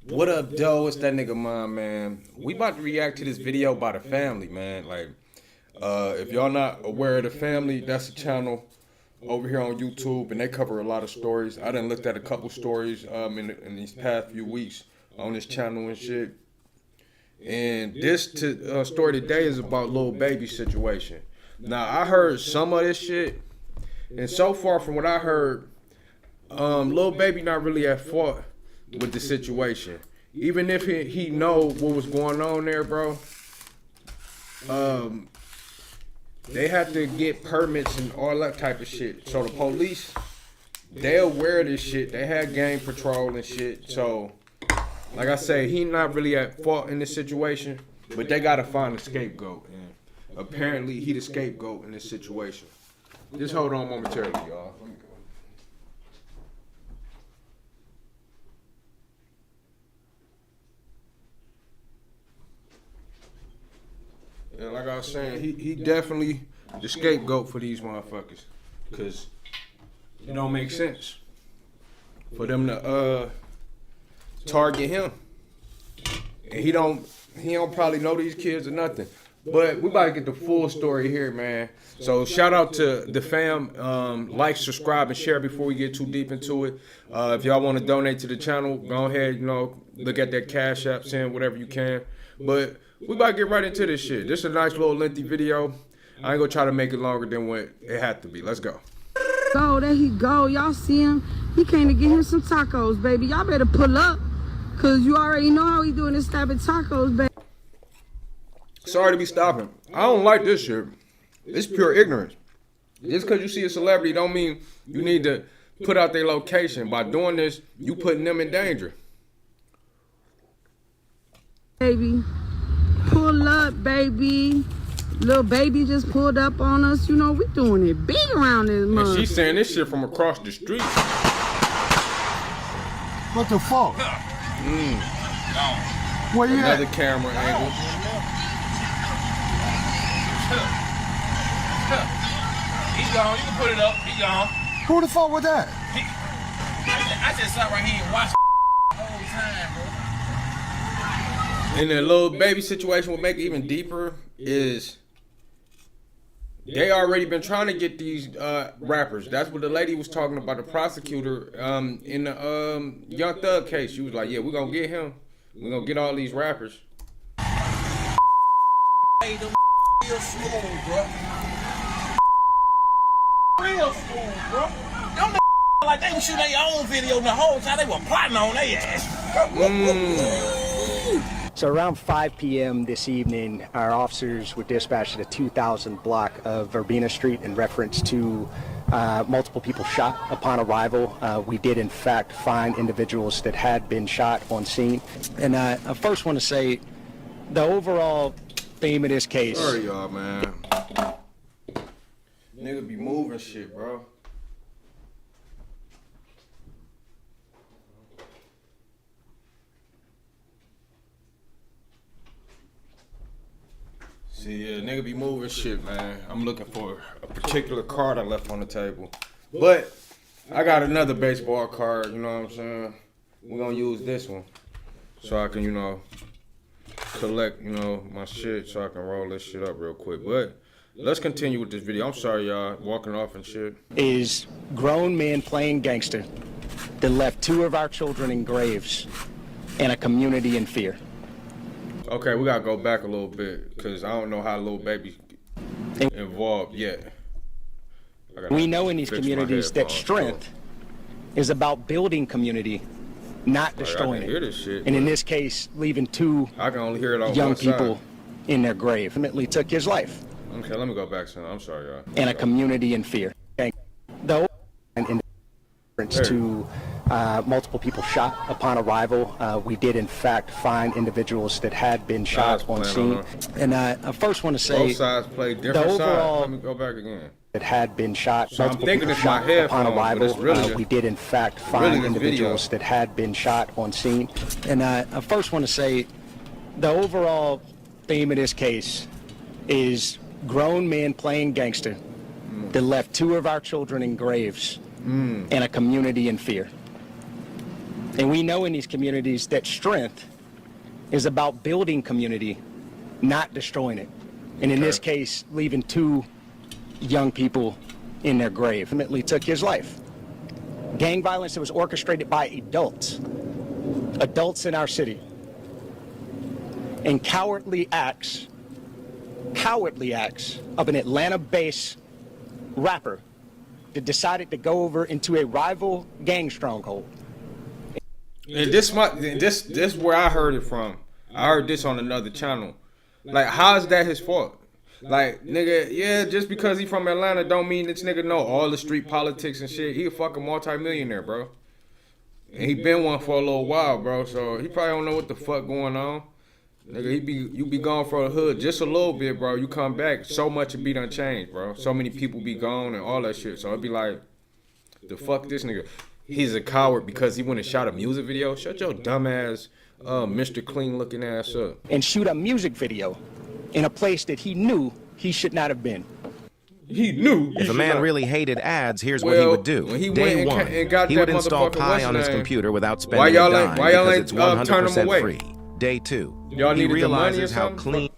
What up, Joe? It's that nigga mom, man. We about to react to this video by the family, man. Like, if y'all not aware of the family, that's a channel over here on YouTube, and they cover a lot of stories. I done looked at a couple stories in these past few weeks on this channel and shit. And this story today is about Lil Baby situation. Now, I heard some of this shit, and so far from what I heard, Lil Baby not really at fault with the situation. Even if he know what was going on there, bro, they had to get permits and all that type of shit. So the police, they aware of this shit. They had gang patrol and shit. So, like I say, he not really at fault in this situation, but they gotta find a scapegoat. And apparently, he the scapegoat in this situation. Just hold on momentarily, y'all. Let me go. And like I was saying, he definitely the scapegoat for these motherfuckers. Cause it don't make sense for them to target him. And he don't probably know these kids or nothing. But we about to get the full story here, man. So shout out to the fam. Like, subscribe, and share before we get too deep into it. If y'all want to donate to the channel, go ahead, look at that Cash App, send whatever you can. But we about to get right into this shit. This is a nice little lengthy video. I ain't gonna try to make it longer than what it had to be. Let's go. So there he go. Y'all see him? He came to get him some tacos, baby. Y'all better pull up, cause you already know how he doing this type of tacos, baby. Sorry to be stopping. I don't like this shit. It's pure ignorance. Just because you see a celebrity don't mean you need to put out their location. By doing this, you putting them in danger. Baby, pull up, baby. Little baby just pulled up on us. You know, we doing it big around this month. And she's saying this shit from across the street. What the fuck? Where you Another at? camera angle. He gone. You can put it up. He gone. Who the fuck was that? I just sat right here and watched the whole time, bro. And the Lil Baby situation, what make it even deeper is they already been trying to get these rappers. That's what the lady was talking about, the prosecutor in the Young Thug case. She was like, yeah, we're going to get him. We're going to get all these rappers. Hey, them real smooth, bro. Real smooth, bro. Them like they was shooting their own video the whole time. They were plotting on their ass. So around 5 p.m. this evening, our officers were dispatched at a 2000 block of Verbena Street in reference to multiple people shot upon arrival. We did, in fact, find individuals that had been shot on scene. And I first want to say the overall theme of this case. Sorry, y'all, man. Nigga be moving shit, bro. See, yeah, nigga be moving shit, man. I'm looking for a particular card I left on the table. But I got another baseball card, you know what I'm saying? We're gonna use this one so I can, collect, my shit so I can roll this shit up real quick. But let's continue with this video. I'm sorry, y'all, walking off and shit. Is grown men playing gangster that left 2 of our children in graves and a community in fear. Okay, we gotta go back a little bit because I don't know how Lil Baby involved yet. We know in these communities that strength is about building community, not destroying I can hear it. this shit, and in this case, leaving 2 I can only hear it on young one side. people in their grave. Ultimately took his life. Okay, let me go back, son. I'm sorry, y'all. And a community in fear. Okay. The in reference to multiple people shot upon arrival. We did, in fact, find individuals that had been shot on scene. And I first want to say both sides play different overall, sides. Let me go back again. That had been shot. So I'm thinking it's my headphones, upon arrival. but it's really We did, in fact, find individuals that had been shot on scene. And I first want to say the overall theme of this case is grown men playing gangster that left 2 of our children in graves and a community in fear. And we know in these communities that strength is about building community, not destroying it. And in this case, leaving 2 young people in their grave. Ultimately took his life. Gang violence that was orchestrated by adults in our city. And cowardly acts of an Atlanta-based rapper that decided to go over into a rival gang stronghold. And this where I heard it from. I heard this on another channel. Like, how is that his fault? Like, nigga, yeah, just because he from Atlanta don't mean this nigga know all the street politics and shit. He a fucking multi-millionaire, bro. And he been one for a little while, bro. So he probably don't know what the fuck going on. Nigga, you be gone for the hood just a little bit, bro. You come back, so much it be done changed, bro. So many people be gone and all that shit. So it'd be like, the fuck this nigga. He's a coward because he went and shot a music video. Shut your dumb ass, Mr. Clean looking ass up. And shoot a music video in a place that he knew he should not have been. He knew. If a man really hated ads, here's what he would do. When he Day went one, and got he that would install motherfucker, Pi on his what's computer without why spending y'all a ain't- dime why y'all because ain't, it's turn him 100% away? free. Day 2, Y'all he needed the money or realizes how something? clean.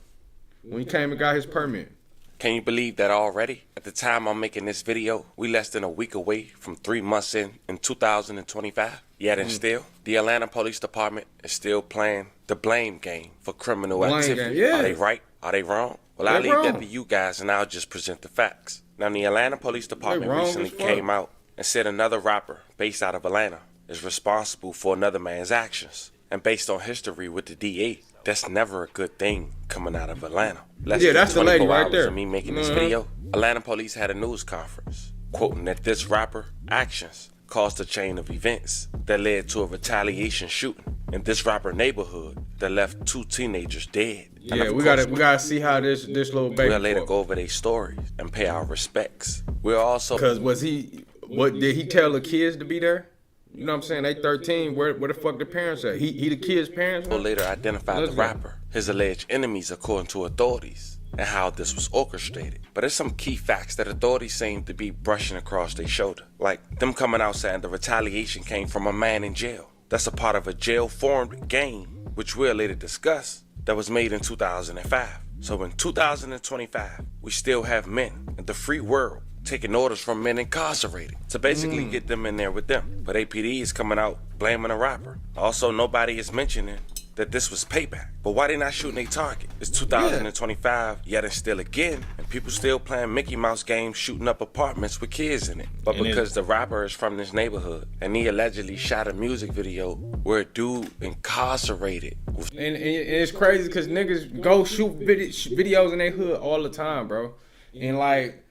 When he came and got his permit. Can you believe that already? At the time I'm making this video, we less than a week away from 3 months in 2025. Yet and still, the Atlanta Police Department is still playing the blame game for criminal activity. Game, yeah. Are they right? Are they wrong? Well, I'll They're leave that wrong. to you guys and I'll just present the facts. Now, the Atlanta Police Department wrong recently as fuck. came out and said another rapper based out of Atlanta is responsible for another man's actions. And based on history with the DA, that's never a good thing coming out of Atlanta. Less Yeah, than that's the lady 24 right hours there. of me making this video, Atlanta police had a news conference quoting that this rapper actions caused a chain of events that led to a retaliation shooting in this rapper neighborhood that left 2 teenagers dead. And Yeah, of we course, gotta see how this little baby. we'll later go over their stories and pay our respects. We'll also Because what did he tell the kids to be there? You know what I'm saying? They 13. Where the fuck the parents at? He the kids' parents? will later identify Let's the go. rapper, his alleged enemies according to authorities, and how this was orchestrated. But there's some key facts that authorities seem to be brushing across their shoulder. Like them coming out saying the retaliation came from a man in jail. That's a part of a jail-formed gang, which we'll later discuss, that was made in 2005. So in 2025, we still have men in the free world taking orders from men incarcerated to basically get them in there with them. But APD is coming out blaming a rapper. Also, nobody is mentioning that this was payback. But why they not shooting their target? It's 2025, yet and still again, and people still playing Mickey Mouse games shooting up apartments with kids in it. But And because the rapper is from this neighborhood and he allegedly shot a music video where a dude incarcerated was And it's crazy because niggas go shoot videos in their hood all the time, bro. And like,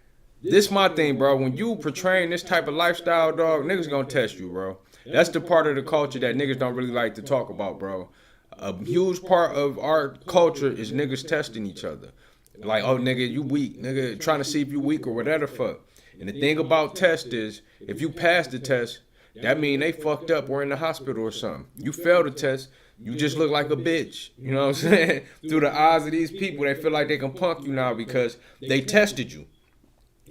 this my thing, bro. When you portraying this type of lifestyle, dog, niggas gonna test you, bro. That's the part of the culture that niggas don't really like to talk about, bro. A huge part of our culture is niggas testing each other. Like, oh, nigga, you weak. Nigga, trying to see if you weak or whatever the fuck. And the thing about test is, if you pass the test, that mean they fucked up or in the hospital or something. You fail the test, you just look like a bitch. You know what I'm saying? Through the eyes of these people, they feel like they can punk you now because they tested you.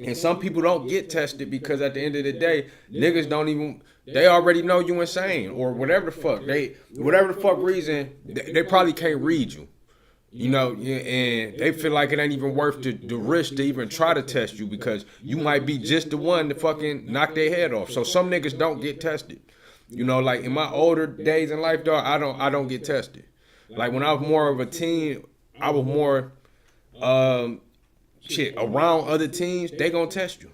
And some people don't get tested because at the end of the day, niggas don't even, they already know you insane or whatever the fuck. Whatever the fuck reason, they probably can't read you. You know, and they feel like it ain't even worth the risk to even try to test you because you might be just the one to fucking knock their head off. So some niggas don't get tested. You know, like in my older days in life, dog, I don't get tested. Like when I was more of a teen, I was more around other teens, they gonna test you.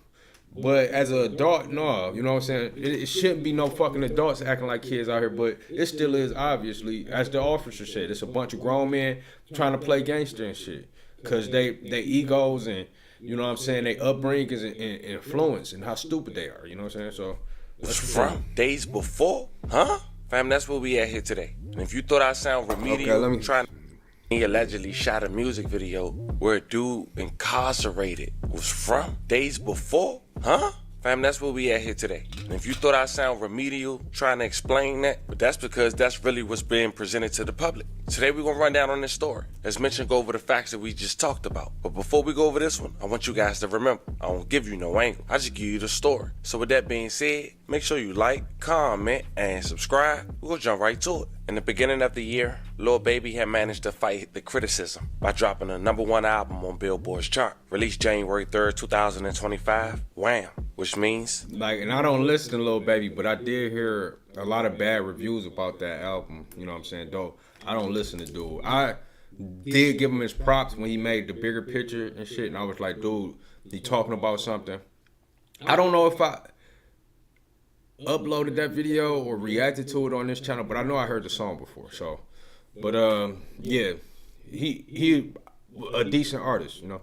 But as an adult, no, you know what I'm saying? It shouldn't be no fucking adults acting like kids out here, but it still is, obviously, as the officer said. It's a bunch of grown men trying to play gangster and shit. Because they egos and, you know what I'm saying, they upbringings and influence and how stupid they are, you know what I'm saying? So, was from days before, huh? Fam, that's where we at here today. And if you thought I sound remedial, he allegedly shot a music video where a dude incarcerated was from days before, huh? Fam, that's where we at here today. And if you thought I sound remedial trying to explain that, but that's because that's really what's being presented to the public. Today we're gonna run down on this story. As mentioned, go over the facts that we just talked about. But before we go over this one, I want you guys to remember, I don't give you no angle. I just give you the story. So with that being said, make sure you like, comment, and subscribe. We're gonna jump right to it. In the beginning of the year, Lil Baby had managed to fight the criticism by dropping a #1 album on Billboard's chart. Released January 3rd, 2025, Wham! Which means... Like, and I don't listen to Lil Baby, but I did hear a lot of bad reviews about that album. You know what I'm saying? Though I don't listen to dude. I did give him his props when he made the bigger picture and shit, and I was like, dude, he talking about something. I don't know if I uploaded that video or reacted to it on this channel, but I know I heard the song before. So, but yeah, he a decent artist, you know.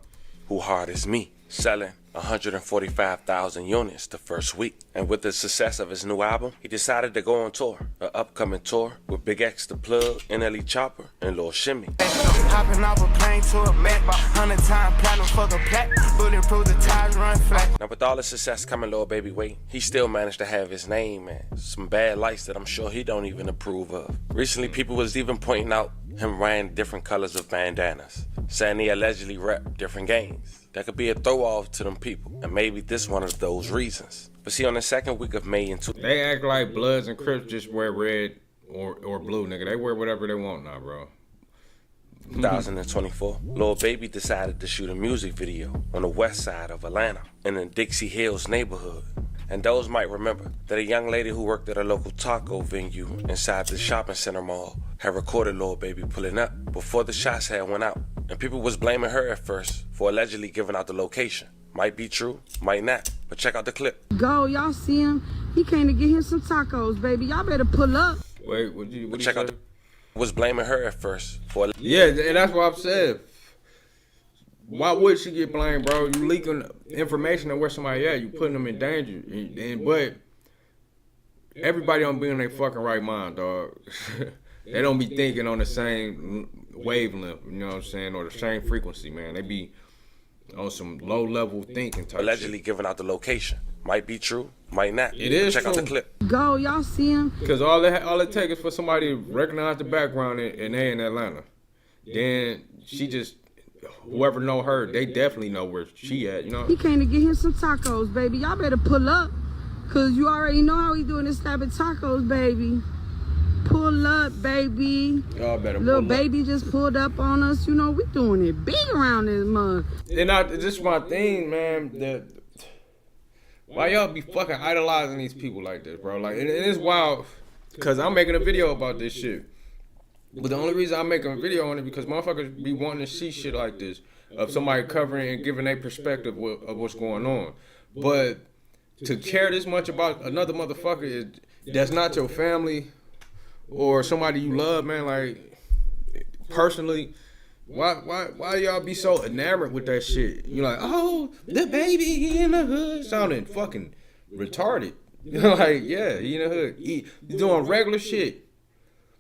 Who hard as me, selling 145,000 units the first week. And with the success of his new album, he decided to go on tour, an upcoming tour with Big X the Plug, NLE Chopper, and Lil Shimmy. Hopping off a plane to a Mac, 100 times platinum for the plaque, bulletproof the tires run flat. Now with all the success coming Lil Baby way, he still managed to have his name and some bad lights that I'm sure he don't even approve of. Recently, people was even pointing out him wearing different colors of bandanas, saying he allegedly rep different gangs. That could be a throw off to them people, and maybe this one of those reasons. But see, on the second week of May they act like Bloods and Crips just wear red or blue, nigga. They wear whatever they want now, bro. 2024, Lil Baby decided to shoot a music video on the west side of Atlanta in the Dixie Hills neighborhood. And those might remember that a young lady who worked at a local taco venue inside the shopping center mall had recorded Lil Baby pulling up before the shots had went out. And people was blaming her at first for allegedly giving out the location. Might be true, might not, but check out the clip. Go, y'all see him? He came to get him some tacos, baby. Y'all better pull up. Wait, what you check out the was blaming her at first for... Yeah, and that's what I've said. Why would she get blamed, bro? You leaking information of where somebody at. You putting them in danger. But everybody don't be in their fucking right mind, dog. They don't be thinking on the same wavelength, you know what I'm saying, or the same frequency, man. They be on some low-level thinking type allegedly shit. Giving out the location. Might be true, might not. It is Check true. out the clip. Go, y'all see him? Because all it takes is for somebody to recognize the background and they in Atlanta. Then she just, whoever know her, they definitely know where she at, you know? He came to get him some tacos, baby. Y'all better pull up, because you already know how he doing this type of tacos, baby. Pull up, baby. Y'all better Little pull up. baby just pulled up on us. You know, we doing it big around this month. And this is my thing, man. Why y'all be fucking idolizing these people like this, bro? Like, and it's wild, because I'm making a video about this shit. But the only reason I'm making a video on it because motherfuckers be wanting to see shit like this, of somebody covering and giving their perspective of what's going on. But to care this much about another motherfucker that's not your family or somebody you love, man, like, personally, why y'all be so enamored with that shit? You're like, oh, the baby, he in the hood, sounding fucking retarded. You're like, yeah, he in the hood. He's doing regular shit.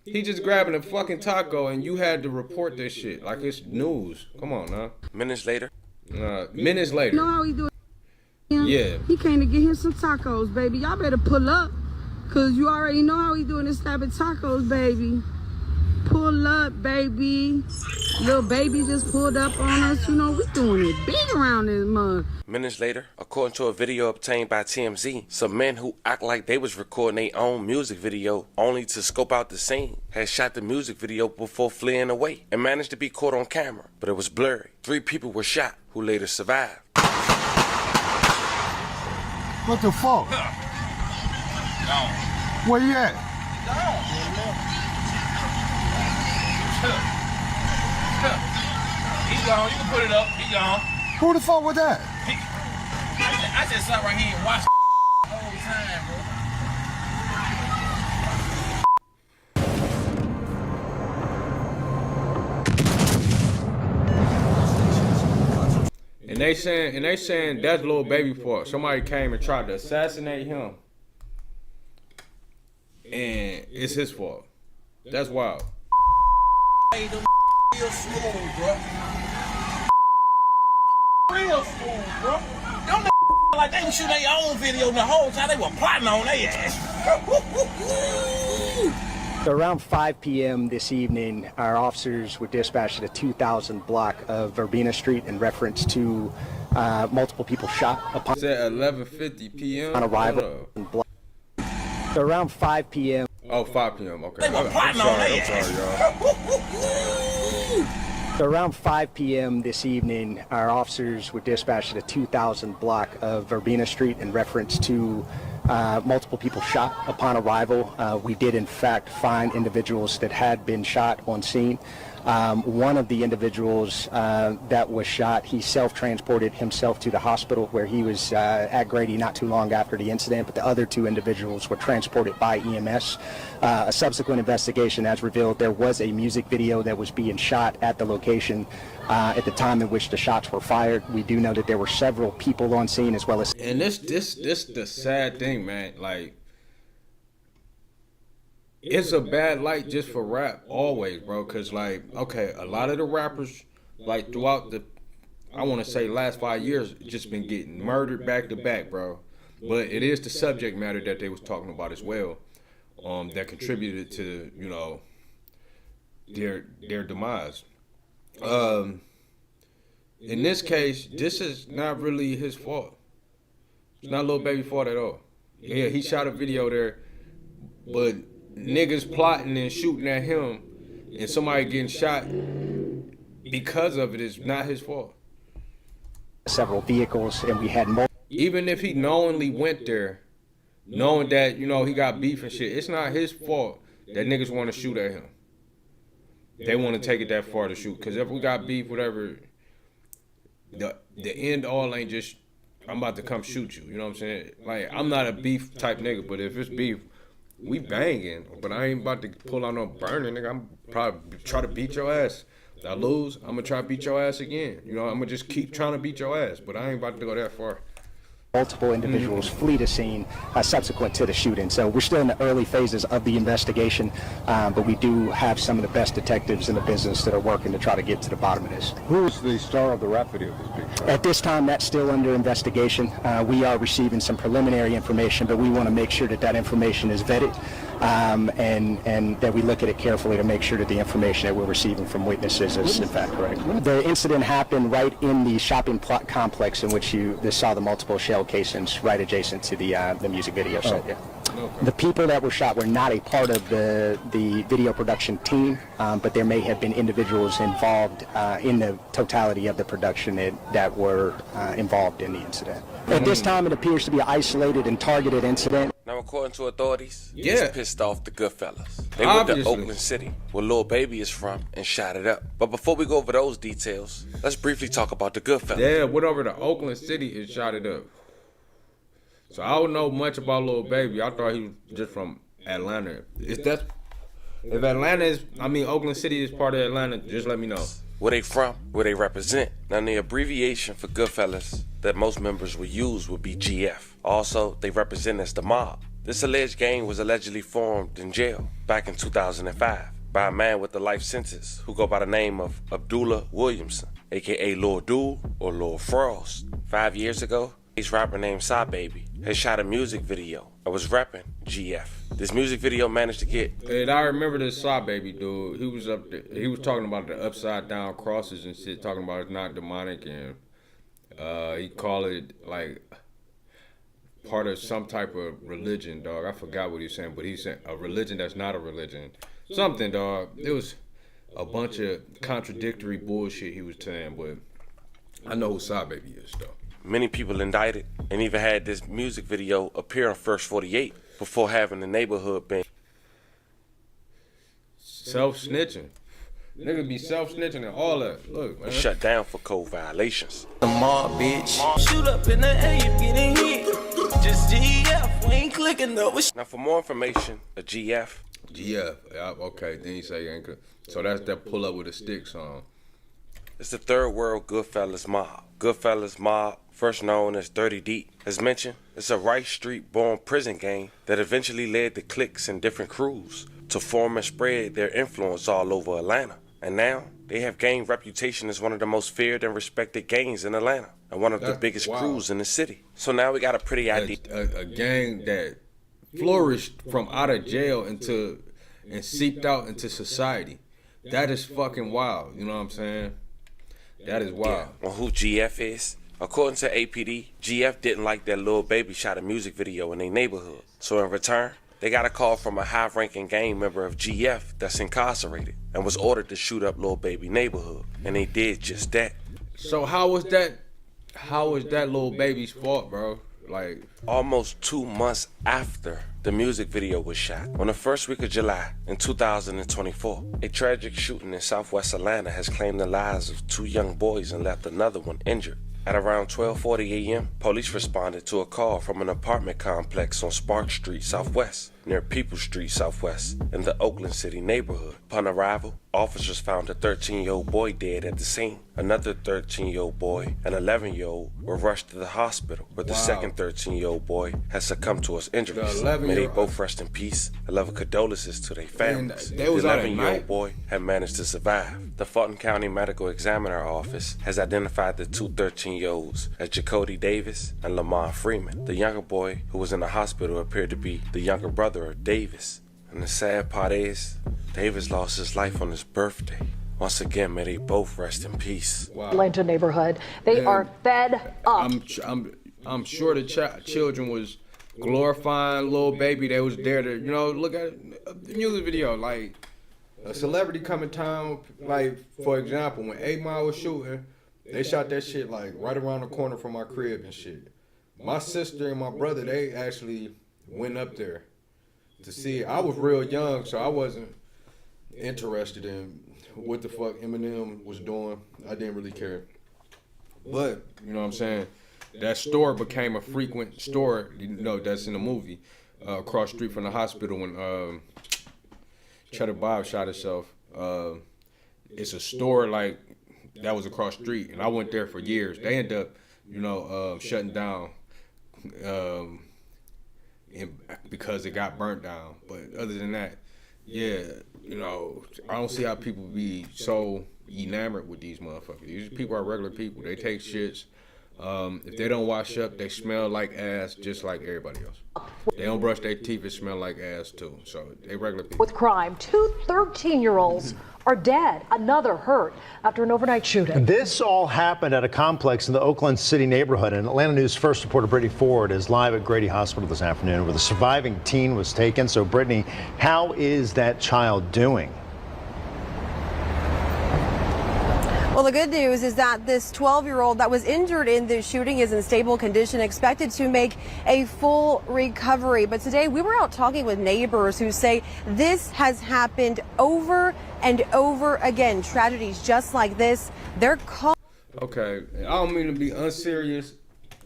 He just grabbing a fucking taco and you had to report this shit like it's news. Come on, now. Minutes later. Minutes later. You know how he do it? Yeah. He came to get him some tacos, baby. Y'all better pull up, because you already know how he doing this type of tacos, baby. Pull up, baby. Little baby just pulled up on us. You know, we doing it big around this month. Minutes later, according to a video obtained by TMZ, some men who act like they was recording their own music video only to scope out the scene had shot the music video before fleeing away and managed to be caught on camera, but it was blurry. 3 people were shot who later survived. What the fuck? Where you at? He gone. You can put it up. He gone. Who the fuck was that? I just sat right here and watched the whole time, bro. And they saying that's Lil Baby fault. Somebody came and tried to assassinate him, and it's his fault. That's wild. Hey, them real smooth, bro. Real smooth, bro. Them like they was shooting their own video and the whole time they were plotting on their ass. So around 5 p.m. this evening, our officers were dispatched at a 2000 block of Verbena Street in reference to multiple people shot upon It's at 11:50 p.m. arrival. So around 5 p.m. Oh, 5 p.m. Okay. They were I'm plotting on sorry, their y'all. So around 5 p.m. this evening, our officers were dispatched at a 2000 block of Verbena Street in reference to multiple people shot upon arrival. We did in fact find individuals that had been shot on scene. One of the individuals that was shot, he self-transported himself to the hospital where he was at Grady not too long after the incident, but the other two individuals were transported by EMS. A subsequent investigation has revealed there was a music video that was being shot at the location at the time in which the shots were fired. We do know that there were several people on scene as well as... And this the sad thing, man. Like, it's a bad light just for rap always, bro. Cause like, okay, a lot of the rappers, like throughout the, I want to say last 5 years, just been getting murdered back to back, bro. But it is the subject matter that they was talking about as well, that contributed to, you know, their demise. In this case, this is not really his fault. It's not Lil Baby's fault at all. Yeah, he shot a video there, but niggas plotting and shooting at him and somebody getting shot because of it is not his fault. Several vehicles, and we had multiple... Even if he knowingly went there, knowing that, you know, he got beef and shit, it's not his fault that niggas want to shoot at him. They want to take it that far to shoot. Because if we got beef, whatever, the end all ain't just, I'm about to come shoot you. You know what I'm saying? Like, I'm not a beef type nigga, but if it's beef, we banging. But I ain't about to pull out no burner, nigga. I'm probably try to beat your ass. If I lose, I'm going to try to beat your ass again. You know, I'm going to just keep trying to beat your ass. But I ain't about to go that far. Multiple individuals flee the scene subsequent to the shooting. So we're still in the early phases of the investigation, but we do have some of the best detectives in the business that are working to try to get to the bottom of this. Who's the star of the rap video this big shot? At this time, that's still under investigation. We are receiving some preliminary information, but we want to make sure that that information is vetted and that we look at it carefully to make sure that the information that we're receiving from witnesses is in fact correct. The incident happened right in the shopping complex in which you saw the multiple shell casings right adjacent to the music video set. Yeah. Okay. The people that were shot were not a part of the video production team, but there may have been individuals involved in the totality of the production that were involved in the incident. At this time, it appears to be an isolated and targeted incident. Now, according to authorities, Yeah. it's pissed off the Goodfellas. They went to Obviously. Oakland City, where Lil Baby is from, and shot it up. But before we go over those details, let's briefly talk about the Goodfellas. Yeah, went over to Oakland City and shot it up. So I don't know much about Lil Baby. I thought he was just from Atlanta. If Atlanta is, I mean, Oakland City is part of Atlanta, just let me know. Where they from, where they represent. Now, the abbreviation for Goodfellas that most members would use would be GF. Also, they represent as the mob. This alleged gang was allegedly formed in jail back in 2005 by a man with a life sentence who go by the name of Abdullah Williamson, aka Lil Dude or Lil Frost. 5 years ago, this rapper named Psy Baby had shot a music video and was repping GF. This music video managed to get... And I remember this Saw Baby dude. He was up there. He was talking about the upside down crosses and shit, talking about it's not demonic, and he called it like part of some type of religion, dog. I forgot what he was saying, but he said a religion that's not a religion. Something, dog. It was a bunch of contradictory bullshit he was saying, but I know who Saw Baby is, though. Many people indicted and even had this music video appear on First 48 before having the neighborhood been Self-snitching. Niggas be self-snitching and all that. Look, man. shut down for code violations. The mob, bitch. Shoot up in the air, you getting hit. Just GF, we ain't clicking though. Now, for more information, a GF, Yeah, okay. Then you say you ain't good. So that's that pull up with a stick song. it's the third world Goodfellas mob. Goodfellas mob, first known as 30 Deep. As mentioned, it's a Rice Street-born prison gang that eventually led to cliques and different crews to form and spread their influence all over Atlanta. And now, they have gained reputation as one of the most feared and respected gangs in Atlanta, and one of the biggest crews in the city. So now we got a pretty idea. A gang that flourished from out of jail and seeped out into society. That is fucking wild. You know what I'm saying? That is wild. On who GF is? According to APD, GF didn't like that Lil Baby shot a music video in their neighborhood. So in return, they got a call from a high-ranking gang member of GF that's incarcerated and was ordered to shoot up Lil Baby neighborhood. And they did just that. So how was that Lil Baby's fault, bro? Like, almost 2 months after the music video was shot, on the first week of July in 2024, a tragic shooting in Southwest Atlanta has claimed the lives of 2 young boys and left another one injured. At around 12:40 a.m., police responded to a call from an apartment complex on Spark Street Southwest, near People Street Southwest, in the Oakland City neighborhood. Upon arrival, officers found a 13-year-old boy dead at the scene. Another 13-year-old boy and 11-year-old were rushed to the hospital, but the second 13-year-old boy has succumbed to his injuries. May they both rest in peace. I love condolences to their families. The 11-year-old boy had managed to survive. The Fulton County Medical Examiner Office has identified the 2 13-year-olds as Jacody Davis and Lamar Freeman. The younger boy who was in the hospital appeared to be the younger brother of Davis. And the sad part is, Davis lost his life on his birthday. Once again, may they both rest in peace. Wow. Atlanta neighborhood. They are fed up. I'm sure the children was glorifying Lil Baby. They was there to, look at the music video. Like, a celebrity come in town, like, for example, when 8 Mile was shooting, they shot that shit, like, right around the corner from my crib and shit. My sister and my brother, they actually went up there to see it. I was real young, so I wasn't interested in what the fuck Eminem was doing. I didn't really care. But, you know what I'm saying, that store became a frequent store, that's in the movie, across the street from the hospital when Cheddar Bob shot himself. It's a store like that was across the street, and I went there for years. They ended up, shutting down because it got burnt down. But other than that, yeah, I don't see how people be so enamored with these motherfuckers. These people are regular people. They take shits. If they don't wash up, they smell like ass just like everybody else. They don't brush their teeth, it smell like ass too. So they regular people. With crime, 2 13-year-olds are dead, another hurt after an overnight shooting. This all happened at a complex in the Oakland City neighborhood. And Atlanta News First reporter Brittany Ford is live at Grady Hospital this afternoon where the surviving teen was taken. So Brittany, how is that child doing? Well, the good news is that this 12-year-old that was injured in this shooting is in stable condition, expected to make a full recovery. But today we were out talking with neighbors who say this has happened over and over again. Tragedies just like this. They're calling. Okay, I don't mean to be unserious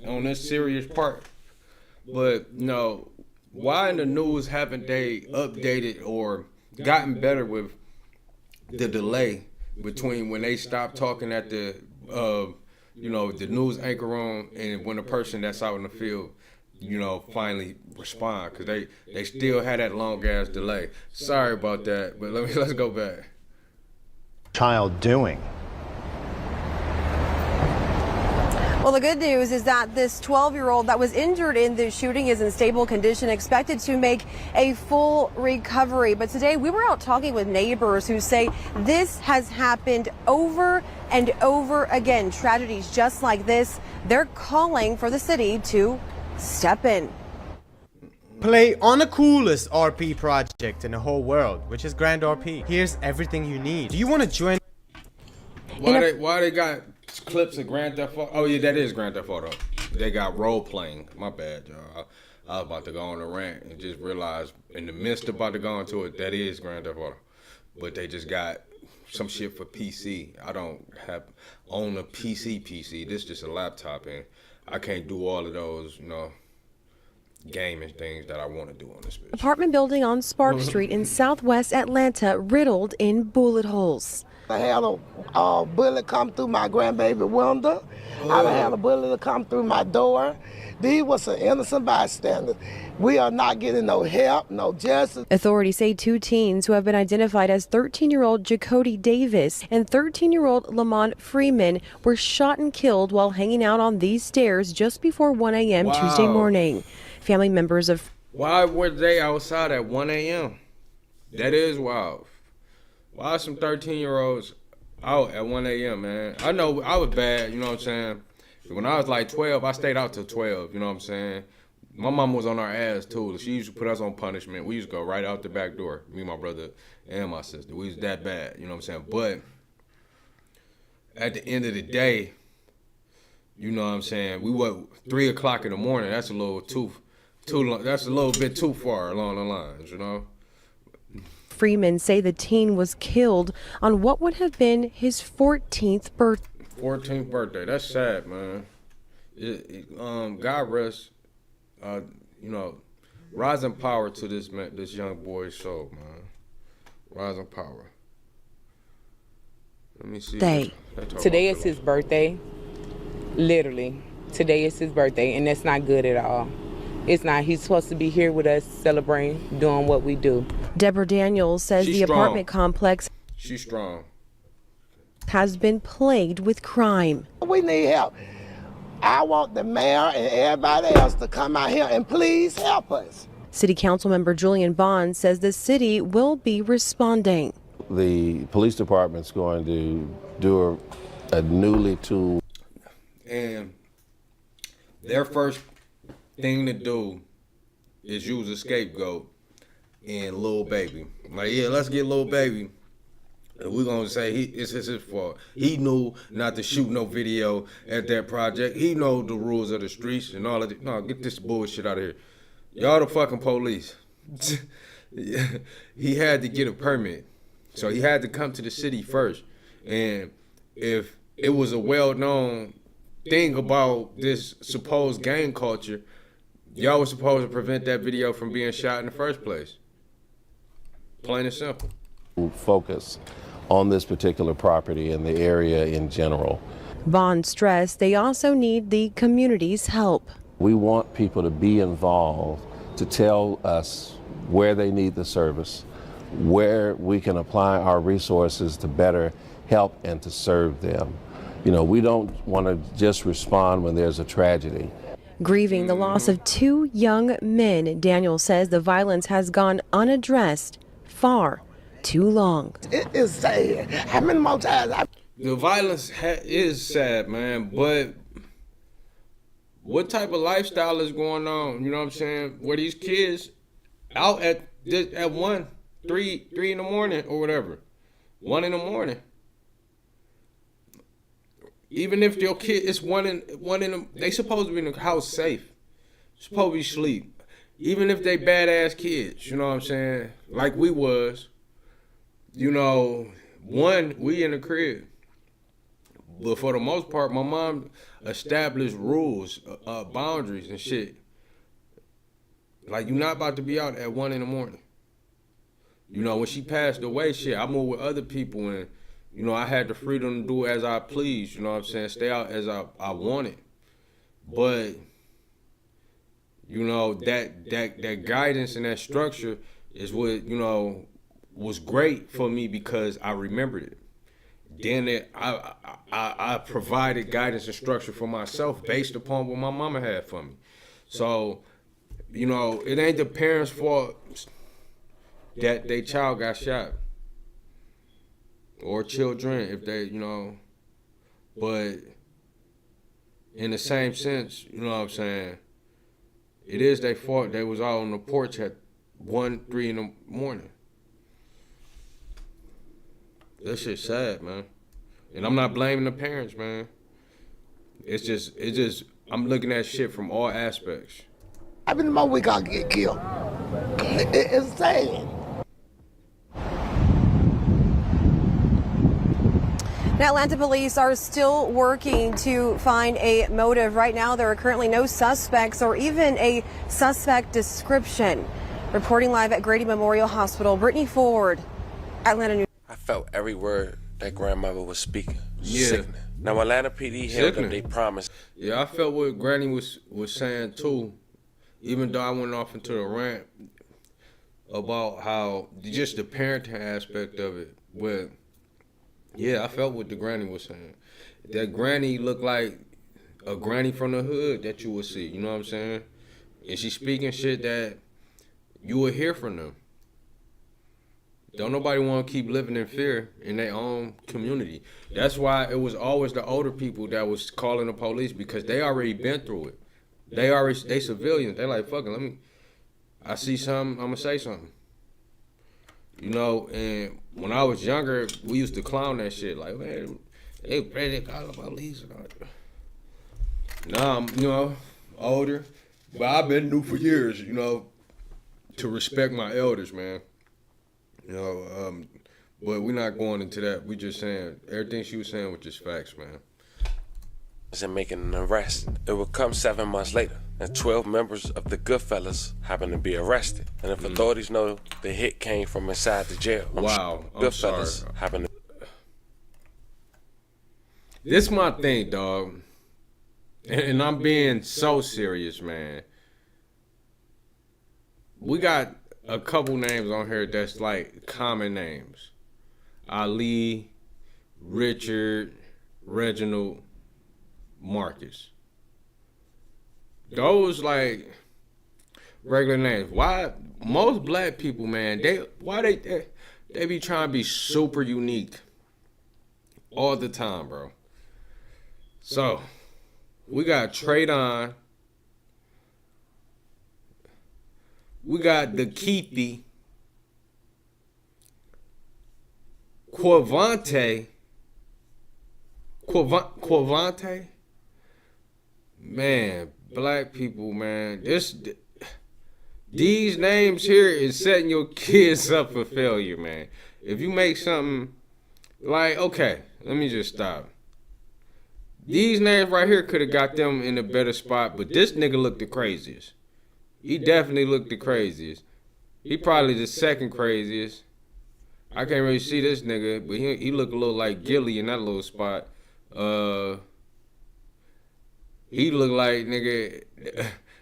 on this serious part, but why in the news haven't they updated or gotten better with the delay between when they stop talking at the the news anchor on and when the person that's out in the field finally respond, because they still had that long ass delay. Sorry about that, but let's go back. Child doing? Well, the good news is that this 12-year-old that was injured in this shooting is in stable condition, expected to make a full recovery. But today we were out talking with neighbors who say this has happened over and over again. Tragedies just like this. They're calling for the city to step in. Play on the coolest RP project in the whole world, which is Grand RP. Here's everything you need. Do you want to join? Why they got clips of Grand Theft Auto? Oh yeah, that is Grand Theft Auto. They got role playing. My bad, y'all. I was about to go on a rant and just realized in the midst about to go into it, that is Grand Theft Auto. But they just got some shit for PC. I don't own a PC. This is just a laptop, and I can't do all of those, gaming things that I want to do on this bitch. Apartment building on Spark Street in southwest Atlanta riddled in bullet holes. I had a bullet come through my grandbaby window. I had a bullet come through my door. These was some innocent bystanders. We are not getting no help, no justice. Authorities say 2 teens who have been identified as 13-year-old Jacody Davis and 13-year-old Lamont Freeman were shot and killed while hanging out on these stairs just before 1 a.m. Tuesday morning. Family members of... Why were they outside at 1 a.m.? That is wild. Why are some 13-year-olds out at 1 a.m., man? I know I was bad, you know what I'm saying? When I was like 12, I stayed out till 12, you know what I'm saying? My mom was on our ass, too. She used to put us on punishment. We used to go right out the back door, me, my brother, and my sister. We was that bad, you know what I'm saying? But at the end of the day, you know what I'm saying, we were 3 o'clock in the morning. That's a little that's a little bit too far along the lines, you know? Freeman say the teen was killed on what would have been his 14th birthday. 14th birthday. That's sad, man. God rest, you know, rising power to this young boy's soul, man. Rising power. Let me see. Today is his birthday. Literally, today is his birthday, and that's not good at all. It's not. He's supposed to be here with us, celebrating, doing what we do. Deborah Daniels says the apartment complex She's strong. Has been plagued with crime. We need help. I want the mayor and everybody else to come out here and please help us. City Council member Julian Bond says the city will be responding. The police department's going to do a newly tooled. And their first thing to do is use a scapegoat and Lil Baby. Like, yeah, let's get Lil Baby. And we're going to say it's his fault. He knew not to shoot no video at that project. He know the rules of the streets and all of it. No, get this bullshit out of here. Y'all the fucking police. He had to get a permit. So he had to come to the city first. And if it was a well-known thing about this supposed gang culture, y'all was supposed to prevent that video from being shot in the first place. Plain and simple. Focus on this particular property and the area in general. Bond stressed they also need the community's help. We want people to be involved, to tell us where they need the service, where we can apply our resources to better help and to serve them. You know, we don't want to just respond when there's a tragedy. Grieving the loss of 2 young men, Daniel says the violence has gone unaddressed far too long. It is sad. How many more times? The violence is sad, man, but what type of lifestyle is going on? You know what I'm saying? Where these kids out at 1, 3 in the morning or whatever, 1 in the morning. Even if your kid is one in them, they supposed to be in the house safe, supposed to be asleep. Even if they badass kids, you know what I'm saying? Like we was, you know, we in the crib. But for the most part, my mom established rules, boundaries and shit. Like, you're not about to be out at 1 in the morning. You know, when she passed away, shit, I moved with other people and, you know, I had the freedom to do as I pleased, you know what I'm saying? Stay out as I wanted. But, you know, that guidance and that structure is what, you know, was great for me because I remembered it. Then I provided guidance and structure for myself based upon what my mama had for me. So, you know, it ain't the parents' fault that their child got shot. Or children, if they, you know. But in the same sense, you know what I'm saying, it is their fault they was out on the porch at 1, 3 in the morning. That shit's sad, man. And I'm not blaming the parents, man. It's just, I'm looking at shit from all aspects. How many more we gonna get killed? It's sad. Now, Atlanta police are still working to find a motive. Right now, there are currently no suspects or even a suspect description. Reporting live at Grady Memorial Hospital, Brittany Ford, Atlanta News. I felt every word that grandmother was speaking. Yeah. Sickening. Now, Atlanta PD held up they promise. Yeah, I felt what Granny was saying too, even though I went off into a rant about how just the parenting aspect of it. But yeah, I felt what the Granny was saying. That Granny looked like a granny from the hood that you would see. You know what I'm saying? And she's speaking shit that you would hear from them. Don't nobody want to keep living in fear in their own community. That's why it was always the older people that was calling the police, because they already been through it. They civilians. They like, fuck it, I see something, I'm gonna say something. You know, and when I was younger, we used to clown that shit. Like, man, they ready to call the police. Now I'm, you know, older, but I've been new for years, you know, to respect my elders, man. You know, but we're not going into that. We just saying everything she was saying was just facts, man. And making an arrest. It would come 7 months later, and 12 members of the Goodfellas happened to be arrested. And if authorities know the hit came from inside the jail, Goodfellas happened to. This my thing, dog, and I'm being so serious, man. We got a couple names on here that's like common names. Ali, Richard, Reginald, Marcus. Those like regular names. Why most black people, man, they be trying to be super unique all the time, bro. So we got Traydon. We got the Keithy, Quavante, man, black people, man. These names here is setting your kids up for failure, man. If you make something like, okay, let me just stop. These names right here could have got them in a better spot, but this nigga looked the craziest. He definitely looked the craziest. He probably the second craziest. I can't really see this nigga, but he looked a little like Gilly in that little spot. He looked like, nigga,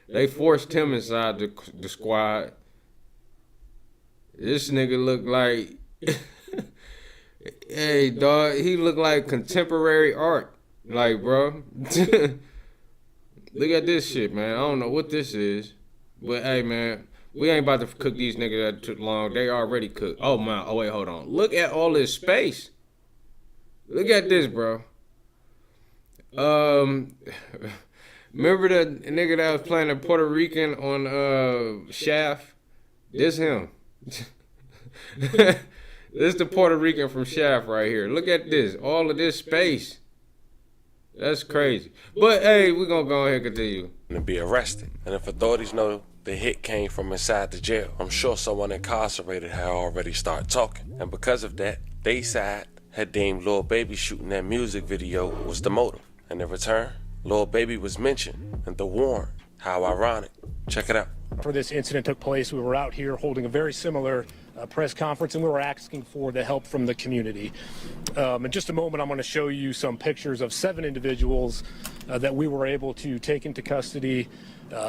they forced him inside the squad. This nigga looked like, hey, dog, he looked like contemporary art. Like, bro. Look at this shit, man. I don't know what this is. But hey, man, we ain't about to cook these niggas that took long. They already cooked. Oh my, oh wait, hold on. Look at all this space. Look at this, bro. Remember the nigga that was playing the Puerto Rican on Shaft? This him. This is the Puerto Rican from Shaft right here. Look at this. All of this space. That's crazy. But hey, we're gonna go ahead and continue. To be arrested. And if authorities know the hit came from inside the jail, I'm sure someone incarcerated had already started talking. And because of that, they side had deemed Lil Baby shooting that music video was the motive. And in return, Lil Baby was mentioned and the warrant. How ironic. Check it out. After this incident took place, we were out here holding a very similar press conference, and we were asking for the help from the community. In just a moment, I'm going to show you some pictures of 7 individuals that we were able to take into custody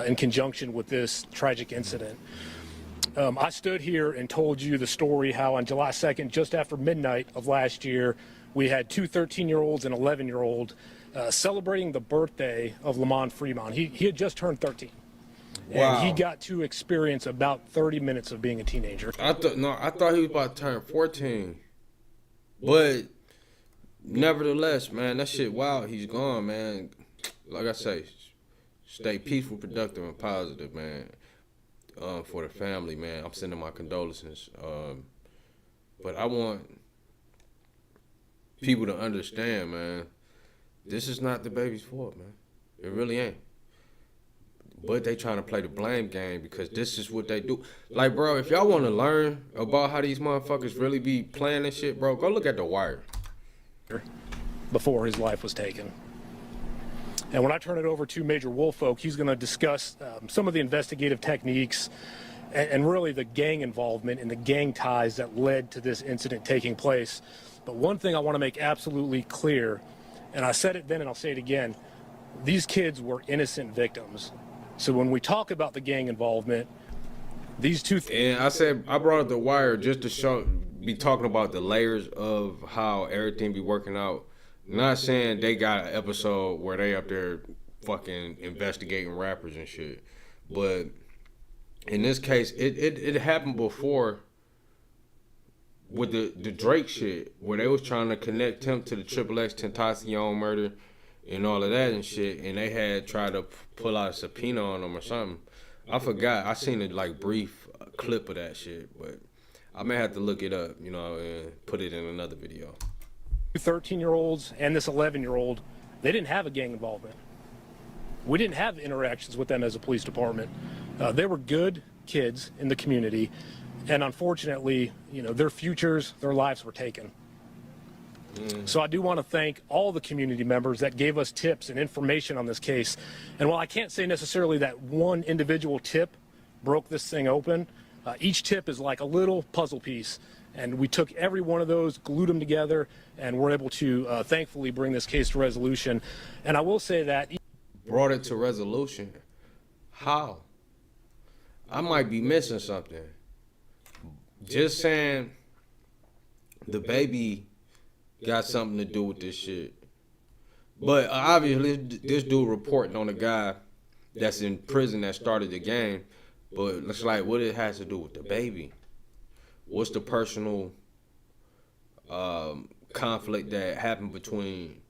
in conjunction with this tragic incident. I stood here and told you the story how on July 2nd, just after midnight of last year, we had 2 13-year-olds and 11-year-old celebrating the birthday of Lamont Fremont. He had just turned 13. Wow. And he got to experience about 30 minutes of being a teenager. I thought he was about to turn 14. But nevertheless, man, that shit wild. He's gone, man. Like I say, stay peaceful, productive, and positive, man. For the family, man. I'm sending my condolences. But I want people to understand, man, this is not the baby's fault, man. It really ain't. But they trying to play the blame game because this is what they do. Like, bro, if y'all want to learn about how these motherfuckers really be playing this shit, bro, go look at The Wire. before his life was taken. And when I turn it over to Major Woolfolk, he's going to discuss some of the investigative techniques and really the gang involvement and the gang ties that led to this incident taking place. But one thing I want to make absolutely clear, and I said it then and I'll say it again, these kids were innocent victims. So when we talk about the gang involvement, these two and I brought up The Wire just to be talking about the layers of how everything be working out. Not saying they got an episode where they up there fucking investigating rappers and shit, but in this case, it happened before with the Drake shit, where they was trying to connect him to the XXX Tentacion murder and all of that and shit, and they had tried to pull out a subpoena on him or something. I forgot. I seen a like brief clip of that shit, but I may have to look it up, and put it in another video. 13-year-olds and this 11-year-old, they didn't have a gang involvement. We didn't have interactions with them as a police department. They were good kids in the community, and unfortunately, their futures, their lives were taken. So I do want to thank all the community members that gave us tips and information on this case. And while I can't say necessarily that one individual tip broke this thing open, each tip is like a little puzzle piece. And we took every one of those, glued them together, and we're able to thankfully bring this case to resolution. And I will say that... Brought it to resolution? How? I might be missing something. Just saying the baby got something to do with this shit. But obviously, this dude reporting on a guy that's in prison that started the game. But it's like, what it has to do with the baby? What's the personal conflict that happened between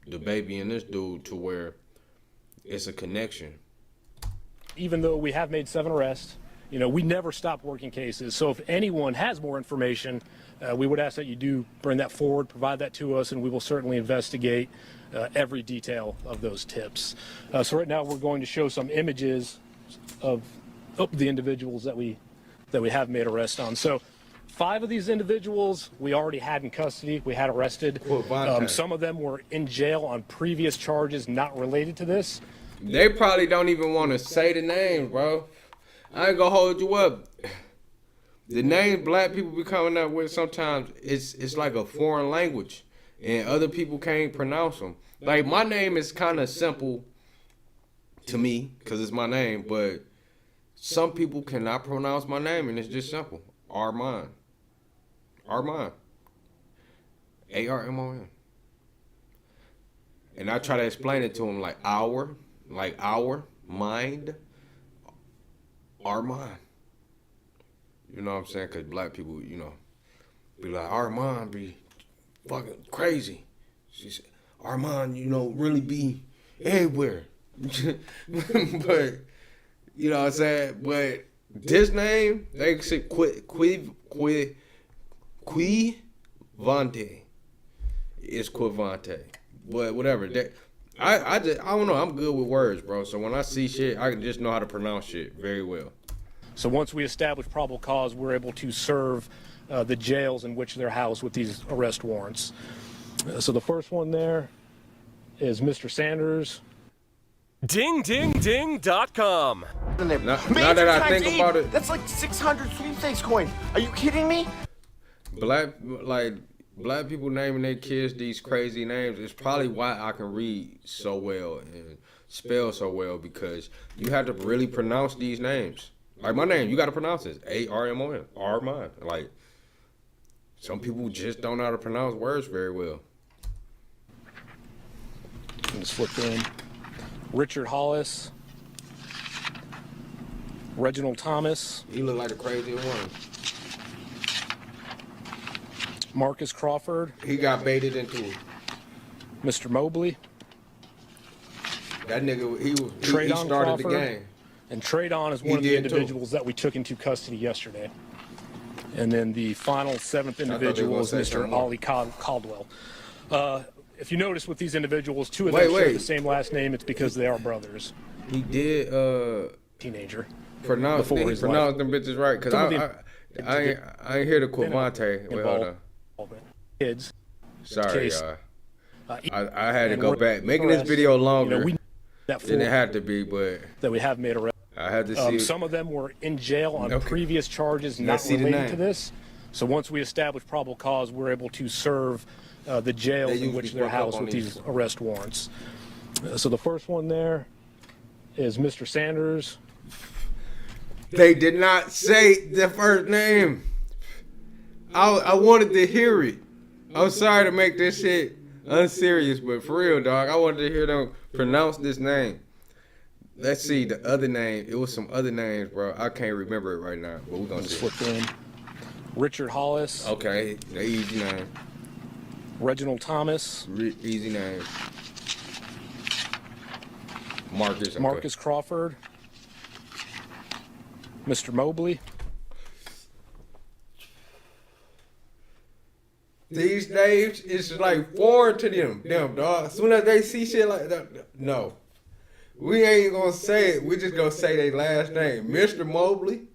the baby and this dude to where it's a connection? Even though we have made 7 arrests, we never stop working cases. So if anyone has more information, we would ask that you do bring that forward, provide that to us, and we will certainly investigate every detail of those tips. So right now we're going to show some images of the individuals that we have made arrests on. So 5 of these individuals we already had in custody, we had arrested. Some of them were in jail on previous charges not related to this. They probably don't even want to say the names, bro. I ain't gonna hold you up. The names black people be coming up with sometimes, it's like a foreign language, and other people can't pronounce them. Like, my name is kind of simple to me, because it's my name, but some people cannot pronounce my name, and it's just simple. Armand. Armand. A-R-M-O-N. And I try to explain it to them like our, mind, Armand. You know what I'm saying? Because black people, be like, Armand be fucking crazy. She said, Armand, really be everywhere. But, you know what I'm saying? But this name, they say Quivante. It's Quivante. But whatever. I don't know. I'm good with words, bro. So when I see shit, I can just know how to pronounce shit very well. So once we establish probable cause, we're able to serve the jails in which they're housed with these arrest warrants. So the first one there is Mr. Sanders. DingDingDing.com. Now that I think about it, that's like 600 sweepstakes coins. Are you kidding me? Black people naming their kids these crazy names is probably why I can read so well and spell so well, because you have to really pronounce these names. Like my name, you got to pronounce it. A-R-M-O-N. Armand. Like, some people just don't know how to pronounce words very well. Let's flip in. Richard Hollis. Reginald Thomas. He look like the crazy one. Marcus Crawford. He got baited into it. Mr. Mobley. That nigga, he started Crawford. the game. And Traydon is one of the individuals that we took into custody yesterday. And then the final 7th individual is Mr. Ollie Caldwell. If you notice with these individuals, 2 of them share the same last name. It's because they are brothers. He did teenager. Pronounce them bitches right, because I ain't hear the Quivante. Wait, hold on. Kids. Sorry, y'all. I had to go back. Making this video longer than it had to be, but that we have made arrests. I had to see. Some of them were in jail on previous charges not related to this. So once we establish probable cause, we're able to serve the jails in which they're housed with these arrest warrants. So the first one there is Mr. Sanders. They did not say the first name. I wanted to hear it. I'm sorry to make this shit unserious, but for real, dog, I wanted to hear them pronounce this name. Let's see the other name. It was some other names, bro. I can't remember it right now, but we're gonna see. Flip in. Richard Hollis. Okay, the easy name. Reginald Thomas. Easy name. Marcus. Okay. Marcus Crawford. Mr. Mobley. These names is like foreign to them, dog. As soon as they see shit like that, no. We ain't gonna say it. We just gonna say their last name. Mr. Mobley.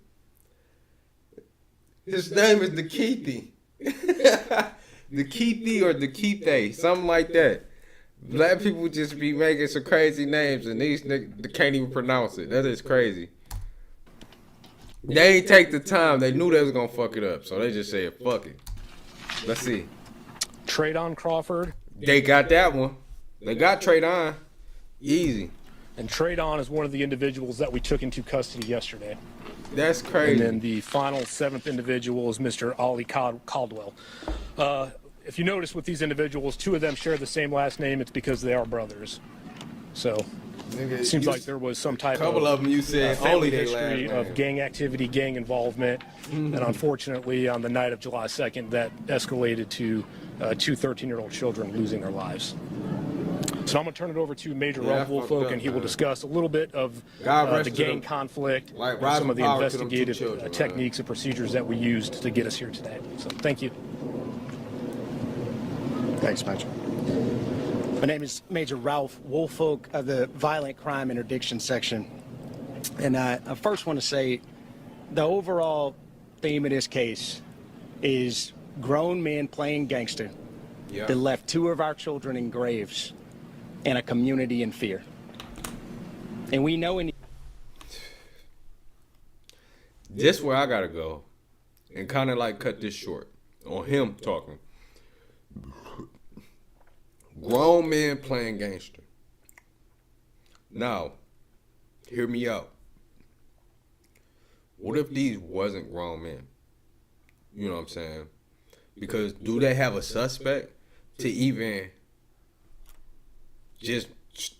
His name is Dekethi. Dekethi or Dekete, something like that. Black people just be making some crazy names and these niggas can't even pronounce it. That is crazy. They ain't take the time. They knew they was gonna fuck it up, so they just said, fuck it. Let's see. Tradon Crawford. They got that one. They got Tradon. Easy. And Tradon is one of the individuals that we took into custody yesterday. That's crazy. And then the final seventh individual is Mr. Ollie Caldwell. If you notice with these individuals, two of them share the same last name. It's because they are brothers. So it seems like there was some type couple of them you said only their history last name. of gang activity, gang involvement. And unfortunately, on the night of July 2nd, that escalated to two 13-year-old children losing their lives. So I'm going to turn it over to Major Ralph Woolfolk, and he will discuss a little bit of the gang conflict, and some of the investigative techniques and procedures that we used to get us here today. So thank you. Thanks, Major. My name is Major Ralph Woolfolk of the Violent Crime Interdiction Section. And I first want to say the overall theme of this case is grown men playing gangster that left two of our children in graves and a community in fear. And we know this where I gotta go and kind of like cut this short on him talking. Grown men playing gangster. Now, hear me out. What if these wasn't grown men? You know what I'm saying? Because do they have a suspect to even just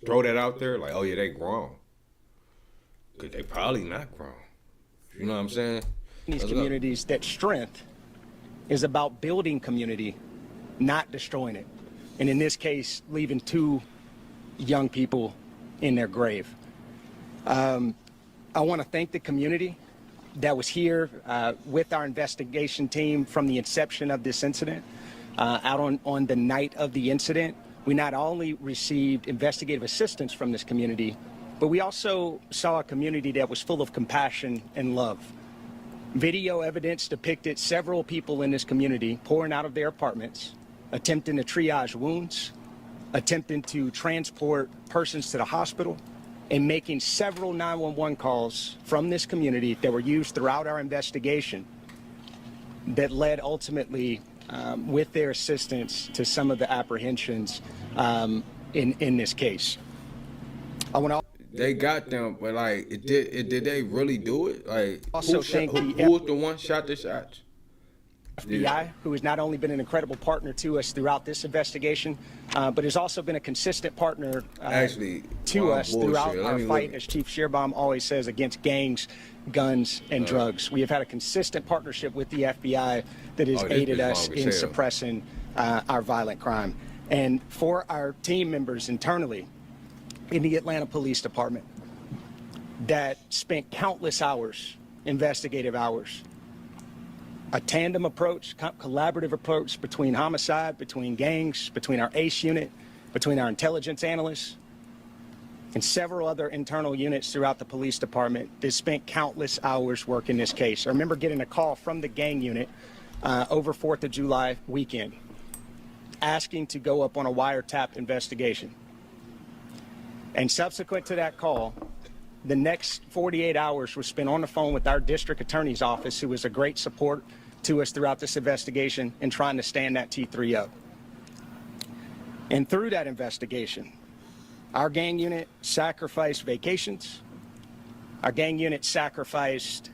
throw that out there? Like, oh yeah, they grown. Because they probably not grown. You know what I'm saying? These communities, that strength is about building community, not destroying it. And in this case, leaving two young people in their grave. I want to thank the community that was here with our investigation team from the inception of this incident. Out on the night of the incident, we not only received investigative assistance from this community, but we also saw a community that was full of compassion and love. Video evidence depicted several people in this community pouring out of their apartments, attempting to triage wounds, attempting to transport persons to the hospital, and making several 911 calls from this community that were used throughout our investigation that led ultimately, with their assistance, to some of the apprehensions in this case. They got them, but like, did they really do it? Like, Also who was the one shot the shots? FBI, who has not only been an incredible partner to us throughout this investigation, but has also been a consistent partner to us throughout our fight, as Chief Shearbaum always says, against gangs, guns, and drugs. We have had a consistent partnership with the FBI that has aided us in suppressing our violent crime. And for our team members internally in the Atlanta Police Department that spent countless hours, investigative hours, a tandem approach, collaborative approach between homicide, between gangs, between our ACE unit, between our intelligence analysts, and several other internal units throughout the police department that spent countless hours working this case. I remember getting a call from the gang unit over 4th of July weekend asking to go up on a wiretap investigation. And subsequent to that call, the next 48 hours was spent on the phone with our district attorney's office, who was a great support to us throughout this investigation and trying to stand that T3 up. And through that investigation, our gang unit sacrificed vacations. Our gang unit sacrificed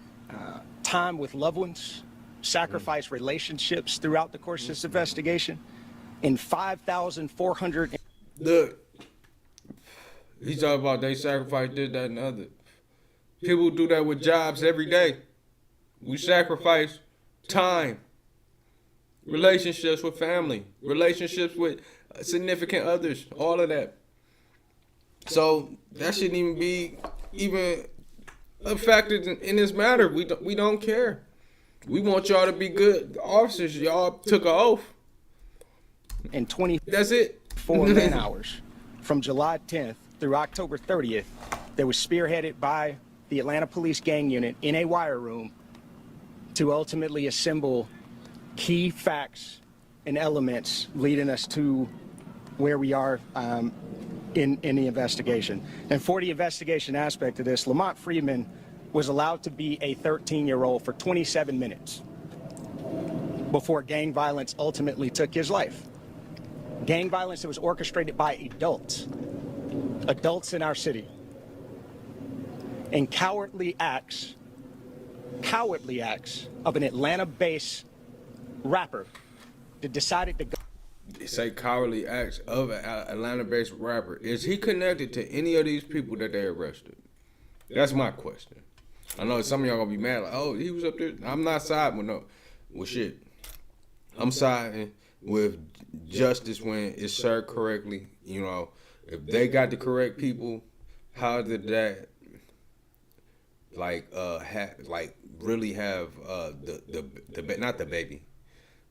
time with loved ones, sacrificed relationships throughout the course of this investigation. In 5,400. Look, he's talking about they sacrifice this, that, and the other. People do that with jobs every day. We sacrifice time, relationships with family, relationships with significant others, all of that. So that shouldn't even be a factor in this matter. We don't care. We want y'all to be good officers. Y'all took an oath. And 20. That's it. 4 man hours from July 10th through October 30th that was spearheaded by the Atlanta Police Gang Unit in a wire room to ultimately assemble key facts and elements leading us to where we are in the investigation. And for the investigation aspect of this, Lamont Freeman was allowed to be a 13-year-old for 27 minutes before gang violence ultimately took his life. Gang violence that was orchestrated by adults in our city. And cowardly acts of an Atlanta-based rapper that decided to go. They say cowardly acts of an Atlanta-based rapper. Is he connected to any of these people that they arrested? That's my question. I know some of y'all gonna be mad, like, oh, he was up there. I'm not siding with shit. I'm siding with justice when it's served correctly. You know, if they got the correct people, how did that really have the not the baby,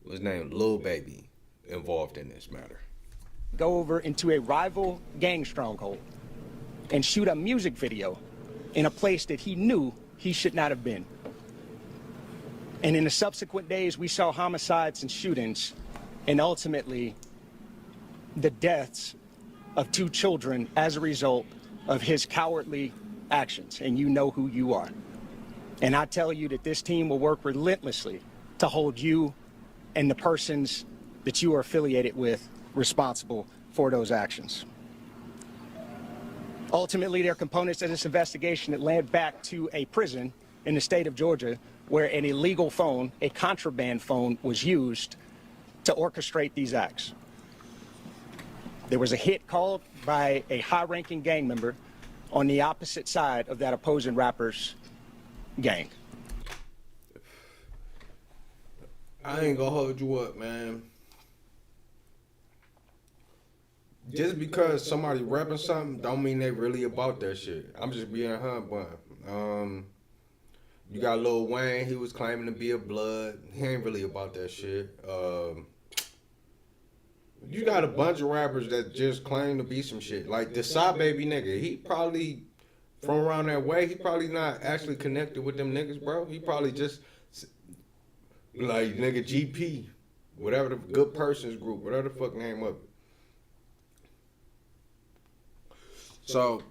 what's his name, Lil Baby, involved in this matter? Go over into a rival gang stronghold and shoot a music video in a place that he knew he should not have been. And in the subsequent days, we saw homicides and shootings, and ultimately the deaths of 2 children as a result of his cowardly actions. And you know who you are. And I tell you that this team will work relentlessly to hold you and the persons that you are affiliated with responsible for those actions. Ultimately, there are components of this investigation that led back to a prison in the state of Georgia where an illegal phone, a contraband phone, was used to orchestrate these acts. There was a hit called by a high-ranking gang member on the opposite side of that opposing rapper's gang. I ain't gonna hold you up, man. Just because somebody rapping something don't mean they really about that shit. I'm just being a hunt bun. You got Lil Wayne, he was claiming to be a blood. He ain't really about that shit. You got a bunch of rappers that just claim to be some shit. Like the Side Baby nigga, he probably from around that way, he probably not actually connected with them niggas, bro. He probably just like nigga GP, whatever the Good Persons Group, whatever the fuck name of it. So,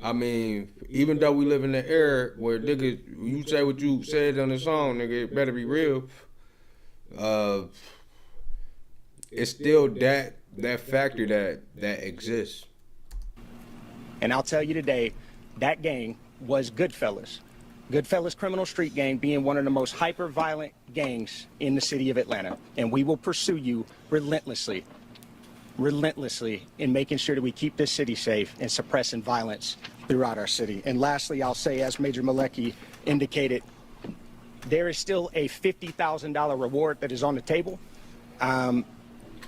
I mean, even though we live in the era where nigga, you say what you said on the song, nigga, it better be real. It's still that factor that exists. And I'll tell you today, that gang was Goodfellas. Goodfellas Criminal Street Gang being one of the most hyper-violent gangs in the city of Atlanta. And we will pursue you relentlessly in making sure that we keep this city safe and suppressing violence throughout our city. And lastly, I'll say, as Major Malecki indicated, there is still a $50,000 reward that is on the table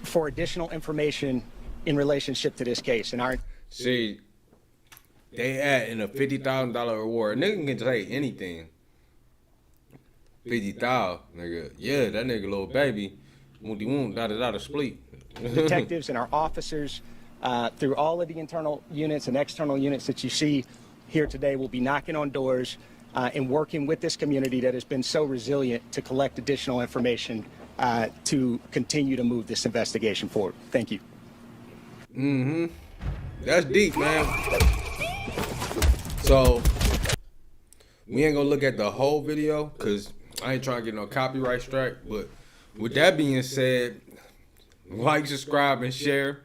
for additional information in relationship to this case. And See, they add in a $50,000 reward. A nigga can say anything. 50,000, nigga. Yeah, that nigga Lil Baby. Da split. Detectives and our officers through all of the internal units and external units that you see here today will be knocking on doors and working with this community that has been so resilient to collect additional information to continue to move this investigation forward. Thank you. Mm-hmm. That's deep, man. So we ain't gonna look at the whole video because I ain't trying to get no copyright strike. But with that being said, like, subscribe, and share.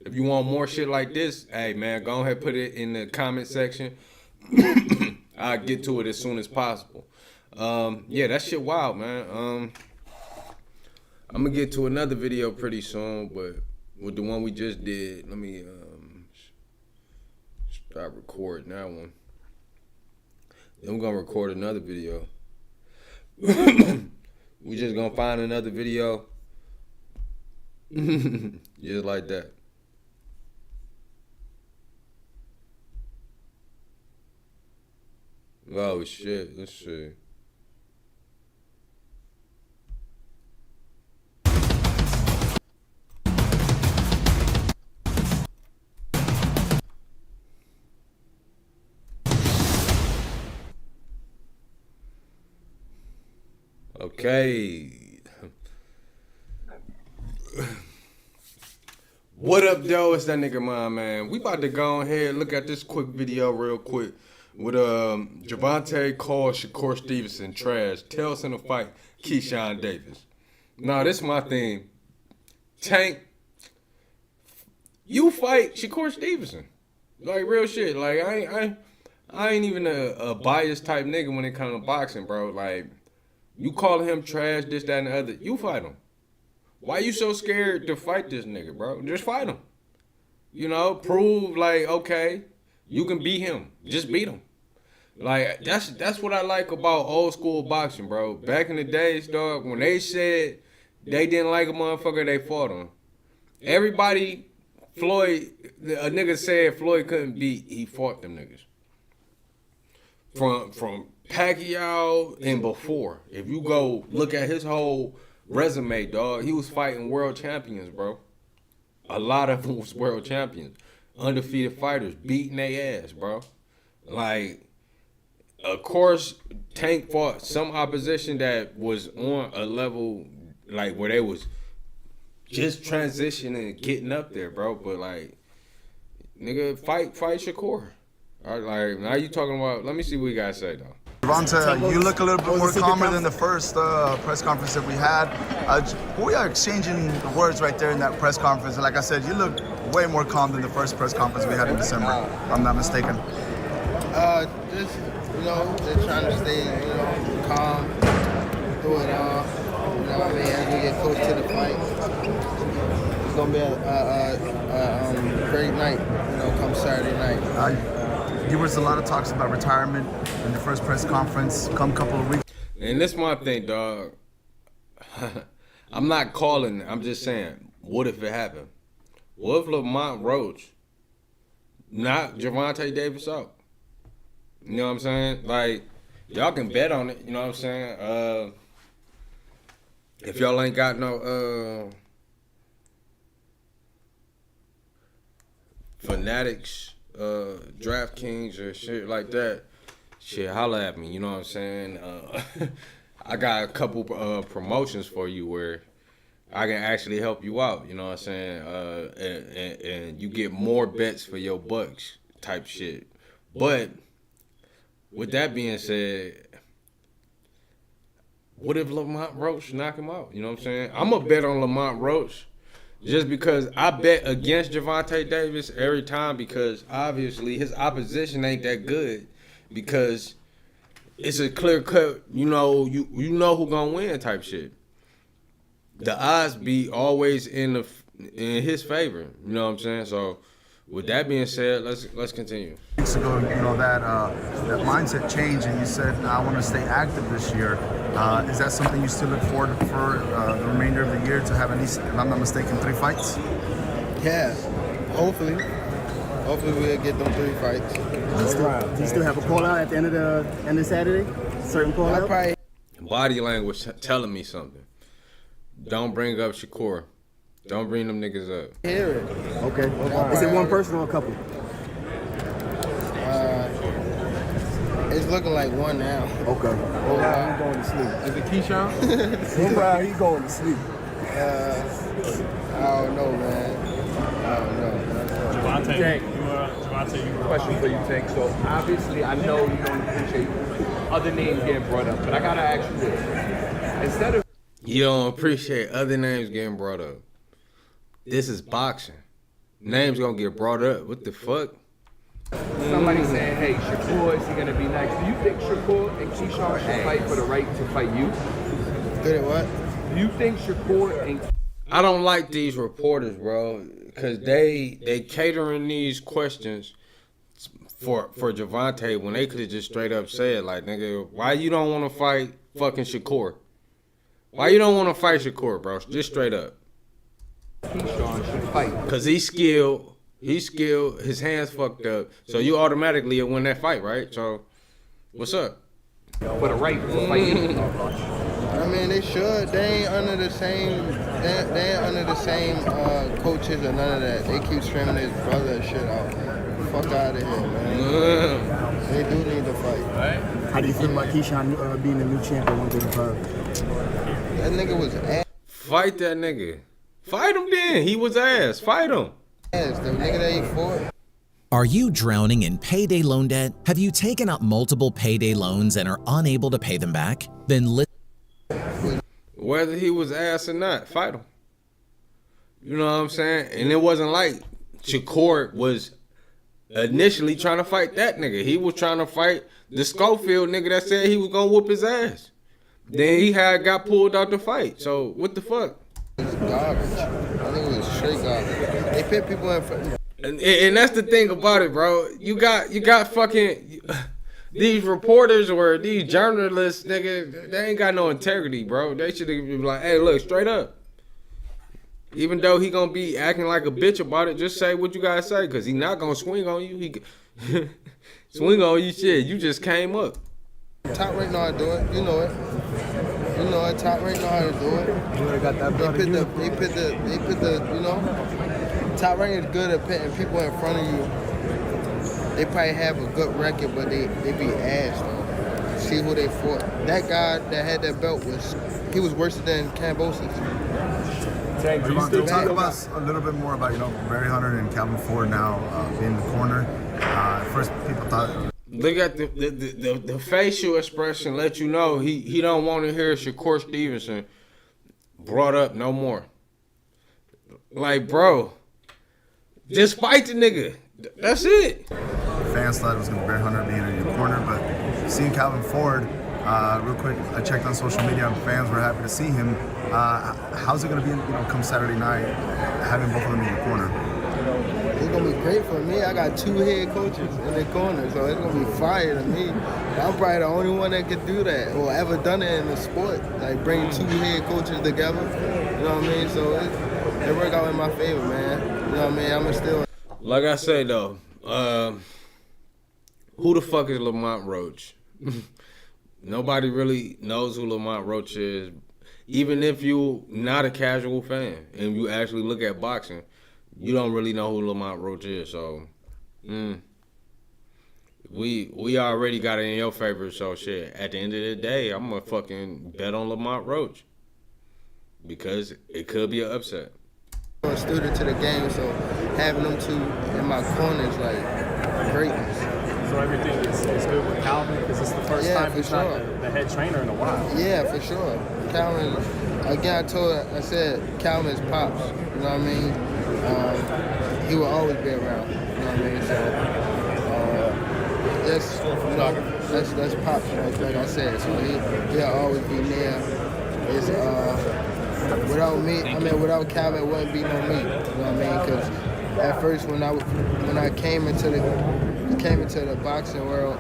If you want more shit like this, hey man, go ahead, put it in the comment section. I'll get to it as soon as possible. Yeah, that shit wild, man. I'm gonna get to another video pretty soon, but with the one we just did, let me start recording that one. Then we're gonna record another video. We just gonna find another video. Just like that. Oh shit, let's see. Okay. What up, though? It's that nigga mine, man. We about to go ahead and look at this quick video real quick with Javante called Shakur Stevenson trash. Tells him to fight Keyshawn Davis. Now, this is my thing. Tank, you fight Shakur Stevenson. Like, real shit. Like, I ain't even a biased type nigga when it comes to boxing, bro. Like, you call him trash, this, that, and the other. You fight him. Why you so scared to fight this nigga, bro? Just fight him. You know, prove, like, okay, you can beat him. Just beat him. Like, that's what I like about old school boxing, bro. Back in the days, dog, when they said they didn't like a motherfucker, they fought him. Everybody, Floyd, a nigga said Floyd couldn't beat, he fought them niggas. From Pacquiao and before. If you go look at his whole resume, dog, he was fighting world champions, bro. A lot of them was world champions. Undefeated fighters, beating their ass, bro. Like, of course, Tank fought some opposition that was on a level, like, where they was just transitioning, getting up there, bro. But, like, nigga, fight Shakur. All right, like, now you talking about, let me see what you guys say, though. Javante, you look a little bit more calmer than the first press conference that we had. We are exchanging words right there in that press conference. And like I said, you look way more calm than the first press conference we had in December, if I'm not mistaken. Just, you know, just trying to stay, you know, calm through it all. You know what I mean? As we get close to the fight, it's going to be a great night, you know, come Saturday night. There was a lot of talks about retirement in the first press conference, come couple of weeks. And this my thing, dog. I'm not calling, I'm just saying, what if it happened? What if Lamont Roach knocked Javante Davis out? You know what I'm saying? Like, y'all can bet on it, you know what I'm saying? If y'all ain't got no Fanatics, DraftKings or shit like that, shit, holla at me, you know what I'm saying? I got a couple promotions for you where I can actually help you out, you know what I'm saying? And you get more bets for your bucks type shit. But with that being said, what if Lamont Roach knock him out? You know what I'm saying? I'm going to bet on Lamont Roach just because I bet against Javante Davis every time, because obviously his opposition ain't that good, because it's a clear cut, you know who gonna win type shit. The odds be always in his favor, you know what I'm saying? So with that being said, let's continue. Weeks ago, you know, that mindset changed, and you said, I want to stay active this year. Is that something you still look forward for the remainder of the year, to have at least, if I'm not mistaken, 3 fights? Yeah, hopefully we'll get them 3 fights. Do you still have a call out at the end of Saturday? Certain call out? Body language telling me something. Don't bring up Shakur. Don't bring them niggas up. Hear it. Okay. Is it one person or a couple? It's looking like one now. Okay. What round he going to sleep? Is it Keyshawn? What round he going to sleep? I don't know, man. I don't know. Javante, question for you, Tank. So obviously, I know you don't appreciate other names getting brought up, but I gotta ask you this: instead of You don't appreciate other names getting brought up. This is boxing. Names gonna get brought up. What the fuck? somebody saying, "Hey, Shakur, is he gonna be next?" Do you think Shakur and Keyshawn should fight for the right to fight you? Good at what? Do you think Shakur and I don't like these reporters, bro, because they catering these questions for Javante when they could have just straight up said, like, nigga, why you don't want to fight fucking Shakur? Why you don't want to fight Shakur, bro? Just straight up. Keyshawn should fight? Because he's skilled. His hands fucked up. So you automatically win that fight, right? So, what's up? For the right to fight you. I mean, they should. They ain't under the same. They ain't under the same coaches or none of that. They keep streaming his brother and shit out. Fuck out of here, man. They do need to fight. How do you feel about Keyshawn being the new champion 135? That nigga was ass. Fight that nigga. Fight him then. He was ass. Fight him. Ass. The nigga that he fought. Are you drowning in payday loan debt? Have you taken out multiple payday loans and are unable to pay them back? Then listen. Whether he was ass or not, fight him. You know what I'm saying? And it wasn't like Shakur was initially trying to fight that nigga. He was trying to fight the Schofield nigga that said he was gonna whoop his ass. Then he got pulled out the fight. So what the fuck? It's garbage. I think it was straight garbage. They put people in front. And that's the thing about it, bro. You got fucking these reporters or these journalists, nigga, they ain't got no integrity, bro. They should be like, hey, look, straight up. Even though he gonna be acting like a bitch about it, just say what you gotta say, cause he not gonna swing on you. He swing on you, shit. You just came up. Top rank know how to do it. You know it. You know it. Top rank know how to do it. You got that they put the, you know. Top rank is good at putting people in front of you. They probably have a good record, but they be ass though. See who they fought. That guy that had that belt was worse than Cambosis. Talk about a little bit more about Barry Hunter and Calvin Ford now being in the corner. First, people thought. Look at the facial expression. Let you know he don't want to hear Shakur Stevenson brought up no more. Like, bro, just fight the nigga. That's it. Fans thought it was going to be Barry Hunter being in your corner, but seeing Calvin Ford, real quick, I checked on social media and fans were happy to see him. How's it going to be, come Saturday night, having both of them in your corner? It's going to be great for me. I got 2 head coaches in the corner, so it's going to be fire to me. I'm probably the only one that could do that or ever done it in the sport, like bring 2 head coaches together. You know what I mean? So it worked out in my favor, man. You know what I mean? I'm still. Like I say though, who the fuck is Lamont Roach? Nobody really knows who Lamont Roach is. Even if you not a casual fan and you actually look at boxing, you don't really know who Lamont Roach is. So, we already got it in your favor. So shit, at the end of the day, I'm gonna fucking bet on Lamont Roach because it could be an upset. I'm a student to the game, so having them 2 in my corner is like greatness. So everything is good with Calvin? Is this the first time he's not the head trainer in a while? Yeah, for sure. Calvin, again, I said Calvin's pops, you know what I mean? He will always be around, you know what I mean? So, that's pops, like I said. So he'll always be there. It's, without without Calvin, it wouldn't be no me, you know what I mean? Because at first, when I came into the boxing world,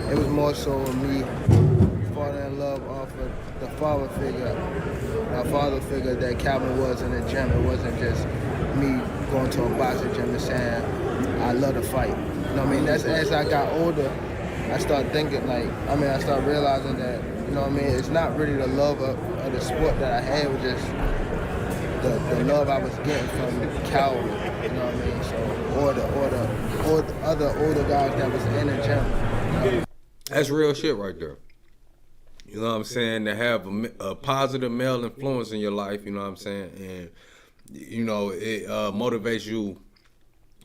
it was more so me falling in love off of the father figure that Calvin was in the gym. It wasn't just me going to a boxing gym and saying I love to fight. You know what I mean? That's as I got older, I started thinking I started realizing that, you know what I mean, it's not really the love of the sport that I had, it was just the love I was getting from Calvin, you know what I mean? So or the other older guys that was in the gym. That's real shit right there. You know what I'm saying? To have a positive male influence in your life, you know what I'm saying? And, you know, it motivates you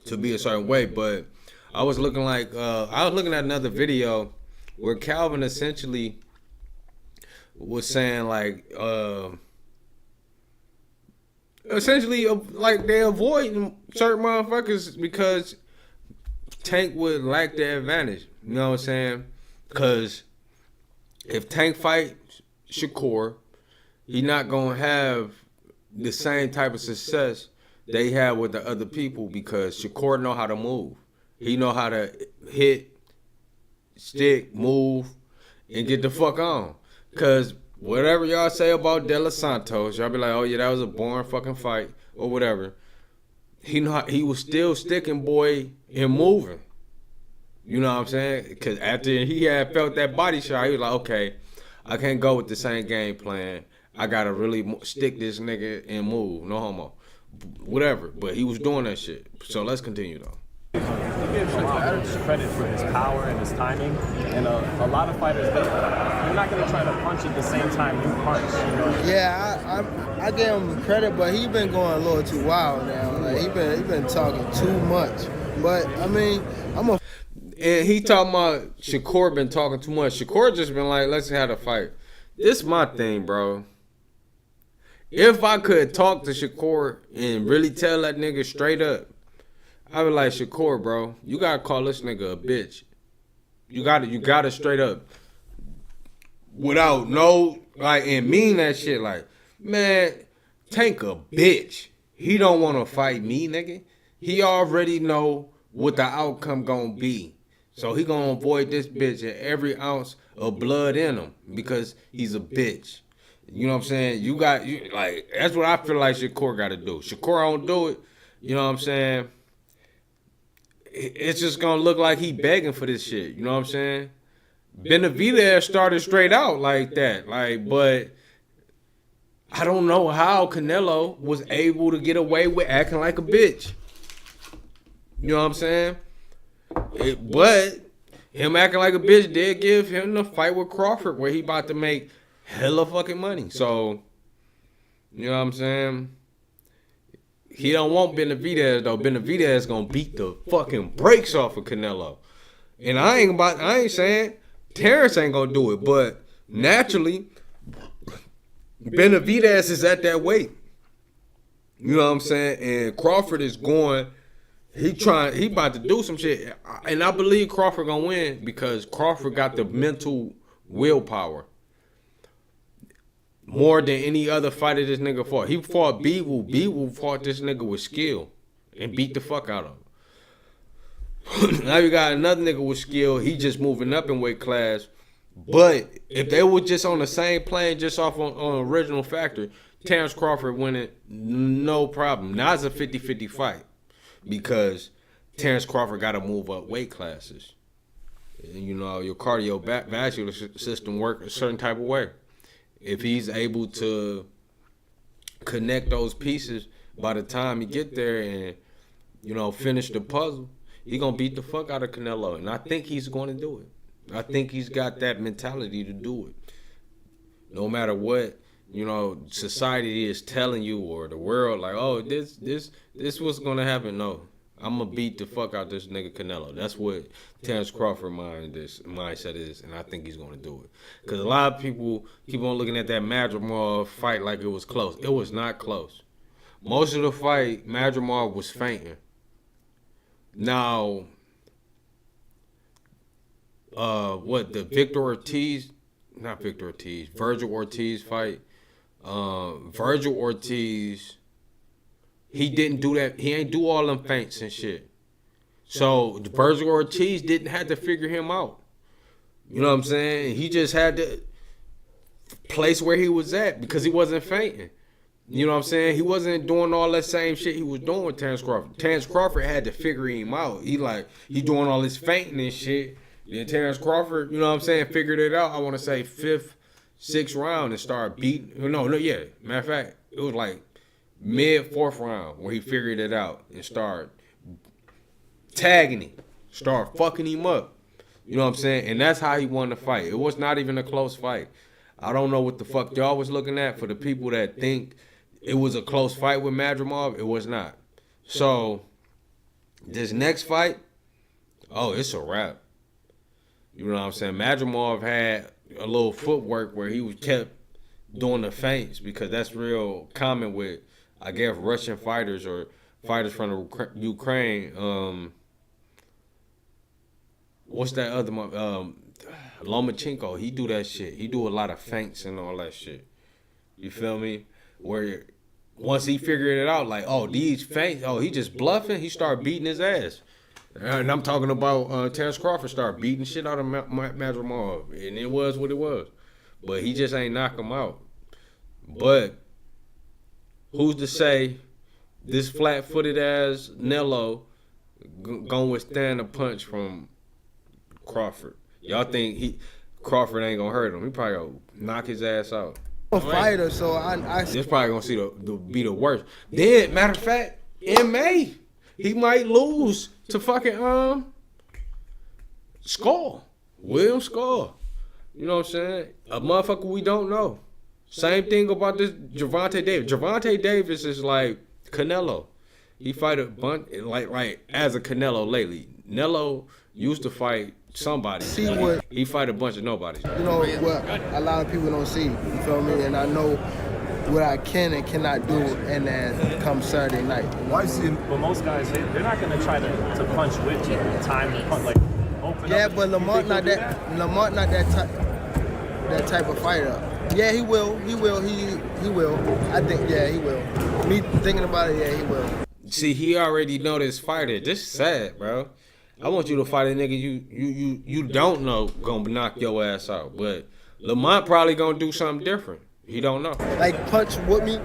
to be a certain way. But I was looking at another video where Calvin essentially was saying like, they avoid certain motherfuckers because Tank would lack the advantage. You know what I'm saying? Because if Tank fights Shakur, he not gonna have the same type of success they have with the other people because Shakur know how to move. He know how to hit, stick, move, and get the fuck on. Cause whatever y'all say about De Los Santos, y'all be like, oh yeah, that was a boring fucking fight or whatever. He was still sticking, boy, and moving. You know what I'm saying? Because after he had felt that body shot, he was like, okay, I can't go with the same game plan. I got to really stick this nigga and move. No homo. Whatever. But he was doing that shit. So let's continue, though. He gives fighters credit for his power and his timing, and a lot of fighters, you're not going to try to punch at the same time you punch. You know? Yeah, I give him credit, but he been going a little too wild now. Like he been talking too much. But I mean, And he talking about Shakur been talking too much. Shakur just been like, let's have a fight. This my thing, bro. If I could talk to Shakur and really tell that nigga straight up, I be like, Shakur, bro, you gotta call this nigga a bitch. You gotta straight up, without no, like, and mean that shit. Like, man, Tank a bitch. He don't want to fight me, nigga. He already know what the outcome gonna be. So he gonna avoid this bitch at every ounce of blood in him because he's a bitch. You know what I'm saying? Like, that's what I feel like Shakur gotta do. Shakur don't do it. You know what I'm saying? It's just gonna look like he begging for this shit. You know what I'm saying? Benavidez started straight out like that. Like, but I don't know how Canelo was able to get away with acting like a bitch. You know what I'm saying? But him acting like a bitch did give him the fight with Crawford where he about to make hella fucking money. So, you know what I'm saying? He don't want Benavidez though. Benavidez gonna beat the fucking brakes off of Canelo. And I ain't saying Terrence ain't gonna do it, but naturally Benavidez is at that weight. You know what I'm saying? And Crawford is going, he about to do some shit. And I believe Crawford gonna win because Crawford got the mental willpower. More than any other fighter this nigga fought. He fought Beeble. Beeble fought this nigga with skill and beat the fuck out of him. Now you got another nigga with skill. He just moving up in weight class. But if they were just on the same plane, just off on original factor, Terrence Crawford winning, no problem. Now it's a 50-50 fight because Terrence Crawford got to move up weight classes. And, you know, your cardiovascular system work a certain type of way. If he's able to connect those pieces by the time he get there and, you know, finish the puzzle, he gonna beat the fuck out of Canelo. And I think he's going to do it. I think he's got that mentality to do it. No matter what, you know, society is telling you or the world, like, oh, this what's gonna happen. No, I'm gonna beat the fuck out this nigga Canelo. That's what Terrence Crawford mindset is, and I think he's gonna do it. Cause a lot of people keep on looking at that Madrimov fight like it was close. It was not close. Most of the fight, Madrimov was fainting. Now, the Virgil Ortiz fight. Virgil Ortiz, he didn't do that. He ain't do all them feints and shit. So Virgil Ortiz didn't have to figure him out. You know what I'm saying? He just had to place where he was at because he wasn't feinting. You know what I'm saying? He wasn't doing all that same shit he was doing with Terrence Crawford. Terrence Crawford had to figure him out. He doing all this feinting and shit. Then Terrence Crawford, you know what I'm saying, figured it out. I want to say 5th, 6th round and started beating. Matter of fact, it was like mid-4th round where he figured it out and started tagging him, start fucking him up. You know what I'm saying? And that's how he won the fight. It was not even a close fight. I don't know what the fuck y'all was looking at. For the people that think it was a close fight with Madrimov, it was not. So this next fight, oh, it's a wrap. You know what I'm saying? Madrimov had a little footwork where he was kept doing the feints, because that's real common with, I guess, Russian fighters or fighters from the Ukraine. What's that other one? Lomachenko. He do that shit. He do a lot of feints and all that shit. You feel me? Where once he figured it out, like, oh, these feints, oh, he just bluffing, he started beating his ass. And I'm talking about Terrence Crawford started beating shit out of Madrimov, and it was what it was. But he just ain't knock him out. But who's to say this flat-footed ass Nello gonna withstand a punch from Crawford? Y'all think Crawford ain't gonna hurt him? He probably gonna knock his ass out. A fighter, so I this probably gonna see be the worst. Then, matter of fact, in May, he might lose to fucking Skull, William Skull. You know what I'm saying? A motherfucker we don't know. Same thing about this Gervonta Davis. Gervonta Davis is like Canelo. He fight a bunch like as a Canelo lately. Nello used to fight somebody. He fight a bunch of nobodies. You know what a lot of people don't see. You feel me? And I know what I can and cannot do, and then come Saturday night. Why is he? But most guys, they're not gonna try to punch with you. Time to punch, like open up. Yeah, but Lamont not that type of fighter. Yeah, he will. He will. I think, yeah, he will. Me thinking about it, yeah, he will. See, he already know this fighter. This is sad, bro. I want you to fight a nigga you don't know gonna knock your ass out. But Lamont probably gonna do something different. He don't know. Like punch with me?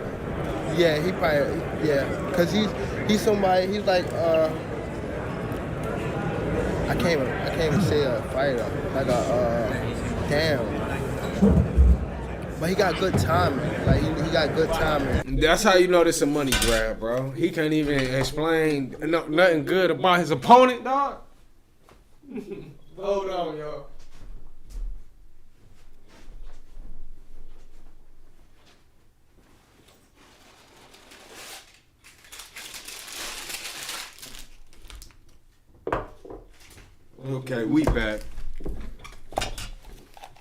Yeah, he probably, yeah. Cause he's somebody, he's like I can't even say a fighter. Like damn. But he got good timing. Like he got good timing. That's how you know this a money grab, bro. He can't even explain nothing good about his opponent, dog. Hold on, y'all. Okay, we back.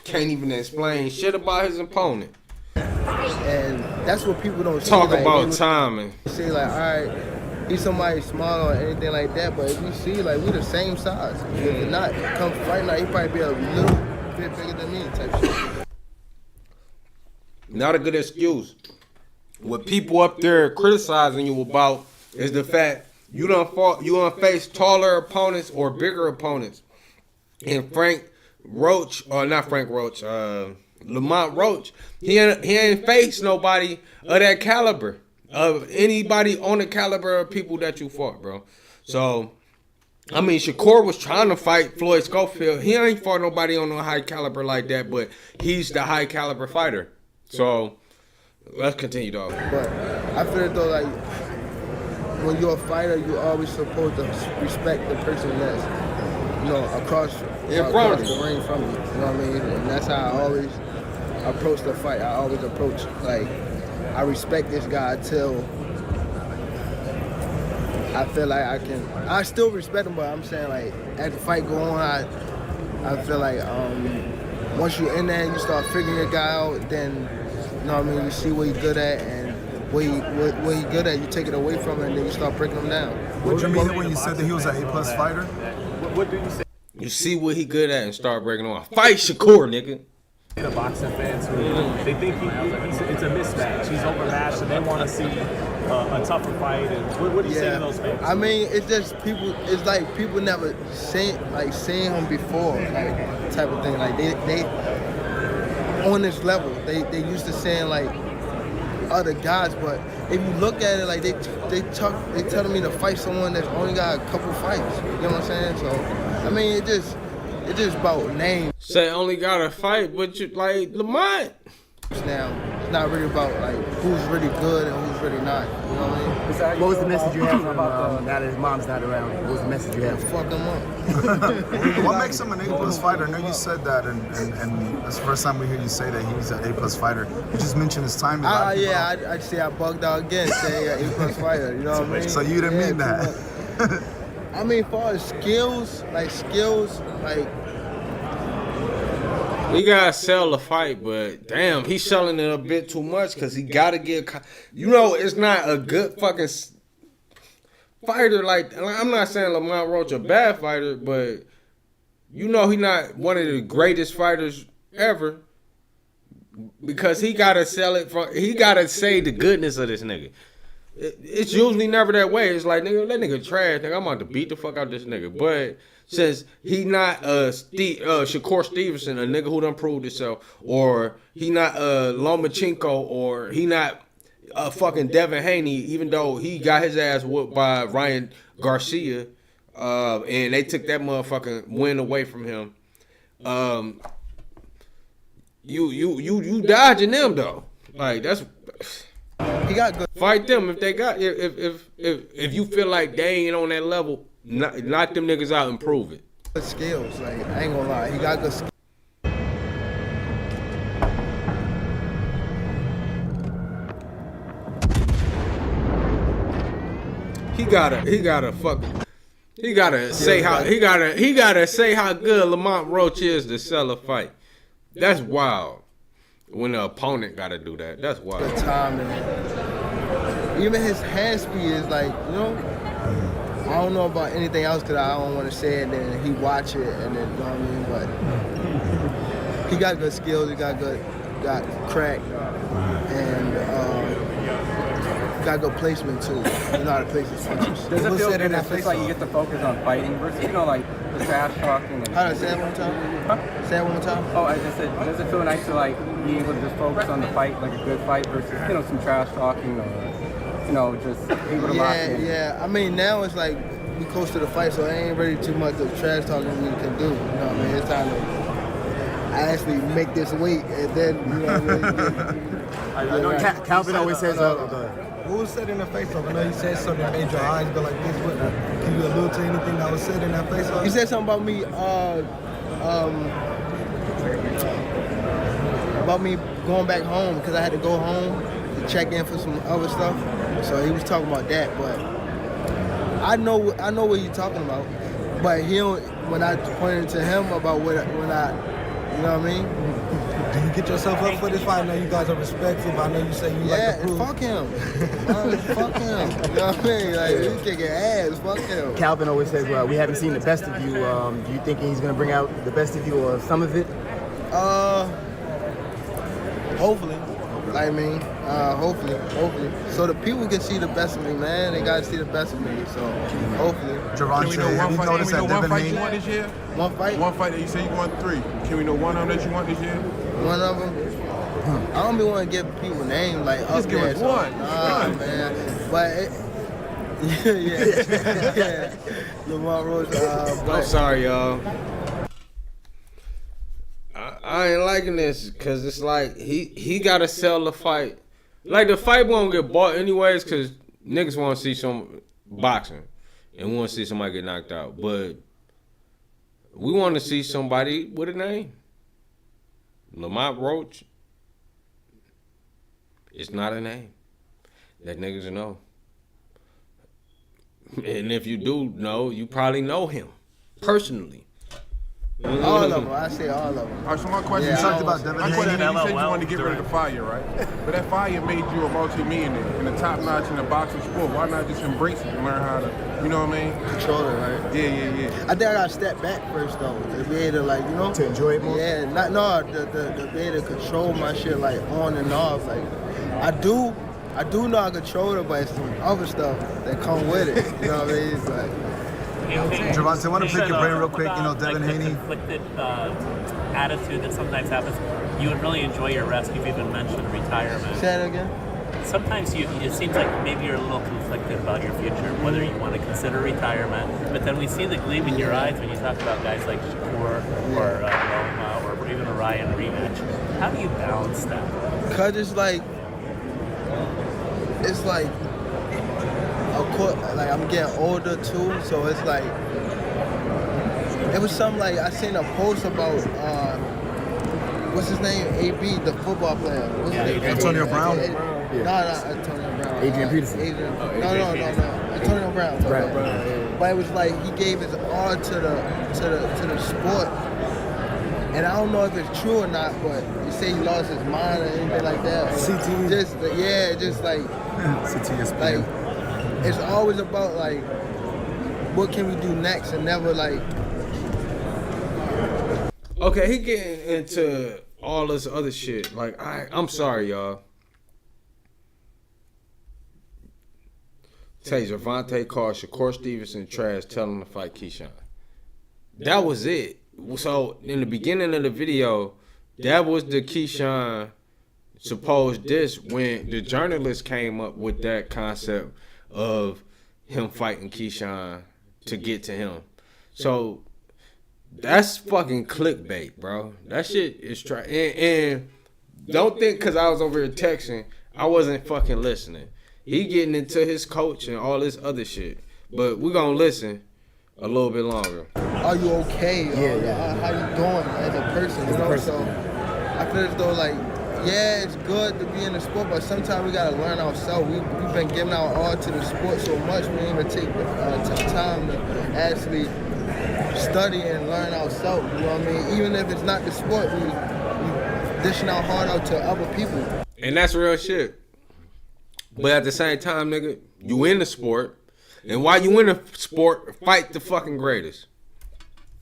Can't even explain shit about his opponent. And that's what people don't talk see. about timing. Say like, all right, he's somebody small or anything like that, but if you see, like, we the same size. If not, come fight night, he probably be a little bit bigger than me, type shit. Not a good excuse. What people up there criticizing you about is the fact you done face taller opponents or bigger opponents. And Lamont Roach, he ain't faced nobody of that caliber, of anybody on the caliber of people that you fought, bro. So, I mean, Shakur was trying to fight Floyd Schofield. He ain't fought nobody on no high caliber like that, but he's the high caliber fighter. So, let's continue, dog. But I feel though, like, when you're a fighter, you're always supposed to respect the person that's, you know, across the ring from you. You know what I mean? And that's how I always approach the fight. I always approach, like, I respect this guy till I feel like I still respect him, but I'm saying, like, as the fight go on, I feel like once you're in there and you start figuring your guy out, then, you know what I mean, you see what he's good at, and what he good at, you take it away from him, and then you start breaking him down. What you mean when you said that he was an A+ fighter? What do you say? You see what he good at and start breaking him off. Fight Shakur, nigga. The boxing fans who they think it's a mismatch. He's overmatched, and they want to see a tougher fight. And what do you say to those fans? I mean, it's just people. It's like people never seen him before, like, type of thing. Like they on this level, they used to saying like other guys, but if you look at it, like they telling me to fight someone that's only got a couple fights. You know what I'm saying? So I mean, it just about name. Say only got a fight, but you like Lamont. Now It's not really about like who's really good and who's really not. You know what I mean? What was the message you have about now that his mom's not around? What was the message you have? Fuck him up. What makes him an A+ fighter? I know you said that, and it's the first time we hear you say that he's an A+ fighter. You just mentioned his time. Yeah, I say I bugged out again saying A+ fighter. You know what I mean? So you didn't mean that. I mean, as far as skills, like. He gotta sell the fight, but damn, he's selling it a bit too much because he gotta get. You know, it's not a good fucking fighter. Like, I'm not saying Lamont Roach a bad fighter, but you know he not one of the greatest fighters ever because he gotta sell it from. He gotta say the goodness of this nigga. It's usually never that way. It's like, nigga, that nigga trash. Nigga, I'm about to beat the fuck out this nigga. But since he not Shakur Stevenson, a nigga who done proved himself, or he not Lomachenko, or he not fucking Devin Haney, even though he got his ass whooped by Ryan Garcia, and they took that motherfucking win away from him. You dodging them though. Like that's. He got good. Fight them if they got if you feel like they ain't on that level, knock them niggas out and prove it. Good skills, like I ain't gonna lie, he got good skills. He gotta say how good Lamont Roach is to sell a fight. That's wild. When the opponent gotta do that, that's wild. Good timing. Even his hand speed is like, you know, I don't know about anything else because I don't want to say it. Then he watch it and then, you know what I mean. But he got good skills. He got crack, and got good placement too. You know how to place his punches. Does it feel good that it's like you get to focus on fighting versus, you know, like the trash talking? And how do I say that one more time? Huh? Say that one more time? Oh, I just said, does it feel nice to like be able to just focus on the fight, like a good fight, versus, you know, some trash talking or, you know, just able to lock in? Yeah. I mean, now it's like we close to the fight, so it ain't really too much of trash talking we can do. You know what I mean? It's time to actually make this weight, and then, you know what I mean? I know Calvin always says, go ahead. What was said in the face off? I know you said something that made your eyes go like this. What, can you allude to anything that was said in that face off? He said something about me going back home because I had to go home to check in for some other stuff. So he was talking about that, but I know what you're talking about. But he don't, when I pointed to him about when I, you know what I mean? Do you get yourself up for this fight? I know you guys are respectful, but I know you say you like to prove. Fuck him. Fuck him. You know what I mean? Like, he's kicking ass. Fuck him. Calvin always says, well, we haven't seen the best of you. Do you think he's going to bring out the best of you or some of it? Hopefully. I mean, hopefully. So the people can see the best of me, man. They got to see the best of me. So, hopefully. Javante, have you noticed that one fight you want this year? One fight? One fight that you say you want 3. Can we know one of them that you want this year? One of them? I don't be want to give people names like just give us one. Nah, man. But yeah. Lamont Roach. I'm sorry, y'all. I ain't liking this because it's like he gotta sell the fight. Like the fight won't get bought anyways because niggas want to see some boxing and want to see somebody get knocked out. But we want to see somebody with a name. Lamont Roach. It's not a name that niggas know. And if you do know, you probably know him personally. All of them. I say all of them. All right, so my question is, you said you wanted to get rid of the fire, right? But that fire made you a multi-millionaire and a top-notch in the boxing sport. Why not just embrace it and learn how to, you know what I mean? Control it, right? Yeah. I think I got to step back first, though, to be able to, like, you know. To enjoy it more? Yeah, to be able to control my shit, like, on and off. Like, I do know I control it, but it's some other stuff that come with it. You know what I mean? It's like... Javante, I want to pick your brain real quick. You know, Devin Haney. The conflicted attitude that sometimes happens. You would really enjoy your rest. You've even mentioned retirement. Say that again? Sometimes it seems like maybe you're a little conflicted about your future, whether you want to consider retirement. But then we see the gleam in your eyes when you talk about guys like Shakur or Roma or even Ryan rematch. How do you balance that? Cause it's like of course, like I'm getting older too, so it's like it was something like I seen a post about what's his name, AB, the football player. What's his name? Antonio Brown. No, not Antonio Brown. Adrian Peterson. No, Antonio Brown. Brown. But it was like he gave his all to the sport. And I don't know if it's true or not, but you say he lost his mind or anything like that. CTE. Just like CTE. like it's always about like what can we do next, and never like. Okay, he getting into all this other shit. Like I'm sorry, y'all. Say Gervonta called Shakur Stevenson trash, tell him to fight Keyshawn. That was it. So in the beginning of the video, that was the Keyshawn supposed diss when the journalist came up with that concept of him fighting Keyshawn to get to him. So that's fucking clickbait, bro. That shit is and don't think because I was over here texting, I wasn't fucking listening. He getting into his coach and all this other shit. But we're gonna listen a little bit longer. Are you okay? How you doing as a person? You know, so I feel as though like, yeah, it's good to be in the sport, but sometimes we gotta learn ourselves. We've been giving our all to the sport so much, we didn't even take time to actually study and learn ourselves. You know what I mean? Even if it's not the sport, we dishing our heart out to other people. And that's real shit. But at the same time, nigga, you in the sport. And while you in the sport, fight the fucking greatest.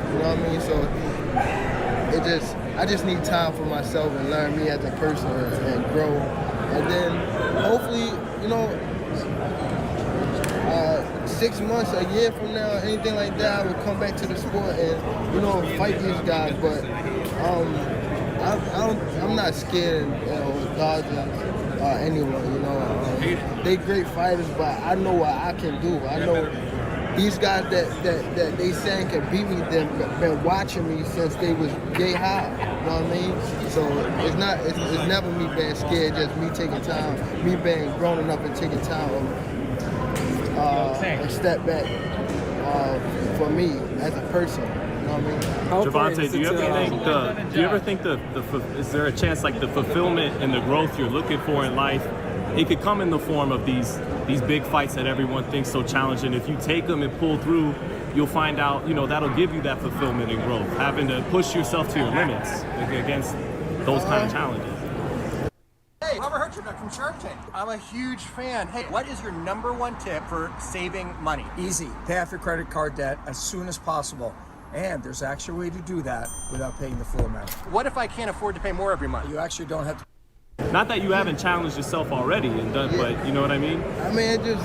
You know what I mean? So I just need time for myself and learn me as a person and grow. And then hopefully, you know, 6 months, a year from now, anything like that, I would come back to the sport and, you know, fight these guys. But I'm not scared of dodging anyone, you know. They great fighters, but I know what I can do. I know these guys that they saying can beat me, they've been watching me since they was gay high. You know what I mean? So it's never me being scared, just me taking time, me being grown enough and taking time a step back for me as a person. You know what I mean? Gervonta, do you ever think is there a chance like the fulfillment and the growth you're looking for in life, it could come in the form of these big fights that everyone thinks so challenging. If you take them and pull through, you'll find out, you know, that'll give you that fulfillment and growth, having to push yourself to your limits against those kind of challenges. Hey, Robert Herjavec from Shark Tank. I'm a huge fan. Hey, what is your #1 tip for saving money? Easy. Pay off your credit card debt as soon as possible. And there's actually a way to do that without paying the full amount. What if I can't afford to pay more every month? You actually don't have to. Not that you haven't challenged yourself already and done, but you know what I mean? I mean, it just...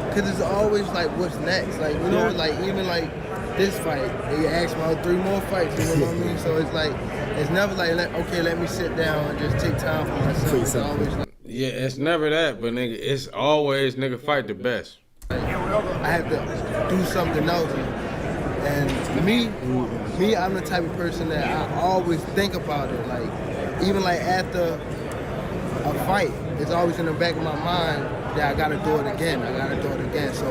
Because it's always like, what's next? Like, you know, like, even like this fight, they asked about 3 more fights, you know what I mean? So it's like, it's never like, okay, let me sit down and just take time for myself. It's always like, yeah, it's never that, but nigga, it's always, nigga, fight the best. I have to do something else. And me, I'm the type of person that I always think about it. Like, even like after a fight, it's always in the back of my mind that I gotta do it again. So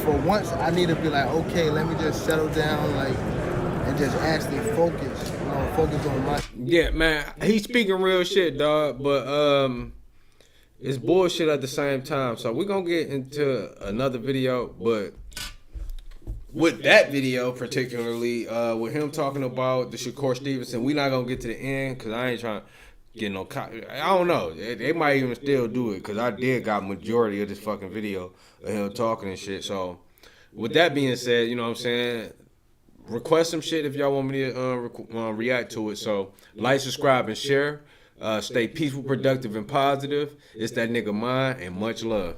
for once, I need to be like, okay, let me just settle down, like, and just actually focus. You know, focus on my. Yeah, man, he's speaking real shit, dog. But it's bullshit at the same time. So we're gonna get into another video, but with that video particularly, with him talking about the Shakur Stevenson, we not gonna get to the end because I ain't trying to get no. I don't know. They might even still do it because I did got majority of this fucking video of him talking and shit. So with that being said, you know what I'm saying? Request some shit if y'all want me to react to it. So like, subscribe, and share. Stay peaceful, productive, and positive. It's that nigga Mine, and much love.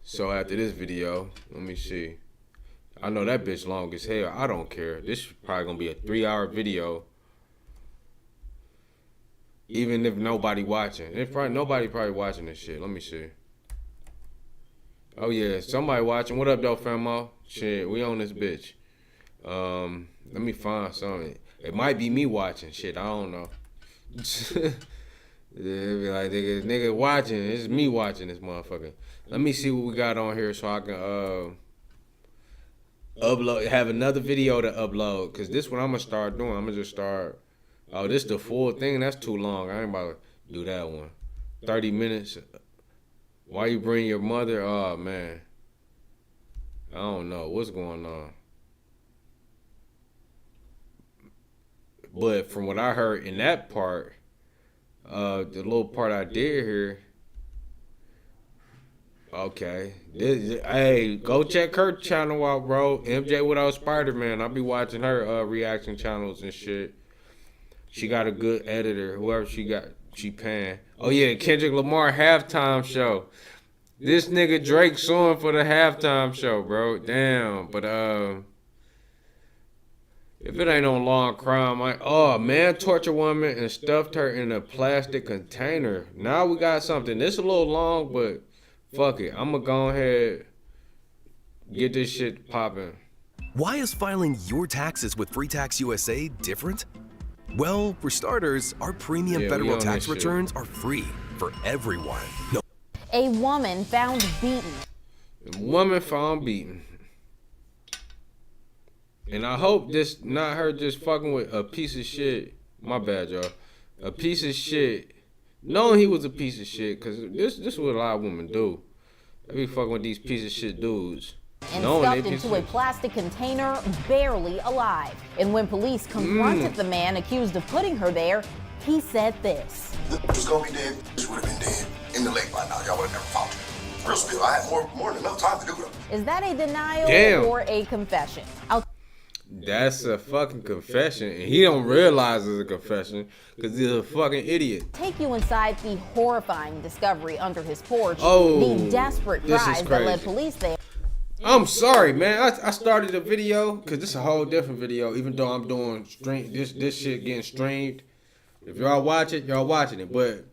So after this video, let me see. I know that bitch long as hell. I don't care. This is probably gonna be a 3-hour video. Even if nobody watching. If probably nobody watching this shit. Let me see. Oh yeah, somebody watching. What up though, famo? Shit, we on this bitch. Let me find something. It might be me watching. Shit, I don't know. Yeah, it be like nigga watching. It's me watching this motherfucker. Let me see what we got on here so I can upload. Have another video to upload. Cause this one I'm gonna start doing. I'm gonna just start. Oh, this the full thing? That's too long. I ain't about to do that one. 30 minutes. Why you bring your mother? Oh, man. I don't know. What's going on? But from what I heard in that part, the little part I did here, okay. Hey, go check her channel out, bro. MJ Without Spider-Man. I'll be watching her reaction channels and shit. She got a good editor. Whoever she paying. Oh yeah, Kendrick Lamar halftime show. This nigga Drake suing for the halftime show, bro. Damn. But if it ain't no long crime, man tortured woman and stuffed her in a plastic container. Now we got something. This a little long, but fuck it. I'ma go ahead get this shit popping. Why is filing your taxes with Free Tax USA different? Well, for starters, our premium federal tax returns are free for everyone. No. A woman found beaten. A woman found beaten. And I hope this not her just fucking with a piece of shit. My bad, y'all. A piece of shit. Knowing he was a piece of shit, because this is what a lot of women do. They be fucking with these piece of shit dudes. And stuffed into a plastic container, barely alive. And when police confronted the man accused of putting her there, he said this. If it was gonna be dead, she would have been dead in the lake by now. Y'all would have never found her. Real spill, I had more than enough time to do it. Is that a denial or a confession? That's a fucking confession, and he don't realize it's a confession because he's a fucking idiot. Take you inside the horrifying discovery under his porch. Oh, the desperate cries that led police there. I'm sorry, man. I started the video because this is a whole different video. Even though I'm doing this shit getting streamed. If y'all watch it, y'all watching it. But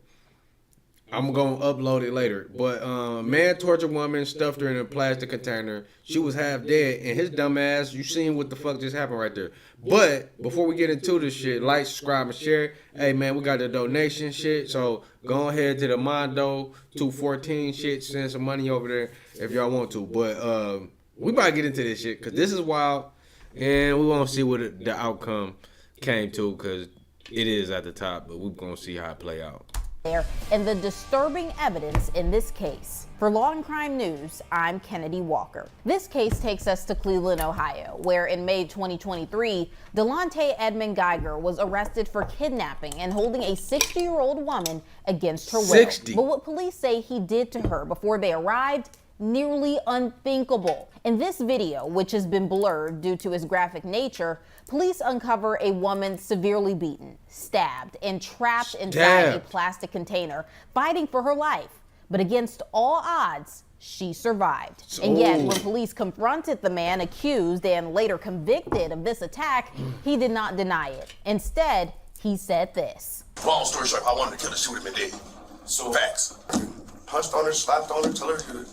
I'm gonna upload it later. But man tortured woman, stuffed her in a plastic container. She was half dead, and his dumb ass. You seen what the fuck just happened right there. But before we get into this shit, like, subscribe, and share. Hey man, we got the donation shit. So go ahead to the Mondo 214 shit. Send some money over there if y'all want to. But we about to get into this shit because this is wild, and we want to see what the outcome came to because it is at the top. But we're gonna see how it play out. And the disturbing evidence in this case. For Law and Crime News, I'm Kennedy Walker. This case takes us to Cleveland, Ohio, where in May 2023, Delonte Edmond Geiger was arrested for kidnapping and holding a 60-year-old woman against her will. 60. But what police say he did to her before they arrived, nearly unthinkable. In this video, which has been blurred due to its graphic nature, police uncover a woman severely beaten, stabbed, and trapped inside a plastic container, fighting for her life. But against all odds, she survived. And yet, when police confronted the man accused and later convicted of this attack, he did not deny it. Instead, he said this. Long story short, if I wanted to kill her, she would have been dead. So facts. Punched on her, slapped on her, tell her to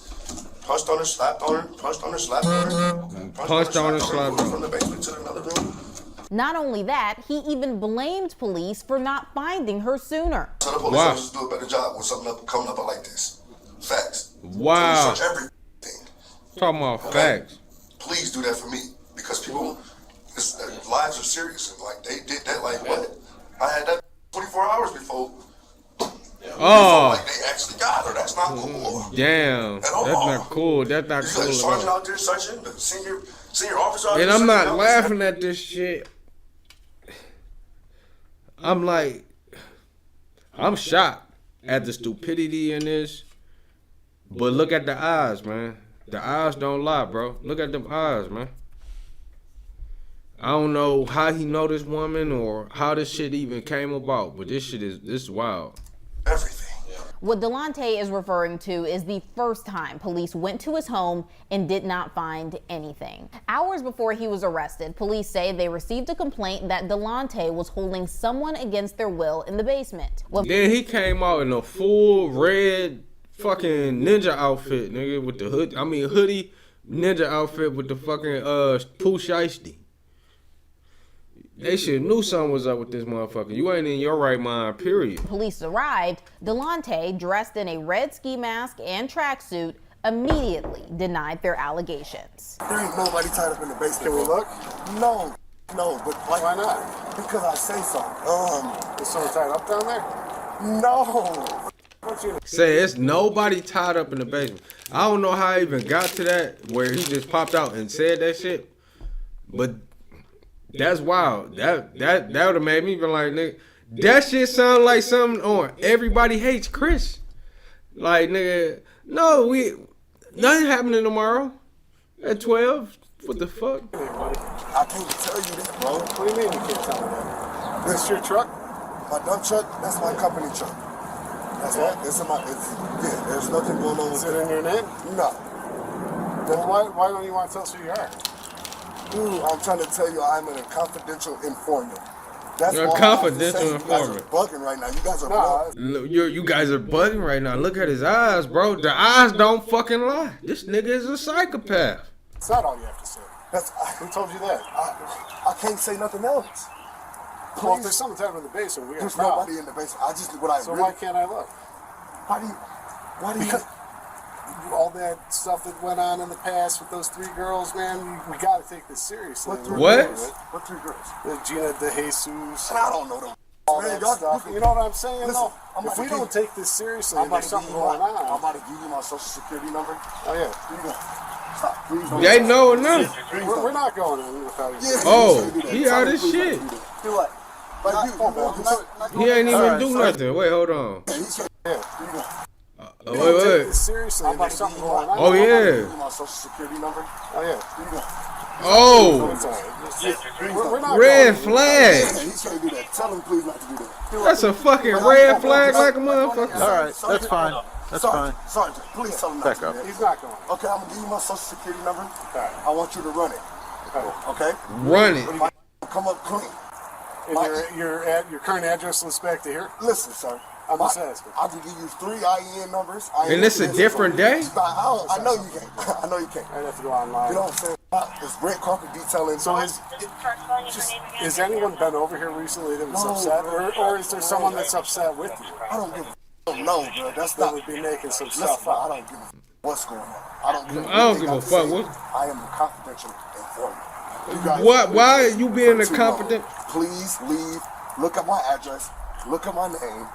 punched on her, slapped on her, punched on her, slapped on her. Punched on her, slapped on her. From the basement to another room. Not only that, he even blamed police for not finding her sooner. Tell the police officers to do a better job when something coming up like this. Facts. Wow. Research everything. Talking about facts. Please do that for me because people, their lives are serious and like they did that like what? I had that 24 hours before. Oh. Like they actually got her. That's not cool. Damn. That's not cool. That's not cool. The sergeant out there searching, the senior officer out there. And I'm not searching, laughing at this shit. I'm like, I'm shocked at the stupidity in this. But look at the eyes, man. The eyes don't lie, bro. Look at them eyes, man. I don't know how he know this woman or how this shit even came about, but this is wild. Everything. What Delonte is referring to is the first time police went to his home and did not find anything. Hours before he was arrested, police say they received a complaint that Delonte was holding someone against their will in the basement. Then he came out in a full red fucking ninja outfit, nigga, with the hoodie ninja outfit with the fucking Pooh Shiesty. They should knew something was up with this motherfucker. You ain't in your right mind, period. Police arrived. Delonte, dressed in a red ski mask and tracksuit, immediately denied their allegations. There ain't nobody tied up in the basement. Can we look? No, but why not? Because I say so. Is someone tied up down there? No. Say it's nobody tied up in the basement. I don't know how I even got to that where he just popped out and said that shit, but that's wild. That would have made me be like, nigga, that shit sound like something on Everybody Hates Chris. Like, nigga, no, nothing happening tomorrow at 12. What the fuck? I can't tell you that, bro. What do you mean you can't tell me that? This your truck? My dump truck, that's my company truck. That's right. Yeah, there's nothing going on with it. Is it in your name? No. Well, why don't you want to tell us who you are? I'm trying to tell you I'm a confidential informant. That's You're a confidential informant. You guys are bugging right now. You guys are bugging. You guys are bugging right now. Look at his eyes, bro. The eyes don't fucking lie. This nigga is a psychopath. That's not all you have to say. Who told you that? I can't say nothing else. Please. Well, if there's someone tied in the basement, we got There's nobody in the basement. So why can't I look? Why do you? Because all that stuff that went on in the past with those 3 girls, man, we got to take this seriously. What 3 girls? Gina De Jesus. I don't know them. All that stuff. You know what I'm saying? Listen, if we don't take this seriously, there's something going on. I'm about to give you my social security number. Oh, yeah. Here you go. Stop. Please don't. They know enough. We're not going in without you. Yeah, oh, he out of shit. Do what? He ain't even do nothing. Wait, hold on. Wait. Seriously, there's something going on. Oh, yeah. My social security number. Oh, yeah. Here you go. Oh, we're not red flag. He can't do that. Tell him please not to do that. That's a fucking red flag like a motherfucker. All right, that's fine. That's fine. Sergeant, please tell him not to do that. He's not going. Okay, I'm gonna give you my social security number. I want you to run it. Okay? Run it. Come up clean. And your current address lists back to here? Listen, sir. I'm just asking. I can give you 3 IEN numbers. And it's a different day? I know you can't. I know you can't. I have to go online. You know what I'm saying? It's red carpet detailing. So has anyone been over here recently that was upset? Or is there someone that's upset with you? I don't give a no, bro. That's not. That would be making some stuff up. I don't give a what's going on. I don't give a fuck. I am a confidential informant. What? Why are you being a confident? Please leave. Look at my address. Look at my name.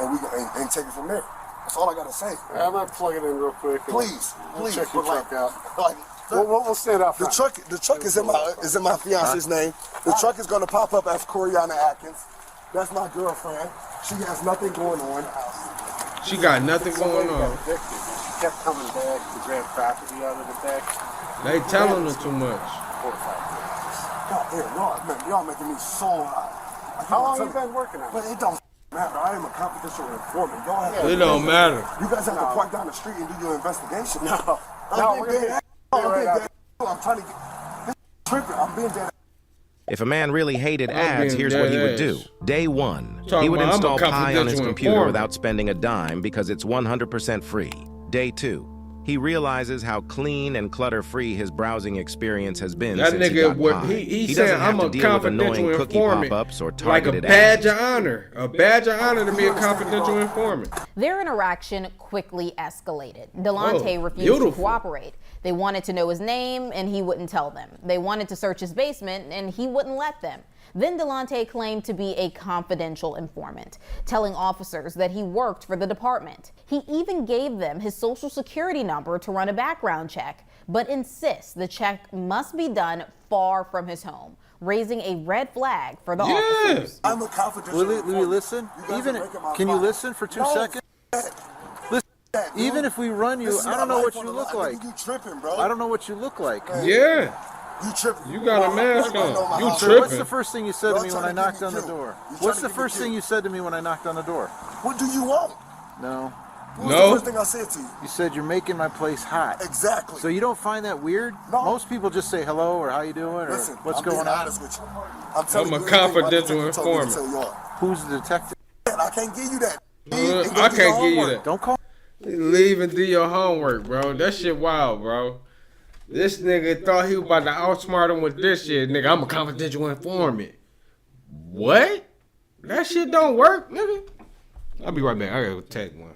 And we and take it from there. That's all I gotta say. I'm gonna plug it in real quick. Please. Check your truck out. Like, we'll stand up. The truck is in my fiance's name. The truck is gonna pop up as Coriana Atkins. That's my girlfriend. She has nothing going on. She got nothing going on. She kept coming back to grab property out of the back. They telling her too much. 4 or 5 days. God, y'all making me so hot. How long have you been working on it? But it don't matter. I am a confidential informant. Y'all have It don't matter. You guys have to park down the street and do your investigation. No, I'm being dead. I'm trying to get this tripping. I'm being dead. If a man really hated ads, here's what he would do. Day 1, he would about, install Pi on his computer without spending a dime because it's 100% free. Day 2, he realizes how clean and clutter-free his browsing experience has been that since nigga, he got Pi. he doesn't said, have I'm to a deal with annoying confidential cookie informant, pop-ups or like a targeted badge ads. of honor. A badge of honor to be a confidential informant. Their interaction quickly escalated. Delonte refused to cooperate. They wanted to know his name, and he wouldn't tell them. They wanted to search his basement, and he wouldn't let them. Then Delonte claimed to be a confidential informant, telling officers that he worked for the department. He even gave them his social security number to run a background check, but insists the check must be done far from his home, raising a red flag for the officers. I'm a confidential informant. Will you listen? Can you listen for 2 seconds? Listen, even if we run you, I don't know what you look like. You tripping, bro. I don't know what you look like. Yeah. You tripping. You got a mask on. You So tripping. what's the first thing you said to me when I knocked on the door? What's the first thing you said to me when I knocked on the door? What do you want? No. What was the first thing I said to you? You said you're making my place hot. Exactly. So you don't find that weird? No. Most people just say hello or how you doing or Listen, what's I'm going being on. honest with you. I'm telling I'm you a everything my confidential detective told me to informant. tell y'all. Who's the detective? I can't give you that. I can't give you that. Don't call. Leave and do your homework, bro. That shit wild, bro. This nigga thought he was about to outsmart him with this shit. Nigga, I'm a confidential informant. What? That shit don't work, nigga. I'll be right back. I gotta go take one.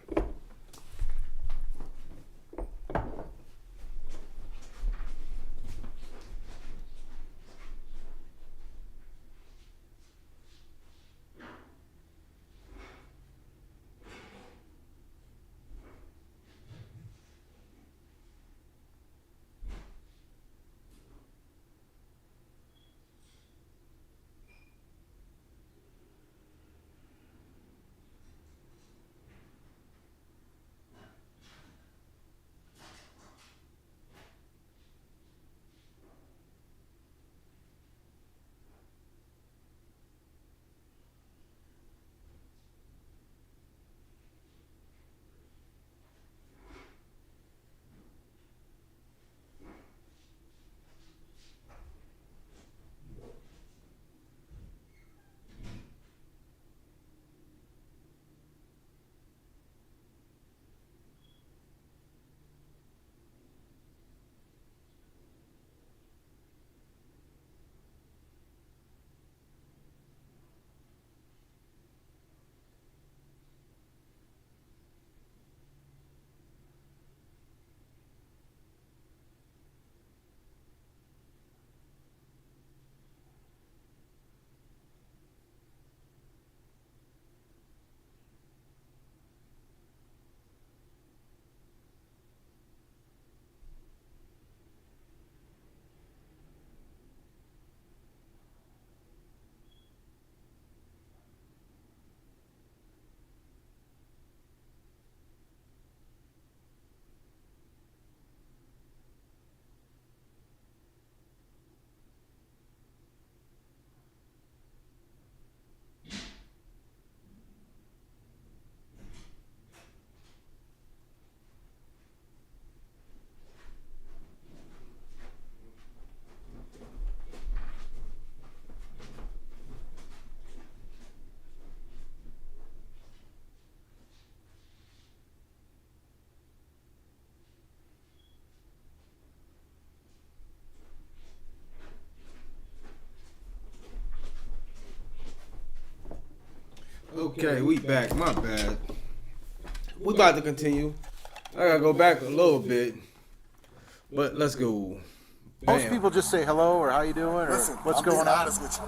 Okay, we back. My bad. We about to continue. I gotta go back a little bit, but let's go. Most Bam. people just say hello or how you doing or Listen, what's I'm going being on. honest with you.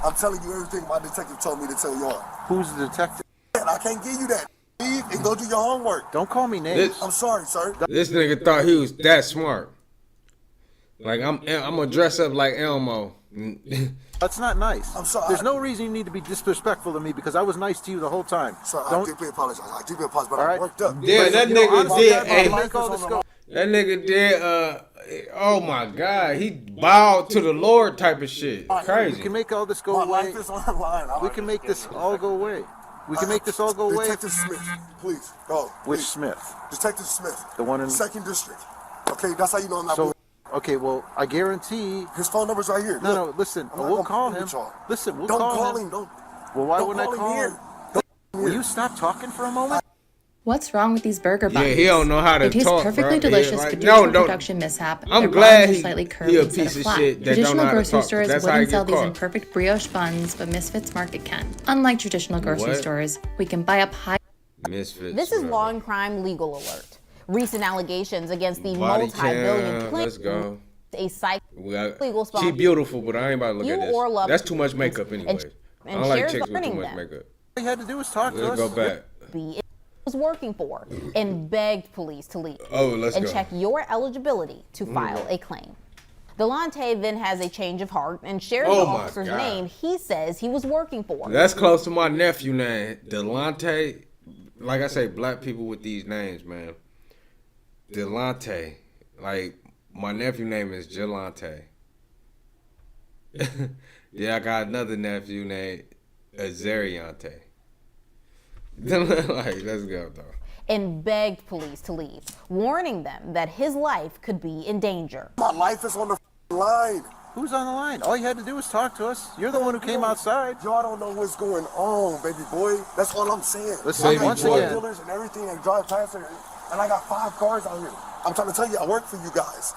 I'm telling you everything my detective told me to tell y'all. Who's the detective? I can't give you that. Leave and go do your homework. Don't call me names. I'm sorry, sir. This nigga thought he was that smart. Like I'm gonna dress up like Elmo. That's not nice. I'm sorry. There's no reason you need to be disrespectful to me because I was nice to you the whole time. Sir, I Don't. deeply apologize. I deeply apologize, but All I'm right. worked up. Yeah, that nigga did. Hey, That nigga did. Oh my God, he bowed to the Lord type of shit. We Crazy. can make all this go My away. life is on the line. We can make this all go away. We can make this all go away. Detective Smith, please, go. Which please. Smith? Detective Smith. The one in. Second District. Okay, that's how you know I'm not. So, okay, well, I guarantee. His phone number's right here. No, Look, no, listen. I'm not We'll gonna call play him. with y'all. Listen, we'll Don't call call him. him. Don't. Well, why don't wouldn't I call call him him? here. Will you stop talking for a moment? What's wrong with these burger buns? Yeah, he don't know how to They taste talk, perfectly bro. delicious, Yeah, like, but due to a no, production mishap, I'm their glad buns are slightly curved he a instead piece of of flat. shit that don't Traditional know how to grocery talk, 'cause stores that's how wouldn't you sell get these in caught. perfect brioche buns, but Misfits Market can. Unlike traditional grocery What? stores, we can buy up high. Misfits. This is whatever. law and crime legal alert. Recent allegations against the Body multi-billion cam. Clinton, Let's go. a psych We got, legal she sponsor. beautiful, but I ain't about to look You at this. or love That's too much makeup anyway. I and don't like shares chicks with too learning much them. makeup. All you had to do was talk to Let's us. go back. Was working for and begged police to leave Oh, let's and go. check your eligibility to file go. a claim. Delonte then has a change of heart and shares Oh the my officer's God. name he says he was working for. That's close to my nephew name, Delonte. Like I say, black people with these names, man. Delonte. Like, my nephew name is Jelante. Yeah, I got another nephew named Azariante. Like, let's go, though. And begged police to leave, warning them that his life could be in danger. My life is on the line. Who's on the line? All you had to do was talk to us. You're the one who came outside. Y'all don't know what's going on, baby boy. That's all I'm saying. Listen, I got once drug again, dealers and everything that drive past here, and I got 5 cars out here. I'm trying to tell you, I work for you guys.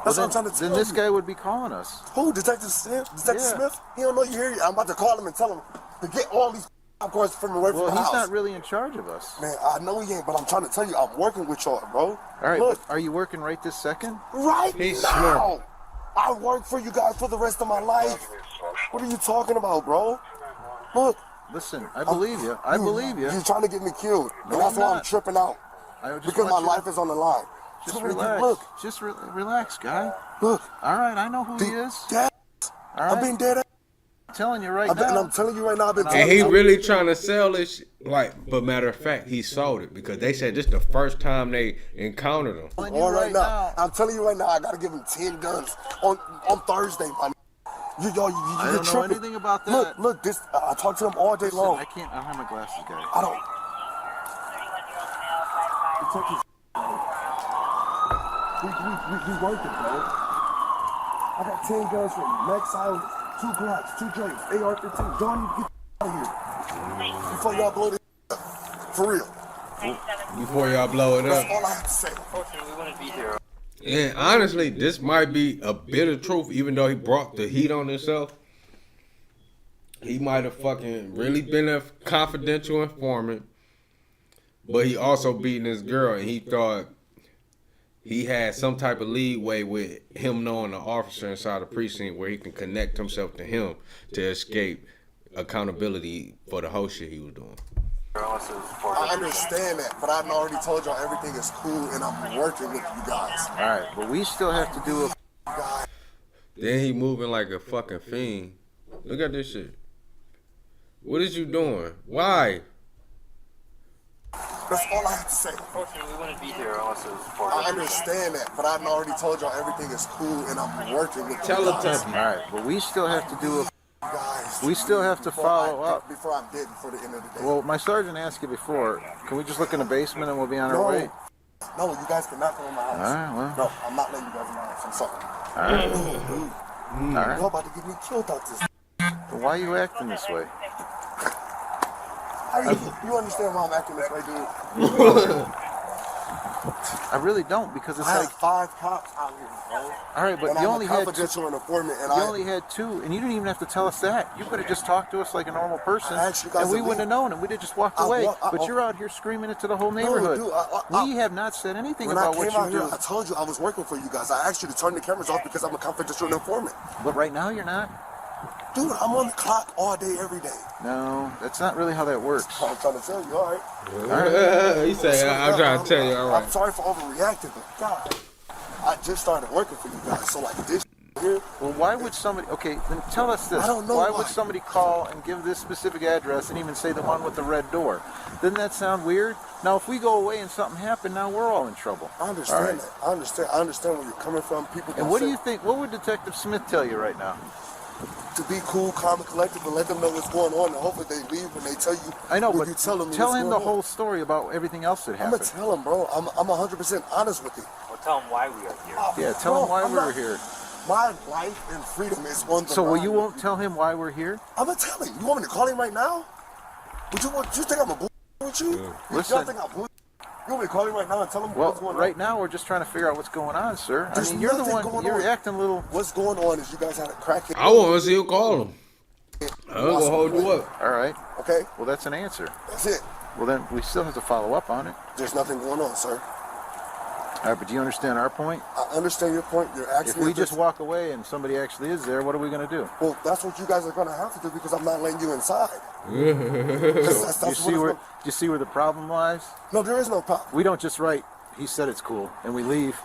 That's what I'm trying to tell you. Then this guy would be calling us. Who? Detective Smith? Detective Smith? He don't know you here yet. I'm about to call him and tell him to get all these cars from away from the house. Well, he's not really in charge of us. Man, I know he ain't, but I'm trying to tell you, I'm working with y'all, bro. All right, Look, but are you working right this second? right He's now. smart. I work for you guys for the rest of my life. What are you talking about, bro? Look. Listen, I believe you. I believe you. You're trying to get me killed. No, and that's I'm why I'm not. tripping out. Because my life is on the line. Just So relax. Look. Just relax, guy. Look. All right, I know who he is. Dead. All right. I've been dead. I'm telling you right And now. I'm telling you right now, I've been And he really trying to sell this shit. Like, but matter of fact, he sold it because they said this the first time they encountered him. All right now. I'm telling you right now, I gotta give him 10 guns on Thursday, my I don't know anything about that. Look, this I talk to him all day long. I don't have my glasses, guys. I don't. We working, bro. I got 10 guns from Max Island, 2 Glocks, 2 Drakes, AR-15. Y'all need to get out of here before y'all blow this up. For real. Before y'all blow it up. That's all I have to say. Unfortunately, we wouldn't be here. And honestly, this might be a bit of truth, even though he brought the heat on himself. He might have fucking really been a confidential informant, but he also beating this girl, and he thought he had some type of leeway with him knowing the officer inside the precinct where he can connect himself to him to escape accountability for the whole shit he was doing. I understand that, but I've already told y'all everything is cool and I'm working with you guys. All right, but we still have to do a... Then he moving like a fucking fiend. Look at this shit. What is you doing? Why? That's all I have to say. Unfortunately, we wouldn't be here unless it was for I understand that, but I've already told y'all everything is cool and I'm working with you guys. All right, but we still have to do a... We still have to follow up. Before I'm dead, before the end of the day. Well, my sergeant asked you before, can we just look in the basement and we'll be on our way? No, you guys cannot come in my house. All right, well. No, I'm not letting you guys in my house. I'm sorry. All right. All right. You're about to get me killed out this. But why are you acting this way? You understand why I'm acting this way, dude? I really don't, because it's I like... have 5 cops out here, bro. All right, but and you I'm only a had 2. confidential informant, and You only had 2, and you didn't even have to tell us that. You could have just talked to us like a normal person, I asked you guys and we to wouldn't have known, and we'd have just walked away. But you're out here screaming it to the whole neighborhood. Dude, we have not said anything when about I what came out you here, do. I told you I was working for you guys. I asked you to turn the cameras off because I'm a confidential informant. But right now you're not. Dude, I'm on the clock all day, every day. No, that's not really how that works. I'm trying to tell you, all right. He said, I'm trying to tell you, all right. I'm sorry for overreacting, but God, I just started working for you guys, so like this here. Well, why would somebody, okay, then tell us this. I don't know why would somebody call and give this specific address and even say the one with the red door? Doesn't that sound weird? Now, if we go away and something happened, now we're all in trouble. I understand that. I understand where you're coming from. People. And what do you think, what would Detective Smith tell you right now? To be cool, calm, and collected, and let them know what's going on, and hopefully they leave when they tell you. I know, when but you tell them tell what's him going the on. whole story about everything else that I'm happened. gonna tell him, bro. I'm 100% honest with you. Well, tell them why we are here. Yeah, tell him why I'm we were not- here. My life and freedom is on the So, well, line. you won't tell him why we're here? I'm gonna tell him. You want me to call him right now? Would you think I'm a bull with you? Listen. Y'all think I'm bull? You want me to call him right now and tell him Well, what's going on? right now we're just trying to figure out what's going on, sir. There's I mean, you're the nothing one, going you're on. acting a little... What's going on is you guys had a crackhead. I want to see you call him. I'm going to hold you up. All right. Okay. Well, that's an answer. That's it. Well, then we still have to follow up on it. There's nothing going on, sir. All right, but do you understand our point? I understand your point. You're If asking we me just walk away and somebody actually is there, what are we going to do? Well, that's what you guys are going to have to do because I'm not letting you inside. Do you see where the problem lies? No, there is no problem. We don't just write, he said it's cool, and we leave.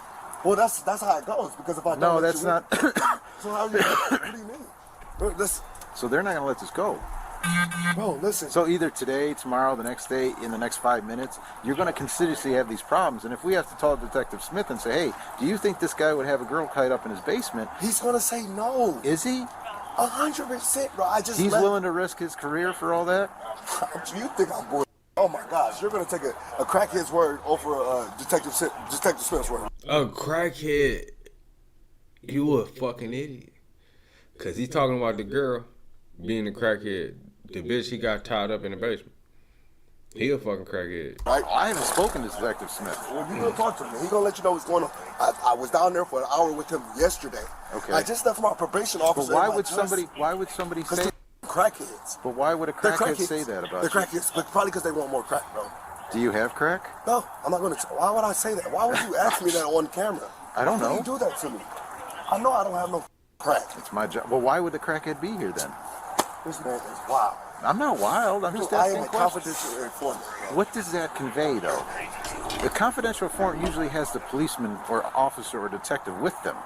Well, that's how it goes because if I don't No, let that's you not... in, so how you, what do you mean? Bro, So they're not going to let this go. Bro, listen. So either today, tomorrow, the next day, in the next 5 minutes, you're going to continuously have these problems. And if we have to tell Detective Smith and say, hey, do you think this guy would have a girl tied up in his basement? He's going to say no. Is he? 100%, bro. He's willing to risk his career for all that? You think I'm bull? Oh, Oh my gosh, you're gonna take a crackhead's word over Detective Smith's word. A crackhead, you a fucking idiot. Cause he's talking about the girl being a crackhead, the bitch he got tied up in the basement. He a fucking crackhead. I haven't spoken to Detective Smith. Well, you gonna talk to him. He gonna let you know what's going on. I was down there for an hour with him yesterday. Okay. I just left my probation officer. But why would somebody say crackheads? But why would a crackhead say that about the you? crackheads, but probably because they want more crack, bro. Do you have crack? No, I'm not gonna. Why would I say that? Why would you ask me that on camera? I don't know. Why do you do that to me? I know I don't have no crack. It's my job. Well, why would the crackhead be here then? This man is wild. I'm not wild. I'm just I asking am a questions. confidential informant. What does that convey, though? The confidential informant usually has the policeman or officer or detective with them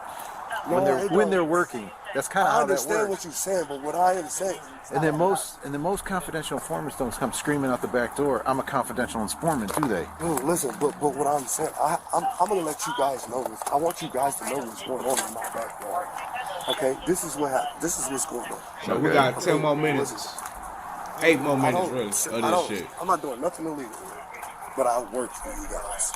when they're working. That's kind of how that works. I understand what you're saying, but what I am saying. And then most confidential informants don't come screaming out the back door. I'm a confidential informant, do they? Listen, but what I'm saying, I'm gonna let you guys know this. I want you guys to know what's going on in my backyard. Okay, this is what happened. This is what's going on. So we got 10 more minutes. 8 more minutes, really, of this shit. I'm not doing nothing illegal, but I work for you guys.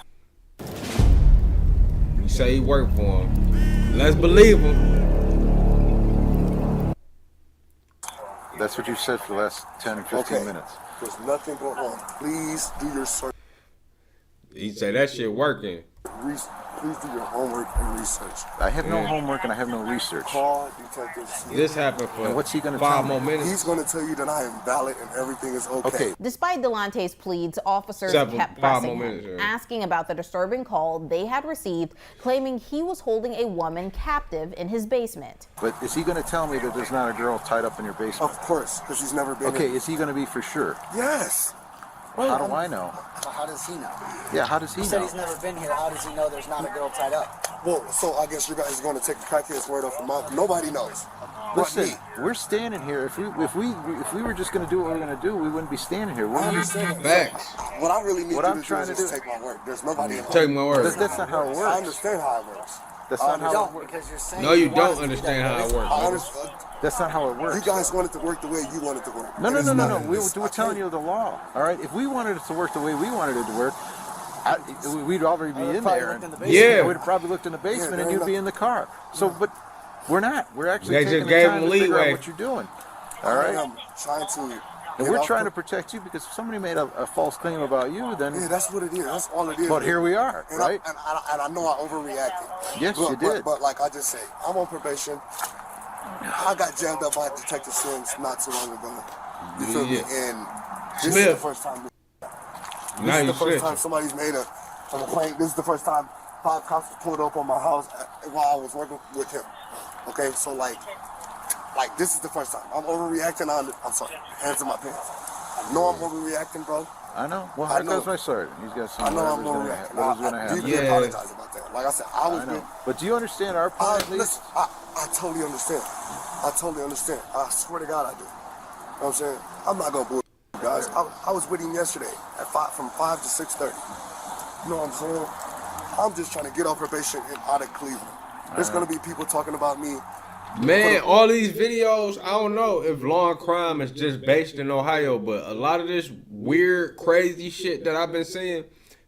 You say he worked for him. Let's believe him. That's what you said for the last 10 or 15 minutes. There's nothing going on. Please do your search. He said that shit working. Please do your homework and research. I have no homework and I have no research. Call Detective Smith. This happened for and what's he gonna 5 tell more me? minutes. He's going to tell you that I am valid and everything is okay. Despite Delonte's pleads, officers kept pressing him, asking about the disturbing call they had received, claiming he was holding a woman captive in his basement. But is he going to tell me that there's not a girl tied up in your basement? Of course, because he's never been Okay, in. is he going to be for sure? Yes. How do I know? How does he know? Yeah, how does he He know? said he's never been here. How does he know there's not a girl tied up? Well, so I guess you guys are going to take a crackhead's word off the mouth. Nobody knows. Listen, we're standing here. If we were just going to do what we're going to do, we wouldn't be standing here. I understand. Facts. What I really need What you I'm to trying do is to just take my word. There's nobody in Take my word. That's not how it works. I understand how it works. That's not how it works. Because you're saying No, you don't understand how it works. I understand. That's not how it works. You guys want it to work the way you want it to work. No. We're telling you the law. All right. If we wanted it to work the way we wanted it to work, we'd already be in there. Yeah. We'd have probably looked in the basement and you'd be in the car. So, but we're not. We're actually They taking just the gave time him to figure leeway. out what you're doing. All right. I'm trying to. And we're trying to protect you because if somebody made a false claim about you, then Yeah, that's what it is. That's all it is. But here we are, and right? I know I overreacted. Yes, you did. But like I just say, I'm on probation. I got jammed up by Detective Sims not too long ago. You feel me? And this is the first time. This is the first time somebody's made a complaint. This is the first time 5 cops pulled up on my house while I was working with him. Okay, so like this is the first time. I'm overreacting on. I'm sorry. Hands in my pants. I know I'm overreacting, bro. I know. Well, how goes my sergeant? He's got some. I know I'm overreacting. I deeply apologize about that. Like I said, I was. But do you understand our point? Listen, I totally understand. I totally understand. I swear to God, I do. You know what I'm saying? I'm not gonna bullshit you guys. I was with him yesterday at from 5 to 6:30. You know what I'm saying? I'm just trying to get off probation and out of Cleveland. There's gonna be people talking about me. Man, all these videos, I don't know if law and crime is just based in Ohio, but a lot of this weird, crazy shit that I've been seeing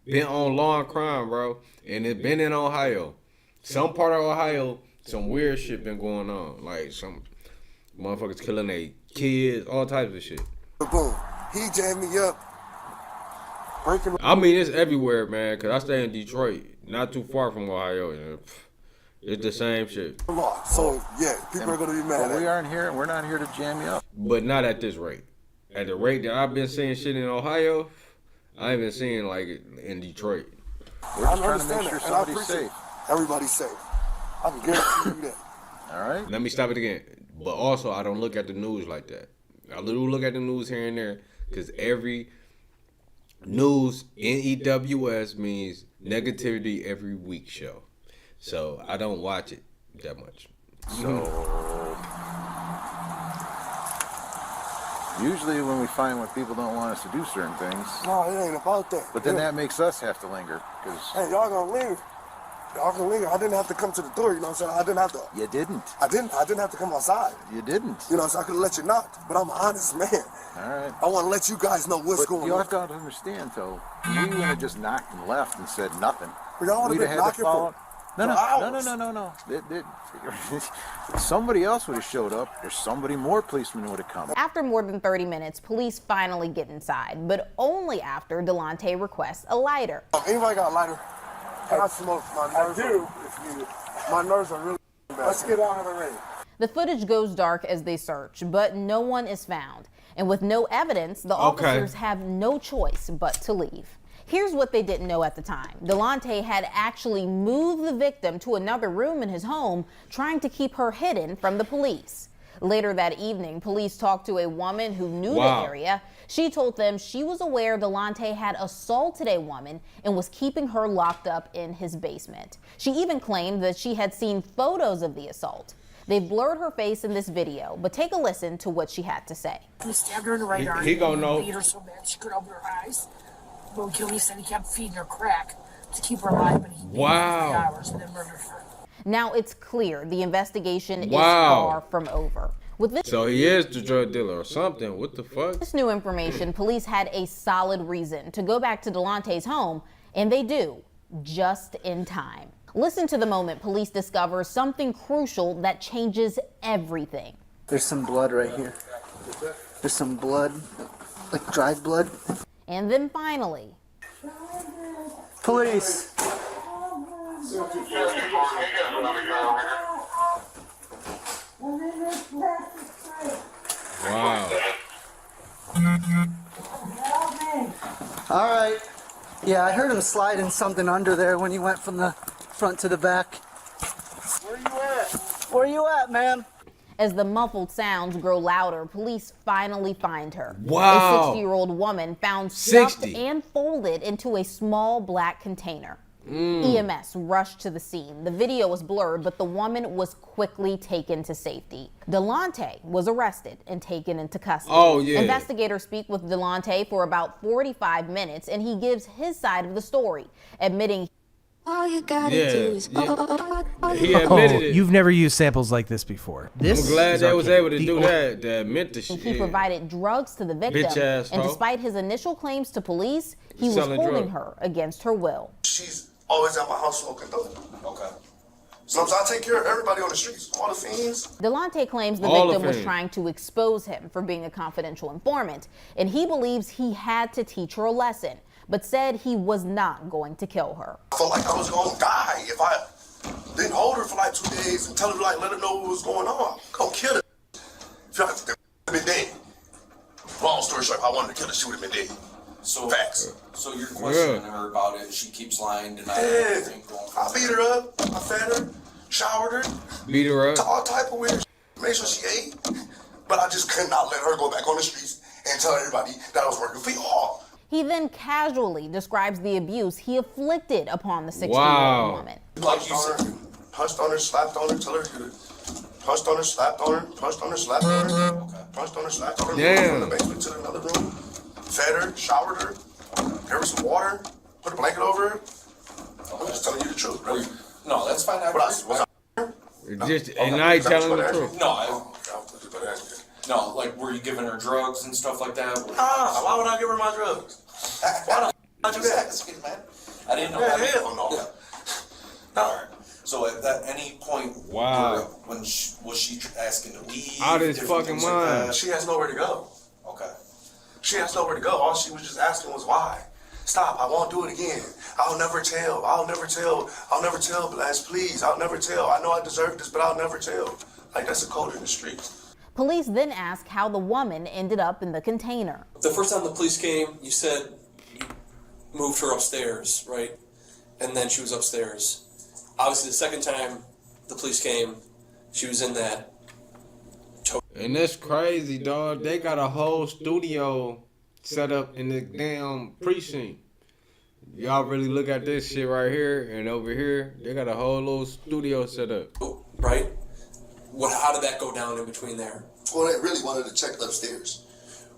been on law and crime, bro. And it's been in Ohio. Some part of Ohio, some weird shit been going on. Like some motherfuckers killing their kids, all types of shit. Boom. He jammed me up. I mean, it's everywhere, man, because I stay in Detroit, not too far from Ohio. And it's the same shit. So, yeah, people are going to be mad at we aren't here, and we're not here to jam you up. But not at this rate. At the rate that I've been seeing shit in Ohio, I ain't been seeing like it in Detroit. We're just trying to make sure somebody's safe. Everybody's safe. I can guarantee you that. All right. Let me stop it again. But also, I don't look at the news like that. I literally look at the news here and there because every news, NEWS, means negativity every week show. So I don't watch it that much. So usually when we find when people don't want us to do certain things. No, it ain't about that. But then that makes us have to linger. Hey, y'all gonna linger. I didn't have to come to the door, you know what I'm saying? I didn't have to. You didn't. I didn't have to come outside. You didn't. You know, so I could let you knock. But I'm an honest man. All right. I want to let you guys know what's going on. You have to understand, though. We would have just knocked and left and said nothing. But y'all would have been knocking for hours. No. Somebody else would have showed up, or somebody more policemen would have come. After more than 30 minutes, police finally get inside, but only after Delonte requests a lighter. Anybody got a lighter? I smoke. My nerves my nerves are really bad. Let's get out of the rain. The footage goes dark as they search, but no one is found. And with no evidence, the officers have no choice but to leave. Here's what they didn't know at the time. Delonte had actually moved the victim to another room in his home, trying to keep her hidden from the police. Later that evening, police talked to a woman who knew the area. She told them she was aware Delonte had assaulted a woman and was keeping her locked up in his basement. She even claimed that she had seen photos of the assault. They've blurred her face in this video, but take a listen to what she had to say. He stabbed her in the right arm. He gonna know. Beat her so bad she couldn't open her eyes. But Gilly said he kept feeding her crack to keep her alive, but he beat her for 3 hours and then murdered her. Now it's clear the investigation is far from over. With this, so he is the drug dealer or something. What the fuck? This new information, police had a solid reason to go back to Delonte's home, and they do, just in time. Listen to the moment police discover something crucial that changes everything. There's some blood right here. There's some blood, like dried blood. And then finally, police. Wow. All right. Yeah, I heard him sliding something under there when he went from the front to the back. Where you at? Where you at, man? As the muffled sounds grow louder, police finally find her. Wow. A 60-year-old woman found stuffed and folded into a small black container. EMS rushed to the scene. The video was blurred, but the woman was quickly taken to safety. Delonte was arrested and taken into custody. Investigators speak with Delonte for about 45 minutes, and he gives his side of the story, admitting all you gotta do is he admitted it. You've never used samples like this before. I'm glad they was able to do that. That admit the shit. He provided drugs to the victim, and despite his initial claims to police, he was holding her against her will. She's always at my house smoking dope. Okay. So I take care of everybody on the streets, all the fiends. Delonte claims the victim was trying to expose him for being a confidential informant, and he believes he had to teach her a lesson, but said he was not going to kill her. I felt like I was gonna die if I didn't hold her for like 2 days and tell her, like, let her know what was going on. I'm gonna kill her. If y'all been dead. Long story short, if I wanted to kill her, she would have been dead. So facts. So you're questioning her about it. She keeps lying, denying everything. I beat her up. I fed her, showered her, beat her up, all type of weird. Made sure she ate, but I just could not let her go back on the streets and tell everybody that I was working for y'all. He then casually describes the abuse he inflicted upon the 60-year-old woman. Punched on her, slapped on her, tell her to. Punched on her, slapped on her, punched on her, slapped on her, punched on her, slapped on her. From the basement to another room. Fed her, showered her, gave her some water, put a blanket over her. I'm just telling you the truth, right? No, that's fine. And now you telling the truth. No, like, were you giving her drugs and stuff like that? Why would I give her my drugs? Why the f*** do that? Man. I didn't know that. Hell no. Yeah. All right. So at that any point, when was she asking to leave? Out of his fucking mind. She has nowhere to go. Okay. She has nowhere to go. All she was just asking was why. Stop, I won't do it again. I'll never tell. I'll never tell, Blast, please. I'll never tell. I know I deserve this, but I'll never tell. Like, that's a code in the streets. Police then ask how the woman ended up in the container. The first time the police came, you said you moved her upstairs, right? And then she was upstairs. Obviously, the second time the police came, she was in that. And that's crazy, dog. They got a whole studio set up in the damn precinct. Y'all really look at this shit right here and over here. They got a whole little studio set up. Right? How did that go down in between there? Well, they really wanted to check upstairs.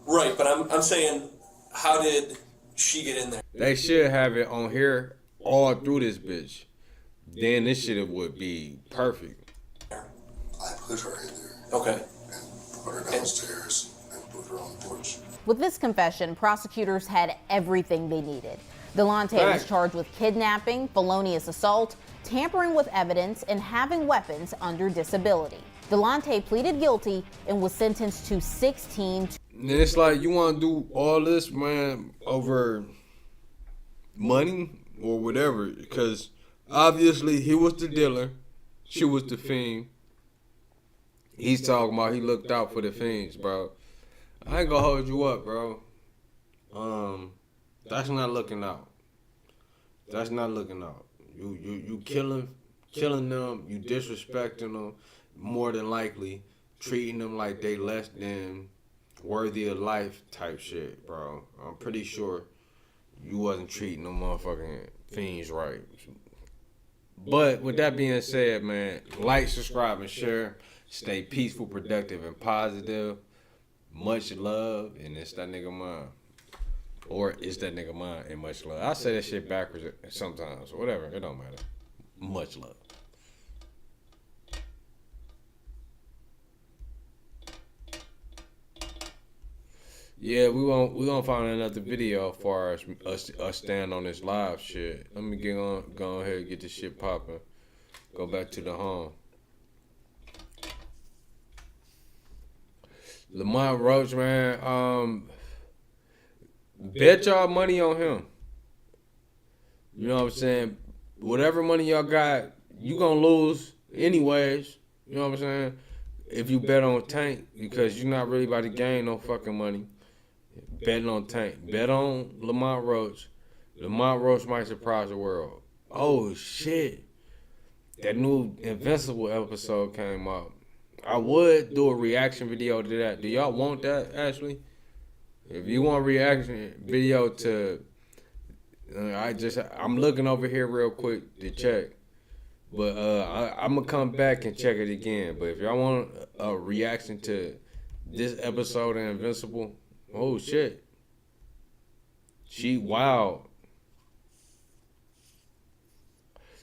Right, but I'm saying, how did she get in there? They should have it on here all through this bitch. then this shit would be perfect. I put her in there. Okay. And put her downstairs and put her on the porch. With this confession, prosecutors had everything they needed. Delonte was charged with kidnapping, felonious assault, tampering with evidence, and having weapons under disability. Delonte pleaded guilty and was sentenced to 16. And it's like, you want to do all this, man, over money or whatever, because obviously he was the dealer, she was the fiend. He's talking about he looked out for the fiends, bro. I ain't gonna hold you up, bro. That's not looking out. That's not looking out. You killing them, you disrespecting them, more than likely treating them like they less than worthy of life type shit, bro. I'm pretty sure you wasn't treating them motherfucking fiends right. But with that being said, man, like, subscribe, and share. Stay peaceful, productive, and positive. Much love, and it's that nigga mine. Or it's that nigga mine and much love. I say that shit backwards sometimes. Whatever, it don't matter. Much love. Yeah, we gonna find another video as far as us stand on this live shit. Let me go ahead and get this shit popping. Go back to the home. Lamont Roach, man, bet y'all money on him. You know what I'm saying? Whatever money y'all got, you gonna lose anyways. You know what I'm saying? If you bet on Tank, because you're not really about to gain no fucking money. Betting on Tank. Bet on Lamont Roach. Lamont Roach might surprise the world. Oh, shit. That new Invincible episode came out. I would do a reaction video to that. Do y'all want that, Ashley? If you want a reaction video to... I'm looking over here real quick to check. But I'm going to come back and check it again. But if y'all want a reaction to this episode of Invincible... Oh, shit. She wild.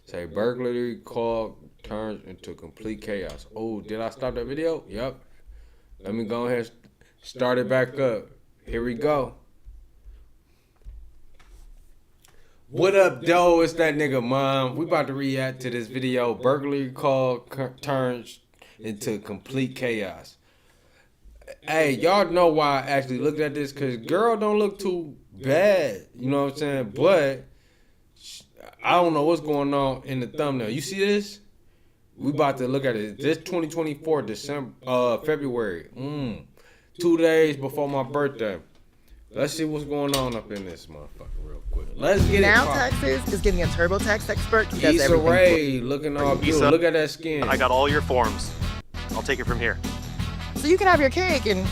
Say burglary call turns into complete chaos. Oh, did I stop that video? Yep. Let me go ahead and start it back up. Here we go. What up, though? It's that nigga Mom. We about to react to this video. Burglary call turns into complete chaos. Hey, y'all know why I actually looked at this, because girl don't look too bad. You know what I'm saying? But I don't know what's going on in the thumbnail. You see this? We about to look at it. This 2024 February. 2 days before my birthday. Let's see what's going on up in this motherfucker real quick. Let's get now it. Now Taxes is getting a TurboTax expert. He does Issa everything. Rae looking all good. Issa, Look at that skin. I got all your forms. I'll take it from here. So you can have your cake and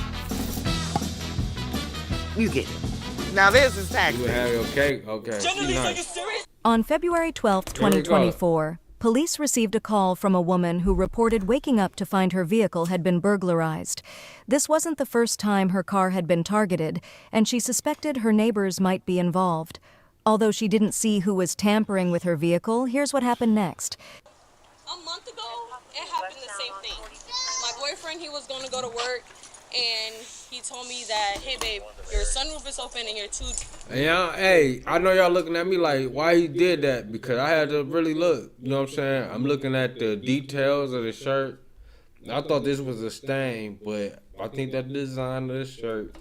you get it. Now this is Taxes. You have your cake? Okay. Nice. On February 12th, 2024, police received a call from a woman who reported waking up to find her vehicle had been burglarized. This wasn't the first time her car had been targeted, and she suspected her neighbors might be involved. Although she didn't see who was tampering with her vehicle, here's what happened next. A month ago, it happened the same thing. My boyfriend, he was going to go to work, and he told me that, hey, babe, your sunroof is open and your tube... Yeah, hey, I know y'all looking at me like, why he did that? Because I had to really look. You know what I'm saying? I'm looking at the details of the shirt. I thought this was a stain, but I think that design of this shirt,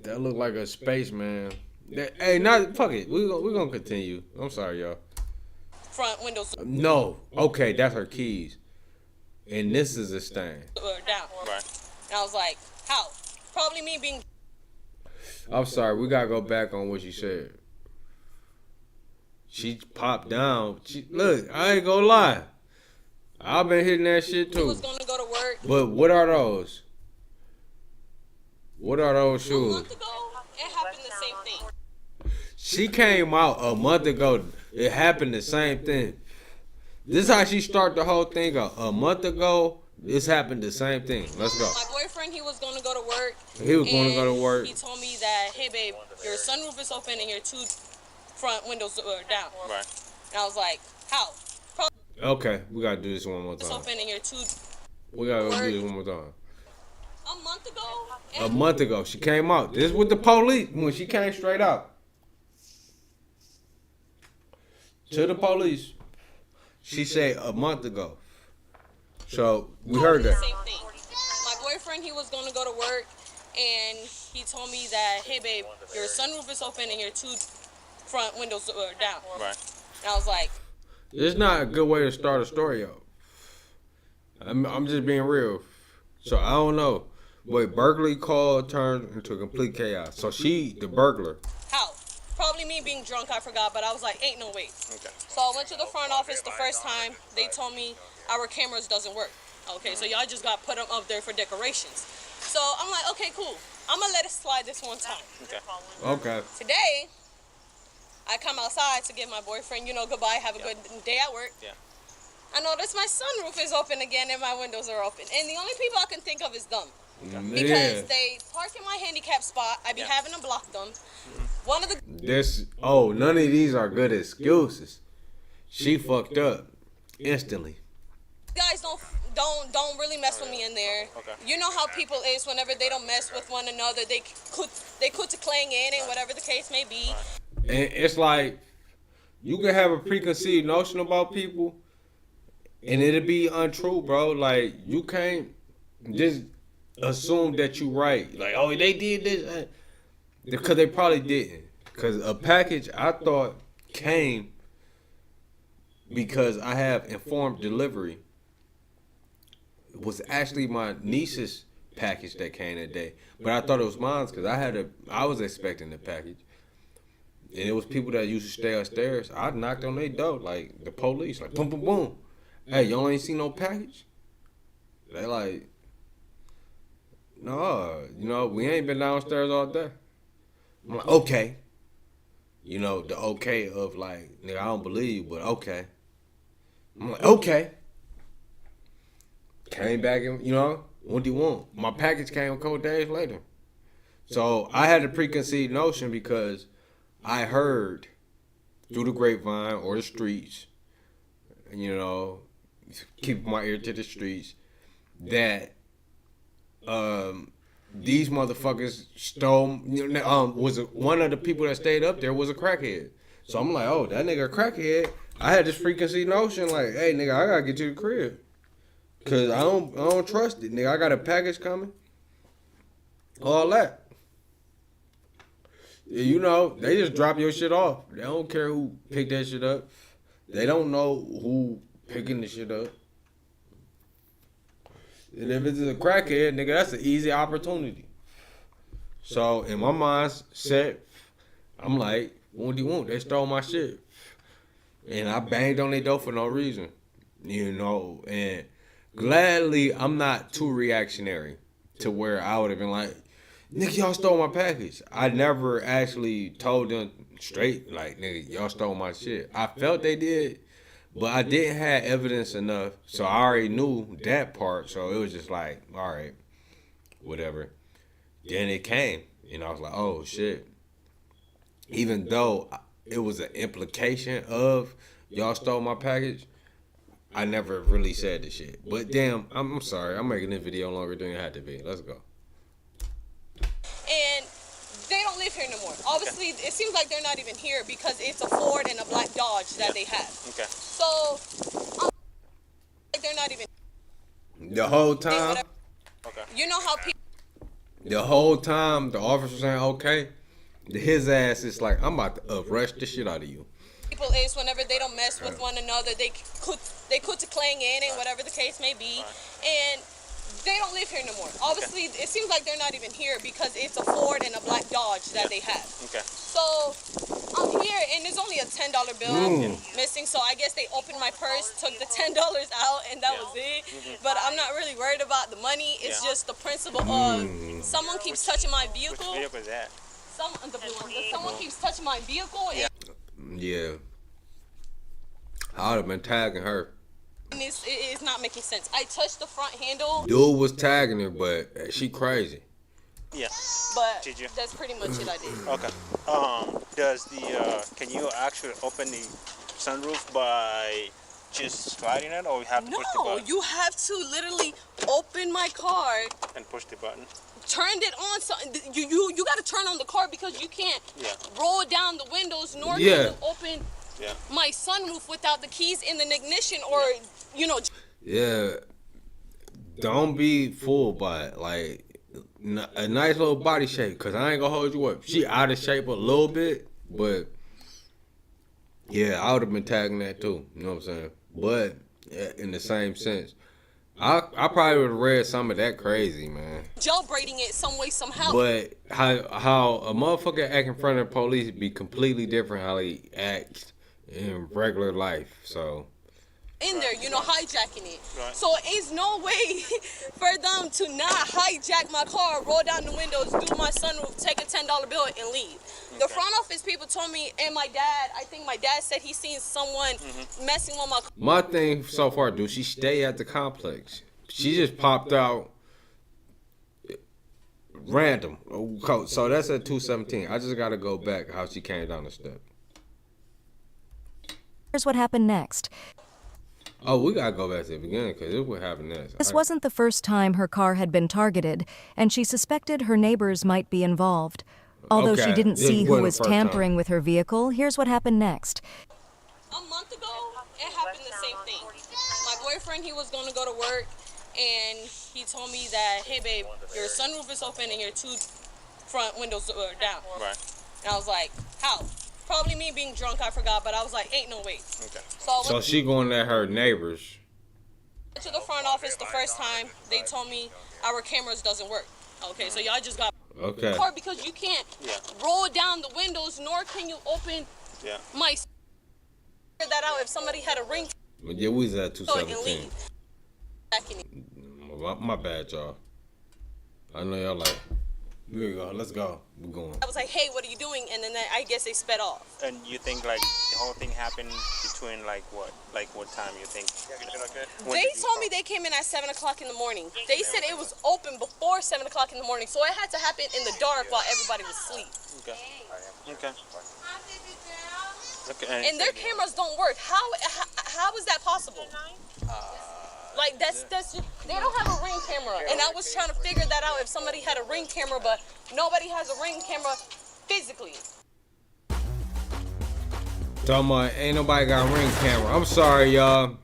that looked like a spaceman. Hey, fuck it. We're gonna continue. I'm sorry, y'all. Front windows... No. Okay, that's her keys. And this is a stain. Down. Right. And I was like, how? Probably me being... I'm sorry, we gotta go back on what she said. She popped down. Look, I ain't gonna lie. I've been hitting that shit too. He was gonna go to work. But what are those? What are those shoes? A month ago, it happened the same thing. She came out a month ago. It happened the same thing. This is how she started the whole thing out. A month ago, this happened the same thing. Let's go. My boyfriend, he was going to go to work. He was going to go to work. He told me that, hey, babe, your sunroof is open and your two front windows are down. Right. And I was like, how? Okay, we gotta do this one more It's time. open and you're too. We gotta do this one more time. A month ago. A month ago, she came out. This with the police when she came straight out to the police. She said a month ago. So we heard that. Same thing. My boyfriend, he was gonna go to work, and he told me that, hey babe, your sunroof is open and your two front windows are down. Right. And I was like, It's not a good way to start a story out. I'm just being real. So I don't know. But burglary call turned into complete chaos. So she, the burglar. how? Probably me being drunk, I forgot, but I was like, ain't no way. Okay. So I went to the front office the first time. They told me our cameras doesn't work. Okay, so y'all just got put them up there for decorations. So I'm like, okay, cool. I'm gonna let it slide this one time. Okay. Okay. Today, I come outside to give my boyfriend, goodbye, have a good day at work. Yeah. I notice my sunroof is open again and my windows are open. And the only people I can think of is them. Because they park in my handicap spot. I be having them block them. One of the none of these are good excuses. She fucked up instantly. guys don't really mess with me in there. Okay. You know how people is whenever they don't mess with one another, they quit to clang in and whatever the case may be. And it's like you can have a preconceived notion about people, and it'll be untrue, bro. Like you can't just assume that you right. Like, oh, they did this because they probably didn't. Because a package I thought came because I have informed delivery. It was actually my niece's package that came that day, but I thought it was mine because I was expecting the package. And it was people that used to stay upstairs. I knocked on their door, like the police, like boom, boom, boom. Hey, y'all ain't seen no package? They like, no, we ain't been downstairs all day. I'm like, okay. The okay of like, nigga, I don't believe, but okay. I'm like, okay. Came back and, what do you want? My package came a couple days later. So I had a preconceived notion because I heard through the grapevine or the streets, keep my ear to the streets, that these motherfuckers stole, one of the people that stayed up there was a crackhead. So I'm like, oh, that nigga a crackhead. I had this preconceived notion like, hey, nigga, I gotta get to the crib. Cause I don't trust it, nigga. I got a package coming. All that. They just drop your shit off. They don't care who picked that shit up. They don't know who picking the shit up. And if it's a crackhead, nigga, that's an easy opportunity. So in my mindset, I'm like, what do you want? They stole my shit. And I banged on their door for no reason. And gladly, I'm not too reactionary to where I would have been like, nigga, y'all stole my package. I never actually told them straight, like, nigga, y'all stole my shit. I felt they did, but I didn't have evidence enough, so I already knew that part, so it was just like, all right, whatever. Then it came, and I was like, oh, shit. Even though it was an implication of y'all stole my package, I never really said the shit. But damn, I'm sorry. I'm making this video longer than it had to be. Let's go. And they don't live here no more. Obviously, it seems like they're not even here because it's a Ford and a black Dodge that they have. Okay. So, like they're not even. The whole time. Okay. You know how people. The whole time the officer was saying okay, his ass is like, I'm about to arrest the shit out of you. People is whenever they don't mess with one another, they quit to clang in and whatever the case may be, and they don't live here no more. Obviously, it seems like they're not even here because it's a Ford and a black Dodge that they have. Okay. So I'm here and there's only a $10 bill missing, so I guess they opened my purse, took the $10 out, and that was it. But I'm not really worried about the money. It's just the principle of someone keeps touching my vehicle. Which vehicle is that? Someone keeps touching my vehicle. Yeah. I would have been tagging her. And it's not making sense. I touched the front handle. Dude was tagging her, but she crazy. Yeah. But did you? That's pretty much it I did. Okay. Does the can you actually open the sunroof by just sliding it, or we have to push the No, button? you have to literally open my car, And push the button? turned it on. So you got to turn on the car because you can't roll down the windows nor can you open my sunroof without the keys in the ignition or Yeah, don't be fooled by it. Like a nice little body shape, cause I ain't gonna hold you up. She out of shape a little bit, but yeah, I would have been tagging that too. You know what I'm saying? But in the same sense, I probably would have read some of that crazy, man. jailbreaking it some way somehow. But how a motherfucker act in front of the police be completely different how he acts in regular life. So. In there, hijacking it. So it's no way for them to not hijack my car, roll down the windows, do my sunroof, take a $10 bill, and leave. The front office people told me, and my dad, I think my dad said he seen someone messing with my car. My thing so far, do she stay at the complex? She just popped out random. So that's at 217. I just got to go back how she came down the step. Here's what happened next. Oh, we gotta go back to the beginning because this is what happened next. This wasn't the first time her car had been targeted, and she suspected her neighbors might be involved. Although she didn't see who was tampering with her vehicle, here's what happened next. A month ago, it happened the same thing. My boyfriend, he was going to go to work, and he told me that, hey, babe, your sunroof is open and your two front windows are down. Right. And I was like, how? Probably me being drunk, I forgot, but I was like, ain't no way. Okay. So she going at her neighbors. To the front office the first time, they told me our cameras doesn't work. Okay, so y'all just got car because you can't roll down the windows, nor can you open my figure that out if somebody had a ring. Yeah, we was at 217. My bad, y'all. I know y'all like, here we go, let's go. We're going. I was like, hey, what are you doing? And then I guess they sped off. And you think like the whole thing happened between like what time you think? They told me they came in at 7 o'clock in the morning. They said it was open before 7 o'clock in the morning, so it had to happen in the dark while everybody was asleep. Okay. And their cameras don't work. How is that possible? Like that's they don't have a ring camera, and I was trying to figure that out if somebody had a ring camera, but nobody has a ring camera physically. Talking about ain't nobody got a ring camera. I'm sorry, y'all.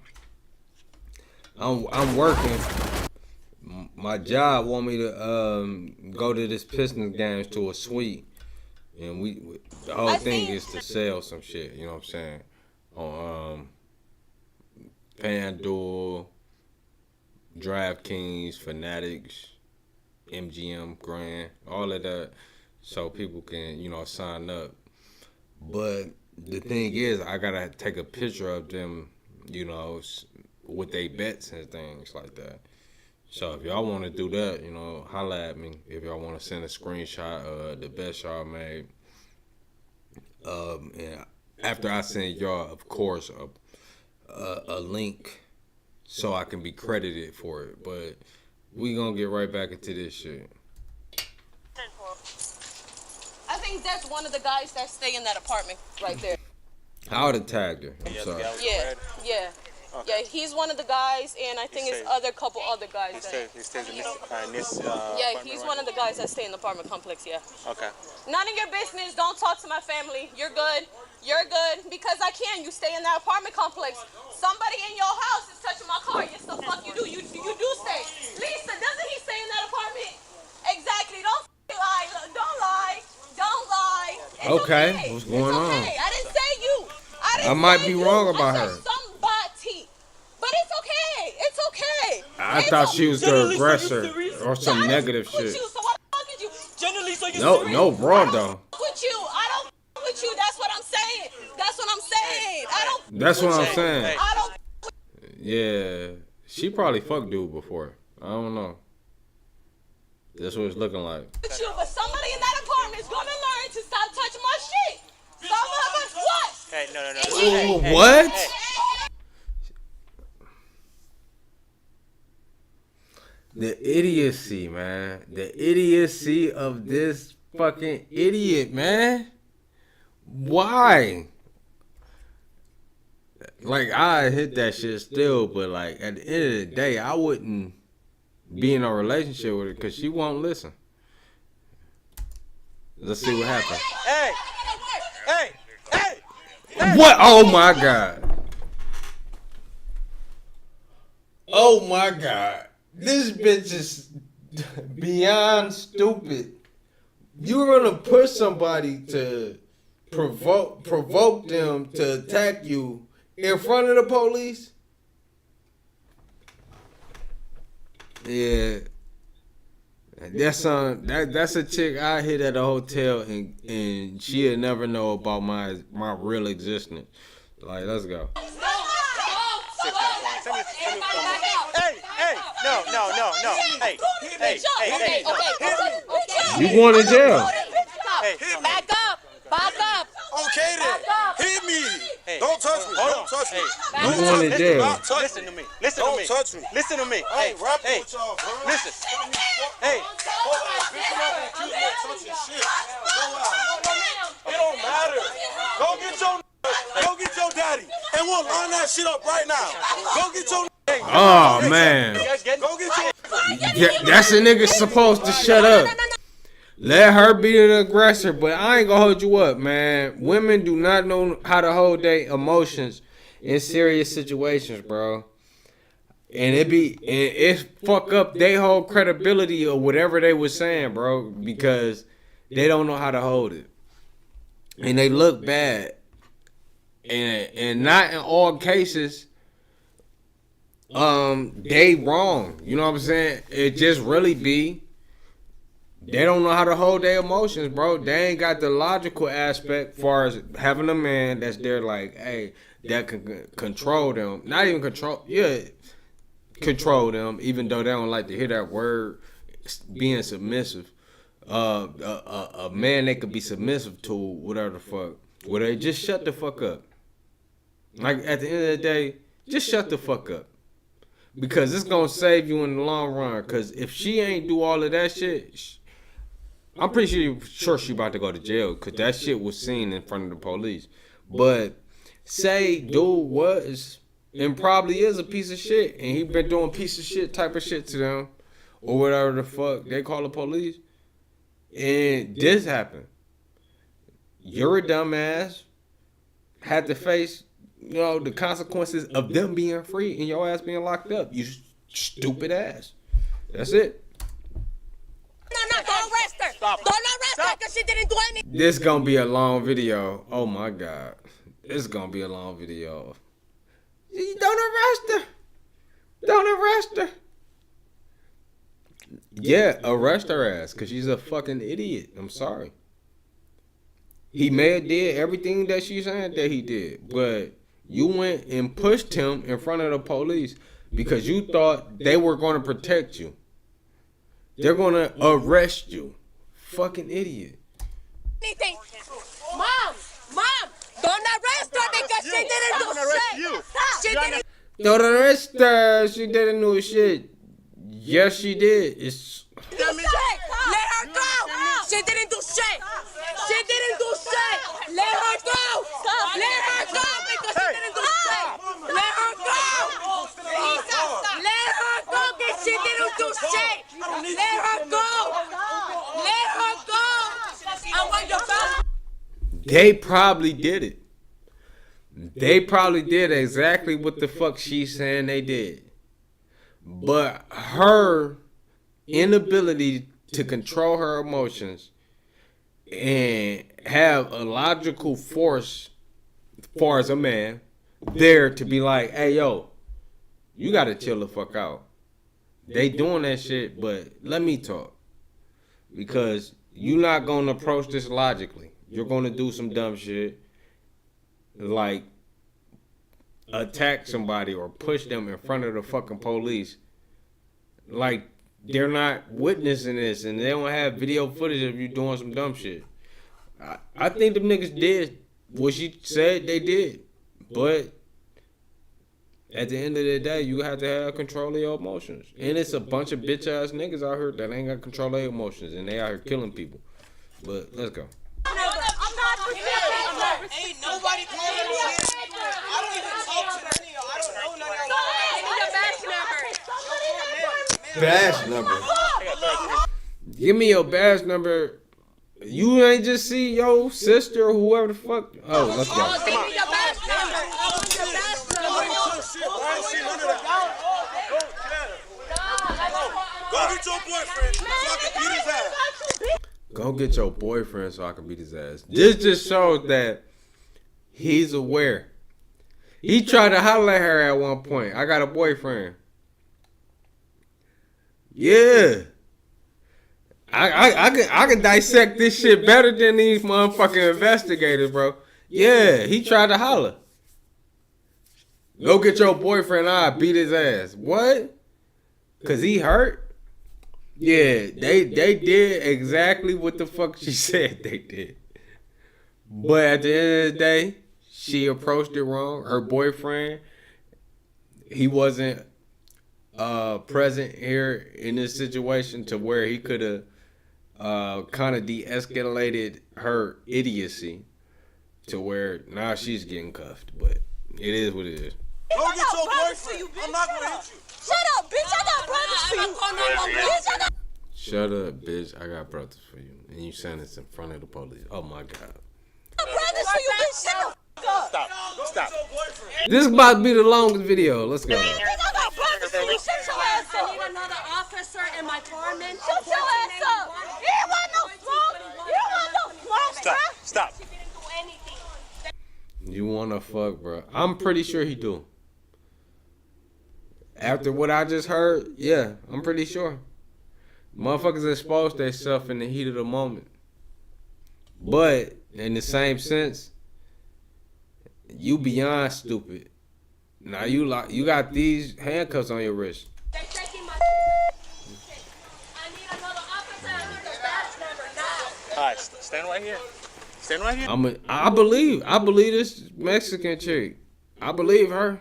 I'm working. My job want me to go to this Pistons games to a suite, and the whole thing is to sell some shit. You know what I'm saying? On FanDuel, DraftKings, Fanatics, MGM, Grand, all of that, so people can, sign up. But the thing is, I gotta take a picture of them, with their bets and things like that. So if y'all want to do that, holla at me. If y'all want to send a screenshot of the bets y'all made, and after I send y'all, of course, a link, so I can be credited for it. But we gonna get right back into this shit. I think that's one of the guys that stay in that apartment right there. I would have tagged her. I'm sorry. Yeah. Okay. Yeah, he's one of the guys, and I think it's couple other guys. He stays in this yeah, he's one of the guys that stay in the apartment complex, yeah. Okay. None of your business. Don't talk to my family. You're good. You're good. Because I can. You stay in that apartment complex. Somebody in your house is touching my car. Yes, the fuck you do. You do stay. Lisa, doesn't he stay in that apartment? Exactly. Don't lie. Don't lie. Don't lie. It's okay. What's going on? I didn't say you. I might be wrong about her. Somebody. But it's okay. It's okay. I thought she was the aggressor or some negative shit. So what the fuck is you? Generally, so No, wrong though. With you, I don't with you. That's what I'm saying. That's what I'm saying. I don't. That's what I'm saying. I don't. Yeah, she probably fucked dude before. I don't know. That's what it's looking like. With you, but somebody in that apartment is gonna learn to stop touching my shit. Some of us what? Hey, no. Ooh, what? The idiocy, man. The idiocy of this fucking idiot, man. Why? Like, I hit that shit still, but like at the end of the day, I wouldn't be in a relationship with her because she won't listen. Let's see what happens. Hey! What? Oh my God. Oh my God. This bitch is beyond stupid. You're gonna push somebody to provoke them to attack you in front of the police? Yeah. That's a chick I hit at a hotel and she'll never know about my real existence. Like, let's go. Hey, okay. You going to jail? Hey, back up. Okay then. Hit me. Don't touch me. Don't touch me. You going to jail? Listen to me. Don't touch me. Listen to me. Hey, listen. Hey. It don't matter. Go get your daddy, and we'll line that shit up right now. Go get your. Oh man. Go get your. Yeah, that's a nigga supposed to shut up. Let her be the aggressor, but I ain't gonna hold you up, man. Women do not know how to hold their emotions in serious situations, bro. And it fuck up their whole credibility or whatever they was saying, bro, because they don't know how to hold it. And they look bad. And not in all cases they wrong. You know what I'm saying? It just really be they don't know how to hold their emotions, bro. They ain't got the logical aspect far as having a man that's there like, hey, that can control them. Not even control, control them, even though they don't like to hear that word, being submissive. A man they could be submissive to, whatever the fuck. Well, they just shut the fuck up. Like, at the end of the day, just shut the fuck up. Because it's going to save you in the long run. Because if she ain't do all of that shit, I'm pretty sure she about to go to jail. Because that shit was seen in front of the police. But say dude was and probably is a piece of shit. And he been doing piece of shit type of shit to them. Or whatever the fuck they call the police. And this happened. You're a dumbass. Had to face, the consequences of them being free and your ass being locked up. You stupid ass. That's it. Don't arrest her. Don't arrest her because she didn't do anything. This gonna be a long video. Oh my God. This gonna be a long video. Don't arrest her. Don't arrest her. Yeah, arrest her ass because she's a fucking idiot. I'm sorry. He may have did everything that she's saying that he did, but you went and pushed him in front of the police because you thought they were going to protect you. They're going to arrest you. Fucking idiot. Anything. Mom, don't arrest her because she didn't do shit. She didn't. Don't arrest her. She didn't do shit. Yes, she did. Let her go. She didn't do shit. She didn't do shit. Let her go. Let her go because she didn't do shit. Let her go. Let her go because she didn't do shit. Let her go. Let her go. I want your phone. They probably did it. They probably did exactly what the fuck she's saying they did. But her inability to control her emotions and have a logical force as far as a man there to be like, hey, yo, you got to chill the fuck out. They doing that shit, but let me talk. Because you're not going to approach this logically. You're going to do some dumb shit like attack somebody or push them in front of the fucking police. Like, they're not witnessing this and they don't have video footage of you doing some dumb shit. I think them niggas did what she said they did. But at the end of the day, you have to have control of your emotions. And it's a bunch of bitch ass niggas out here that ain't got control of their emotions and they out here killing people. But let's go. Ain't nobody calling me. I don't even talk to Badge number. Give me your badge number. You ain't just see your sister or whoever the fuck. Oh, let's go. Give me your badge number. Your badge number. Go get your boyfriend so I can beat his ass. Go get your boyfriend so I can beat his ass. This just shows that he's aware. He tried to holler at her at one point. I got a boyfriend. Yeah. I can dissect this shit better than these motherfucking investigators, bro. Yeah, he tried to holler. Go get your boyfriend, I beat his ass. What? Cause he hurt? Yeah, they did exactly what the fuck she said they did. But at the end of the day, she approached it wrong. Her boyfriend, he wasn't present here in this situation to where he could have kind of de-escalated her idiocy to where now she's getting cuffed. But it is what it is. Go get your boyfriend. I'm not gonna hit you. Shut up, bitch. I got brothers for you. Shut up, bitch. I got brothers for you. And you saying this in front of the police. Oh my God. I got brothers for you, bitch. Shut the fuck up. Stop. This is about to be the longest video. Let's go. I got brothers for you. Shut your ass up. I need another officer in my apartment. Shut your ass up. You don't want no smoke. You don't want no smoke. Stop. You wanna fuck, bro? I'm pretty sure he do. After what I just heard, yeah, I'm pretty sure. Motherfuckers expose themselves in the heat of the moment. But in the same sense, you beyond stupid. Now you got these handcuffs on your wrist. They're taking my I need another officer. I need a badge number now. All right, stand right here. Stand right here. I believe this Mexican chick. I believe her.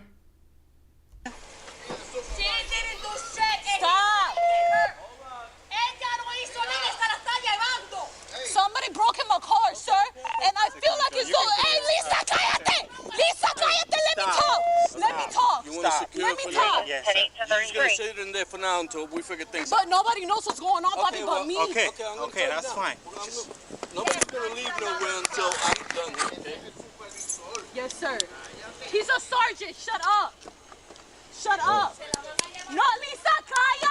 Somebody broke him a car, sir, and I feel like it's going. Hey, Lisa, cállate! Lisa, cállate! Let me talk. Let me talk. You want to secure Let me for talk. Yes, he's gonna sit in there for now until we figure things But out. nobody knows what's going on, Bobby, but me. Okay, that's fine. Nobody's gonna leave nowhere until I'm done. Okay? Yes, sir. He's a sergeant. Shut up. Shut up. No, Lisa, cállate.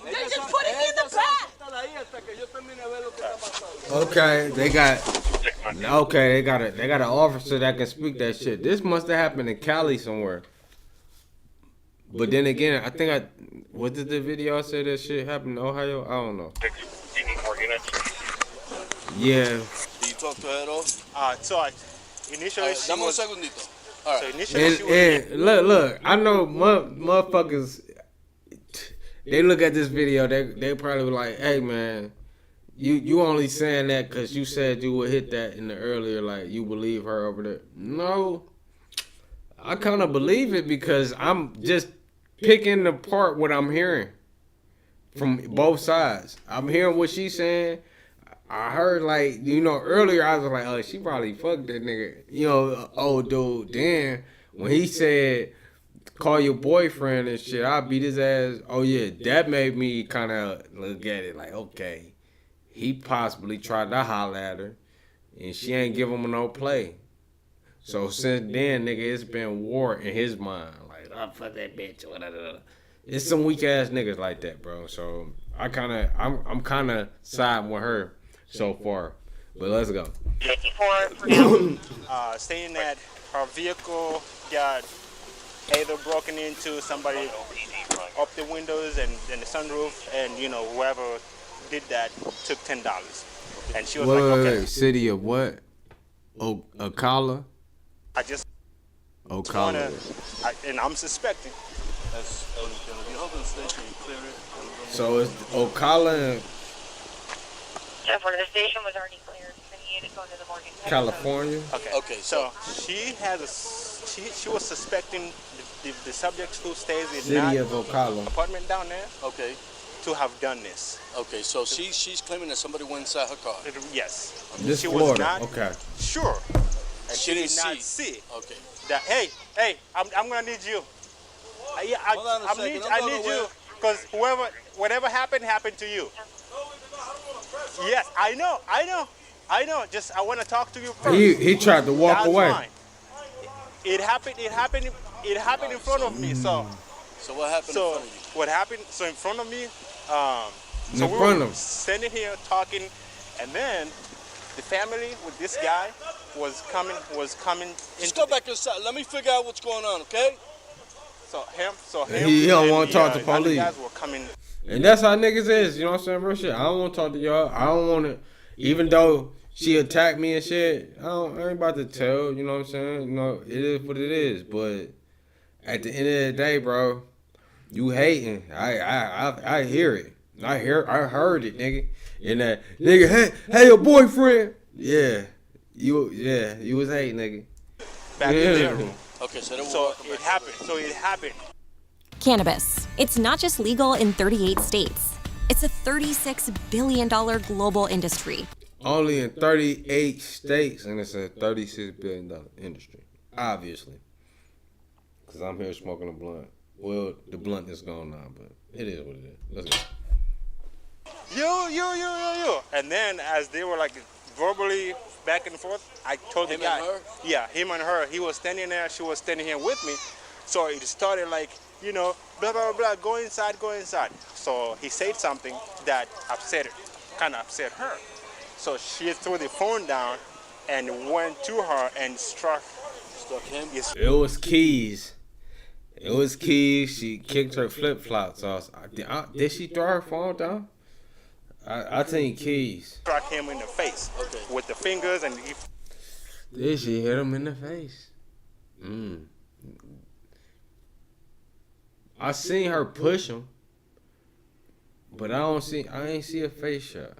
They're just putting me in the back. Okay, they got an officer that can speak that shit. This must have happened in Cali somewhere. But then again, what did the video say that shit happened in Ohio? I don't know. Yeah. Did you talk to her at all? So initially she dame un was... segundito. All right. So initially she was... And look, I know motherfuckers, they look at this video, they probably be like, hey man, you only saying that because you said you would hit that in the earlier, like you believe her over there. No, I kind of believe it because I'm just picking apart what I'm hearing from both sides. I'm hearing what she's saying. I heard earlier I was like, oh, she probably fucked that nigga, old dude. Then when he said, call your boyfriend and shit, I'll beat his ass. Oh yeah, that made me kind of look at it like, okay, he possibly tried to holler at her and she ain't give him no play. So since then, nigga, it's been war in his mind. Like, oh, fuck that bitch. Whatever. It's some weak ass niggas like that, bro. So I'm kind of siding with her so far. But let's go. Stating that her vehicle got either broken into, somebody up the windows and the sunroof, and whoever did that took $10. And she was wait, city of what? Ocala? I just Ocala. And I'm suspecting. So it's Ocala and For the station was already cleared. The unit going to the morning. California. Okay. So she she was suspecting the subject who stays in city of Ocala apartment down there. Okay. To have done this. Okay, so she's claiming that somebody went inside her car. Yes. This she Florida. Was not okay. Sure. And she did didn't not see. Okay. That hey, I'm gonna need you. I need you. because whatever happened to you. Yes, I know. Just I want to talk to you first. He tried to walk That's away. fine. It happened in front of me. So what happened in front of you? What happened? So in front of me, In front of him. standing here talking, and then the family with this guy was coming. Just go back inside. Let me figure out what's going on, okay? So him. He don't want to talk to the other police. guys were coming. And that's how niggas is, you know what I'm saying, bro? Shit, I don't want to talk to y'all. I don't want to, even though she attacked me and shit, I ain't about to tell, you know what I'm saying? You know, it is what it is. But at the end of the day, bro, you hating. I hear it. I heard it, nigga. And that nigga, hey, your boyfriend. Yeah, you was hating, nigga. Back in their room. Okay, so it happened. Cannabis. It's not just legal in 38 states. It's a $36 billion global industry. Only in 38 states, and it's a $36 billion industry. Obviously. Because I'm here smoking a blunt. Well, the blunt is gone now, but it is what it is. Let's go. You. And then as they were like verbally back and forth, I told the guy. Him and her? Yeah, him and her. He was standing there, she was standing here with me. So it started like, blah, blah, blah, go inside. So he said something that kind of upset her. So she threw the phone down and went to her and struck him. It was keys. She kicked her flip-flops off. Did she throw her phone down? I think keys. Struck him in the face with the fingers and Did she hit him in the face? I seen her push him, but I ain't see a face shot.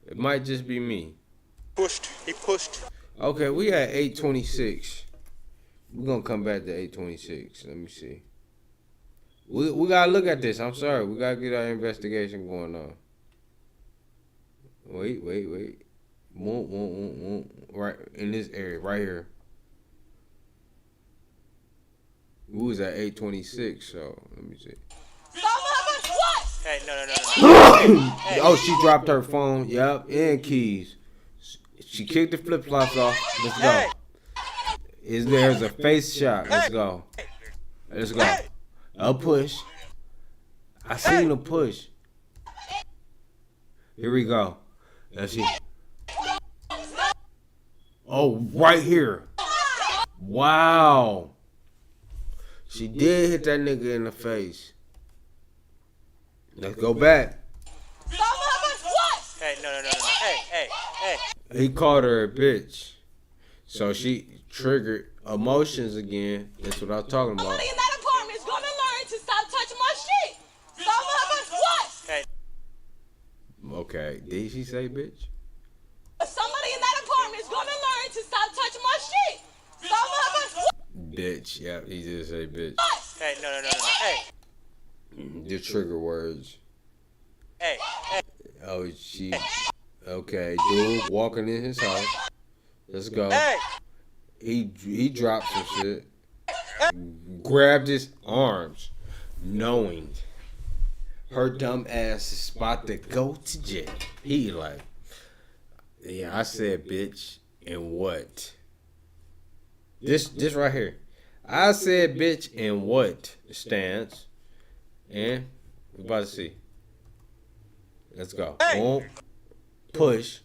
It might just be me. He pushed. Okay, we at 8:26. We're gonna come back to 8:26. Let me see. We gotta look at this. I'm sorry. We gotta get our investigation going on. Wait. Right in this area, right here. We was at 8:26, so let me see. Hey, no. Oh, she dropped her phone. Yep, and keys. She kicked the flip flops off. Let's go. There's a face shot. Let's go. A push. I seen a push. Here we go. Let's see. Oh, right here. Wow. She did hit that nigga in the face. Let's go back. Hey, no. Hey. He called her a bitch. So she triggered emotions again. That's what I'm talking about. Somebody in that apartment is gonna learn to stop touching my shit. Some of us what? Hey. Okay, did she say bitch? Somebody in that apartment is gonna learn to stop touching my shit. Some of us what? Bitch, yeah, he did say bitch. Hey, no. Hey. The trigger words. Hey. Oh, okay, dude walking in his house. Let's go. Hey. He dropped some shit. Grabbed his arms, knowing her dumb ass is about to go to jail. He like, yeah, I said bitch, and what? This right here. I said bitch, and what? Stance. And we about to see. Let's go. Hey. Boom. Push.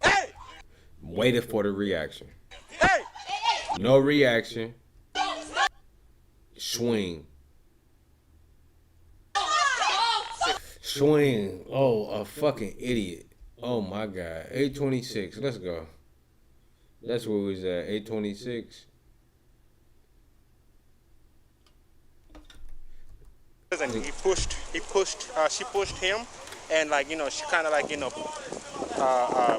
Hey. Waited for the reaction. Hey. No reaction. Swing. Swing. Oh, a fucking idiot. Oh my God. 8:26. Let's go. That's where we was at. 8:26. And she pushed him, and like, she kind of like,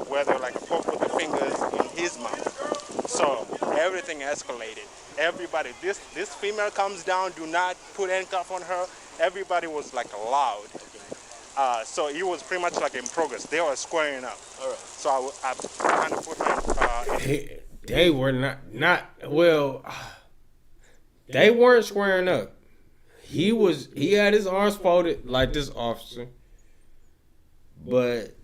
whether like poke with the fingers in his mouth. So everything escalated. Everybody, this female comes down, do not put handcuff on her. Everybody was like loud. So it was pretty much like in progress. They were squaring up. All right. So I kind of put my. They were not well. They weren't squaring up. He had his arms folded like this officer, but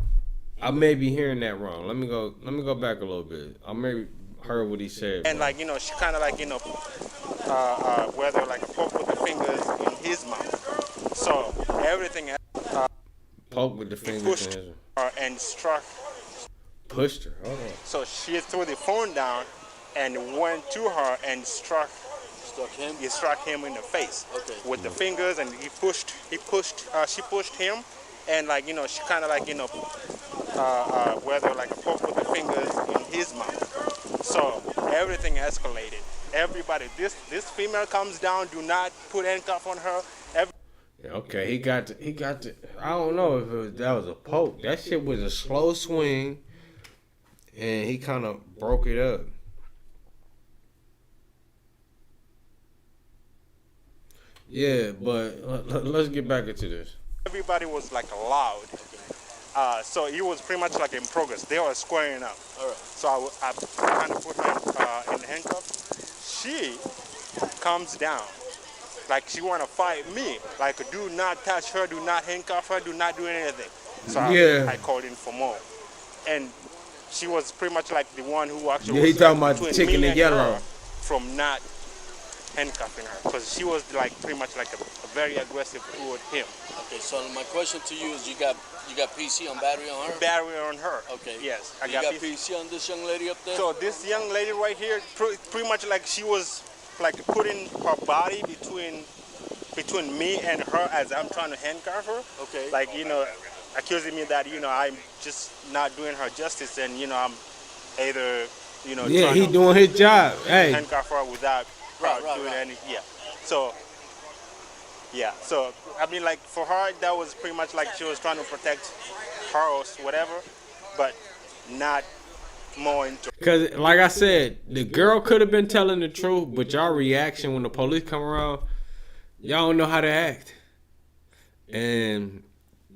I may be hearing that wrong. Let me go back a little bit. I maybe heard what he said. And like, you know, she kind of like, you know, whether like poke with the fingers in his mouth. So everything poke with the fingers pushed in his her and struck. Pushed her. Hold on. So she threw the phone down and went to her and struck him. He struck him in the face with the fingers, and she pushed him, and like, you know, she kind of like, you know, whether like poke with the fingers in his mouth. So everything escalated. Everybody, this female comes down. Do not put handcuff on her. Okay, he got to. I don't know if that was a poke. That shit was a slow swing, and he kind of broke it up. Yeah, but let's get back into this. Everybody was like loud. So it was pretty much like in progress. They were squaring up. All right. So I kind of put her in the handcuffs. She comes down. Like she want to fight me. Like, do not touch her, do not handcuff her, do not do anything. So I called in for more. And she was pretty much like the one who actually was talking about the chicken and yellow. From not handcuffing her. Because she was like pretty much like a very aggressive toward him. Okay, so my question to you is, you got PC on battery on her? Battery on her. Okay. Yes. You got PC on this young lady up there? So this young lady right here, pretty much like she was like putting her body between me and her as I'm trying to handcuff her. Okay. Like, you know, accusing me that, you know, I'm just not doing her justice, and, you know, I'm either, you know, yeah, he doing his job. Hey. Handcuff her without doing any. Yeah. So. Yeah. So I mean, like for her, that was pretty much like she was trying to protect her or whatever, but not more into. Because, like I said, the girl could have been telling the truth, but y'all reaction when the police come around, y'all don't know how to act. And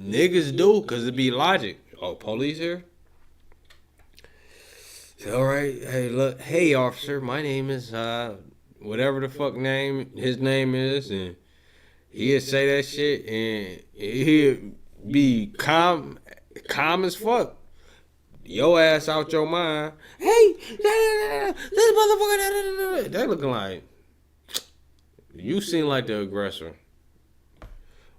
niggas do, because it be logic. Oh, police here? All right. Hey, look. Hey, officer, my name is whatever the fuck his name is, and he'd say that shit, and he'd be calm as fuck. Your ass out your mind. Hey, this motherfucker. They looking like you seem like the aggressor.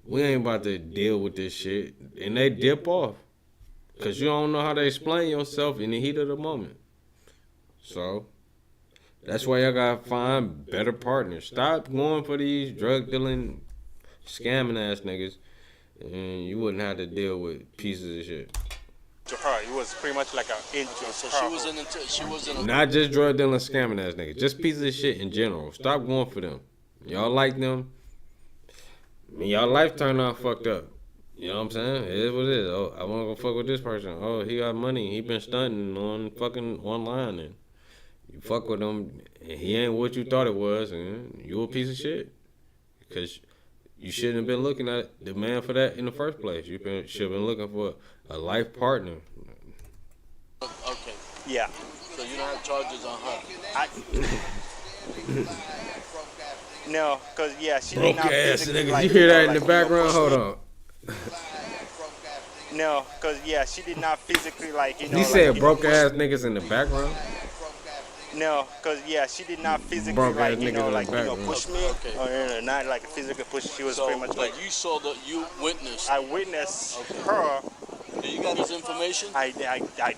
We ain't about to deal with this shit, and they dip off because you don't know how to explain yourself in the heat of the moment. So that's why y'all gotta find better partners. Stop going for these drug dealing, scamming ass niggas, and you wouldn't have to deal with pieces of shit. To her, it was pretty much like so she was in a not just drug dealing, scamming ass niggas, just pieces of shit in general. Stop going for them. Y'all like them. I mean, y'all life turned out fucked up. You know what I'm saying? It is what it is. Oh, I wanna go fuck with this person. Oh, he got money. He been stunting on fucking online, and you fuck with him, and he ain't what you thought it was, and you a piece of shit. Because you shouldn't have been looking at the man for that in the first place. You should have been looking for a life partner. Okay. Yeah. So you don't have charges on her? No, because, yeah, she broke did not ass physically, niggas. like, You hear that like, in the background? Hold on. No, because, yeah, she did not physically, like, you know. He said like, broke ass niggas in the background? No, because, yeah, she did not physically, broke like, ass you niggas know, in the like, you know, background. push me. Okay. Or, not like a physical push. She was pretty much like. You witnessed. I witnessed her. Do you got his information? I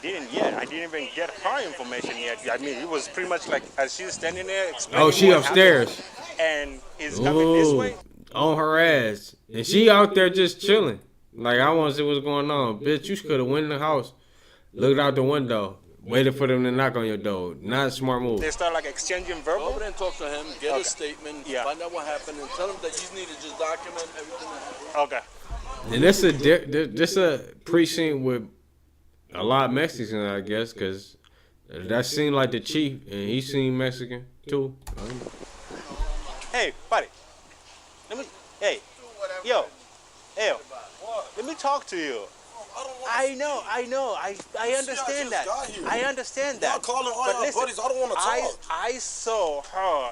didn't yet. I didn't even get her information yet. I mean, it was pretty much like as she's standing there explaining. Oh, she what upstairs. happened, and he's coming this way. On her ass. And she out there just chilling. Like, I want to see what's going on. Bitch, you could have went in the house, looked out the window, waited for them to knock on your door. Not a smart move. They start like exchanging verbal. Go over there and talk to him, get a statement, find out what happened, and tell him that you need to just document everything that happened. Okay. And this a precinct with a lot of Mexicans, I guess, because that seemed like the chief, and he seemed Mexican too. Hey, buddy. Hey, yo, let me talk to you. I know. I understand that. I understand that. Y'all calling all but y'all listen, buddies. I don't want to talk. I saw her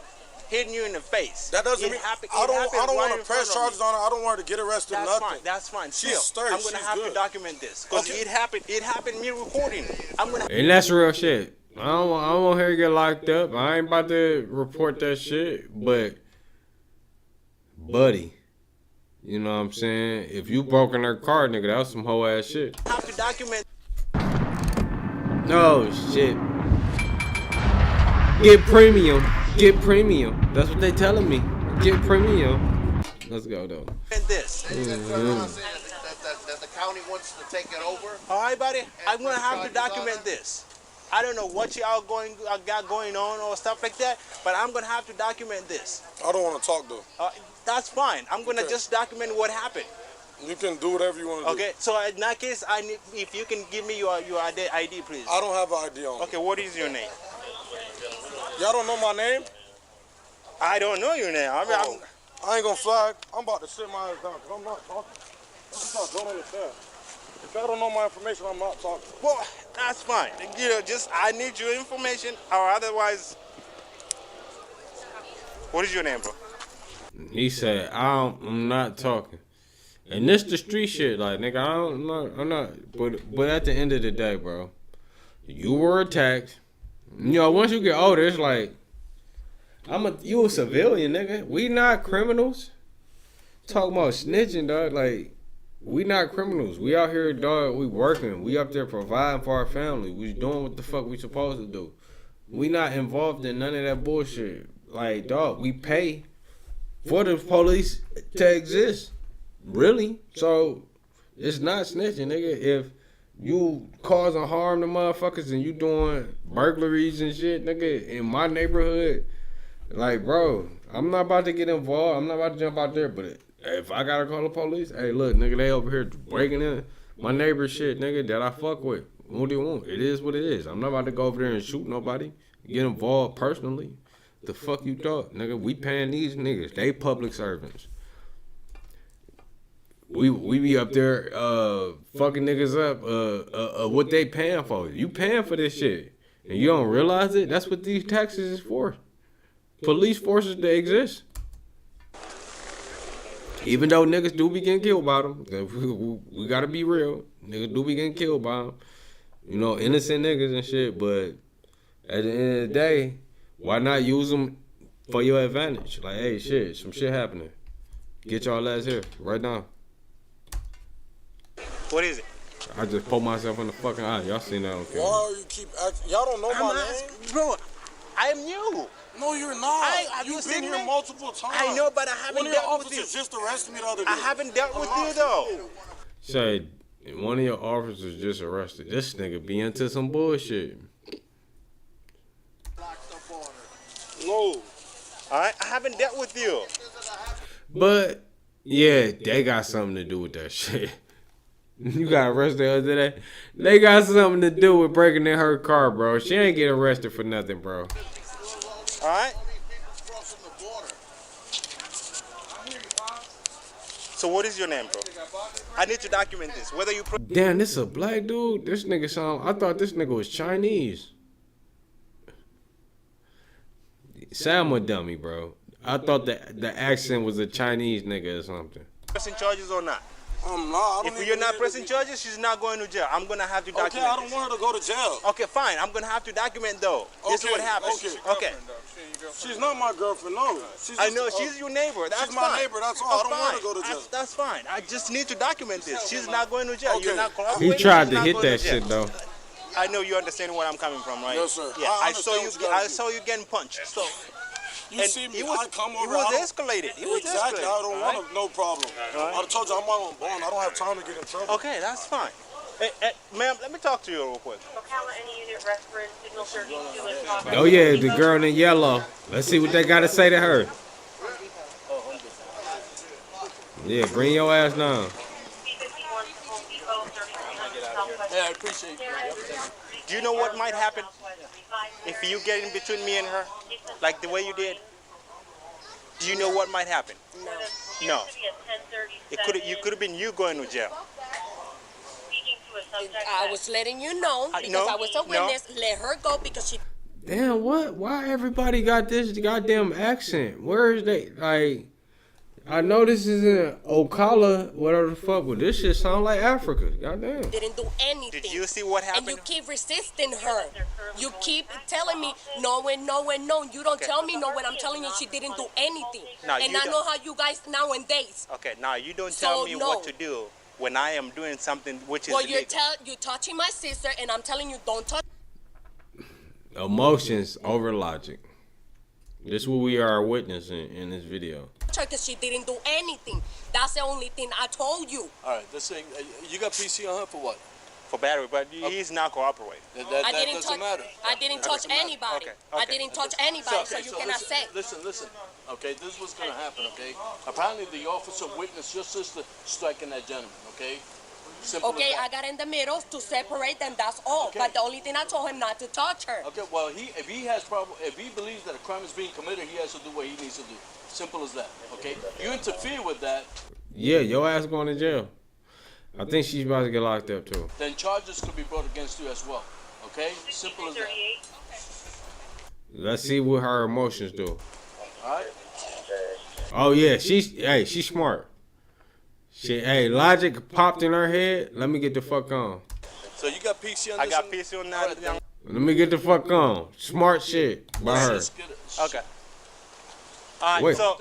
hitting you in the face. That doesn't mean I don't want to press charges on her. I don't want her to get arrested. That's nothing. fine. That's fine. She's sturdy. I'm gonna have to document this because it happened. It happened. Me recording. I'm gonna. And that's real shit. I don't want her to get locked up. I ain't about to report that shit. But, buddy, you know what I'm saying? If you broke in her car, nigga, that was some whole ass shit. I have to document. Oh shit. Get premium. Get premium. That's what they telling me. Get premium. Let's go though. This. That the county wants to take it over. All right, buddy. I'm gonna have to document this. I don't know what y'all got going on or stuff like that, but I'm gonna have to document this. I don't want to talk though. That's fine. I'm gonna just document what happened. You can do whatever you want to do. Okay. So in that case, I need if you can give me your ID, please. I don't have an ID on. Okay. What is your name? Y'all don't know my name? I don't know your name. I ain't gonna flag. I'm about to sit my ass down because I'm not talking. I don't understand. If y'all don't know my information, I'm not talking. Well, that's fine. You know, just I need your information, or otherwise. What is your name, bro? He said, I'm not talking. And this the street shit, like, nigga, I'm not, but at the end of the day, bro, you were attacked. You know, once you get older, it's like, you a civilian, nigga. We not criminals. Talking about snitching, dog, like, we not criminals. We out here, dog, we working. We up there providing for our family. We doing what the fuck we supposed to do. We not involved in none of that bullshit. Like, dog, we pay for the police to exist. Really? So, it's not snitching, nigga. If you causing harm to motherfuckers and you doing burglaries and shit, nigga, in my neighborhood, like, bro, I'm not about to get involved. I'm not about to jump out there, but if I gotta call the police, hey, look, nigga, they over here breaking in my neighbor's shit, nigga, that I fuck with. What do you want? It is what it is. I'm not about to go over there and shoot nobody, get involved personally. The fuck you thought, nigga? We paying these niggas. They public servants. We be up there fucking niggas up what they paying for. You paying for this shit. And you don't realize it? That's what these taxes is for. Police forces to exist. Even though niggas do be getting killed by them. We gotta be real. Niggas do be getting killed by them. You know, innocent niggas and shit. But at the end of the day, why not use them for your advantage? Like, hey, shit, some shit happening. Get y'all ass here right now. What is it? I just poked myself in the fucking eye. Y'all seen that on camera. Why you keep acting? Y'all don't know my name? Bro, I am new. No, you're not. You've been here multiple times. I know, but I haven't One of your dealt with you. officers just arrested me the other day. I haven't dealt with you, though. Say, one of your officers just arrested. This nigga be into some bullshit. No. I haven't dealt with you. But, yeah, they got something to do with that shit. You got arrested the other day. They got something to do with breaking in her car, bro. She ain't get arrested for nothing, bro. All right. So what is your name, bro? I need to document this. Whether you. Damn, this a black dude. This nigga sound. I thought this nigga was Chinese. Sound a dummy, bro. I thought the accent was a Chinese nigga or something. Pressing charges or not? I'm not. If you're not pressing charges, she's not going to jail. I'm gonna have to document. Okay, I don't want her to go to jail. Okay, fine. I'm gonna have to document though. This is what happens. Okay. She's not my girlfriend, no. I know she's your neighbor. That's she's fine. my neighbor. That's all. I don't want her to go to jail. That's fine. I just need to document this. She's not going to jail. You're not He tried to hit that shit though. I know you understand where I'm coming from, right? Yes, sir. Yeah, I saw you getting punched. So. You see me, I come over. He was escalated. Exactly. I don't want no problem. I told you I'm my own bond. I don't have time to get in trouble. Okay, that's fine. Hey, ma'am, let me talk to you real quick. Oh yeah, the girl in yellow. Let's see what they gotta say to her. Yeah, bring your ass down. Yeah, I appreciate you. Do you know what might happen if you get in between me and her, like the way you did? Do you know what might happen? No. You could have been you going to jail. I was letting you know because I was a witness. Let her go because she. Damn, what? Why everybody got this goddamn accent? Where is they? Like, I know this is in Ocala, whatever the fuck, but this shit sound like Africa. Goddamn. Didn't do anything. Did you see what happened? And you keep resisting her. You keep telling me no and no and no. You don't tell me no when I'm telling you she didn't do anything. Now, and you I don't- know how you guys nowadays. Okay, now you don't So, tell me no. what to do when I am doing something which is Well, illegal. you're touching my sister, and I'm telling you don't touch Emotions over logic. This is what we are witnessing in this video. her because she didn't do anything. That's the only thing I told you. All right, this thing, you got PC on her for what? For battery, but he's not cooperating. That doesn't matter. I didn't touch anybody. I didn't touch anybody, so you cannot say. Listen. Okay, this is what's going to happen, okay? Apparently the officer witnessed your sister striking that gentleman, okay? Simple Okay, as I got in the middle to separate them, that's all. Okay. But the only thing I told him not to touch her. Okay, well, if he believes that a crime is being committed, he has to do what he needs to do. Simple as that, okay? You interfere with that, Yeah, your ass going to jail. I think she's about to get locked up too. then charges could be brought against you as well, okay? Simple as that. Let's see what her emotions do. All right? Oh yeah, she's smart. Hey, logic popped in her head. Let me get the fuck on. So you got PC on I this got one? PC on that. Let me get the fuck on. Smart shit by her. Okay. All right, Wait. so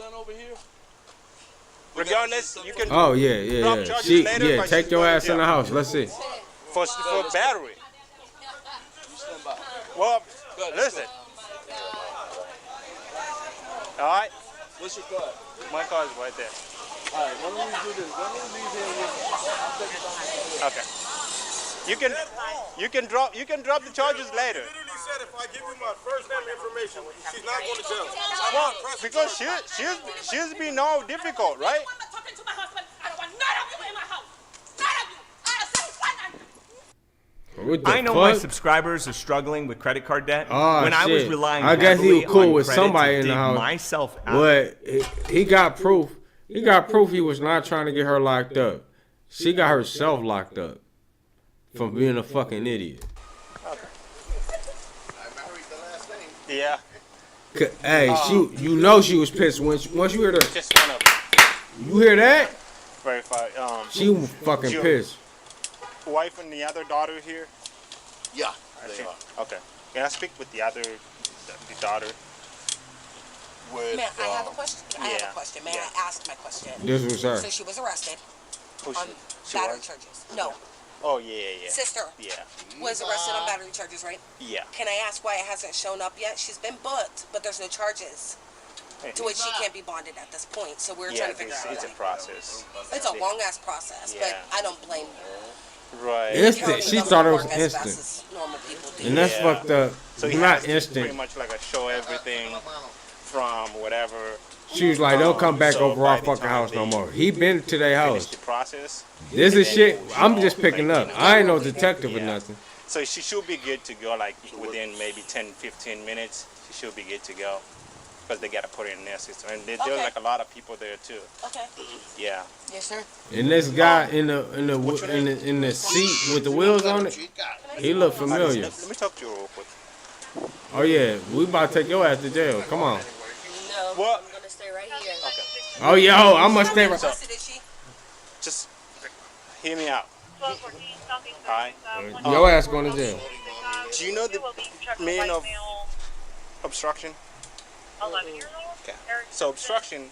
regardless, you can. Oh yeah. drop charges later, but Take she's your going to ass in the jail. house. Let's see. For battery. Well, listen. All right. What's your card? My car is right there. All right, why don't we do this? Why don't we leave here with... I'll take it down. Okay. You can drop the charges later. Literally said if I give you my first name information, she's not going to jail. Well, because she's been all difficult, right? What the I know my fuck? subscribers are struggling with credit card debt. Oh, when I was shit. relying I guess he heavily was cool on with credit somebody to in the dig house. myself out. But he got proof. He got proof he was not trying to get her locked up. She got herself locked up from being a fucking idiot. Yeah. Hey, you know she was pissed once you hear that. Just one of them. You hear that? Verify. She was fucking your pissed. Wife and the other daughter here? Yeah, they are. Okay. Can I speak with the daughter? With, May I have a question? I have a question. May I ask my question? This was her. So she was arrested Who's on she battery was? charges. No. Oh, yeah. Sister Yeah. was arrested on battery charges, right? Yeah. Can I ask why it hasn't shown up yet? She's been booked, but there's no charges. To which she can't be bonded at this point. So we're trying to figure out. It's a process. It's a long ass process, but I don't blame her. Right. Instant. She thought it was Work as fast instant. as normal people do. And that's fucked up. So It's he not has to instant. pretty much like show everything from whatever. She was like, don't come back So over our by the fucking time house no they more. He been to their finish house. the process. This and is then shit. we'll I'm show, just picking like, up. you know, I ain't no detective or nothing. So she should be good to go like within maybe 10-15 minutes. She should be good to go because they gotta put it in their system. And there's like a lot of people there too. Okay. Yeah. Yes, sir. And this guy in the seat with the wheels on it, he look familiar. Let me talk to you real quick. Oh yeah, we about to take your ass to jail. Come on. No, What? I'm gonna stay right here. Okay. Oh yo, I must stay right. Just hear me out. Alright. Your ass going to jail. Do you know the meaning of obstruction? 11 years old. Okay. So obstruction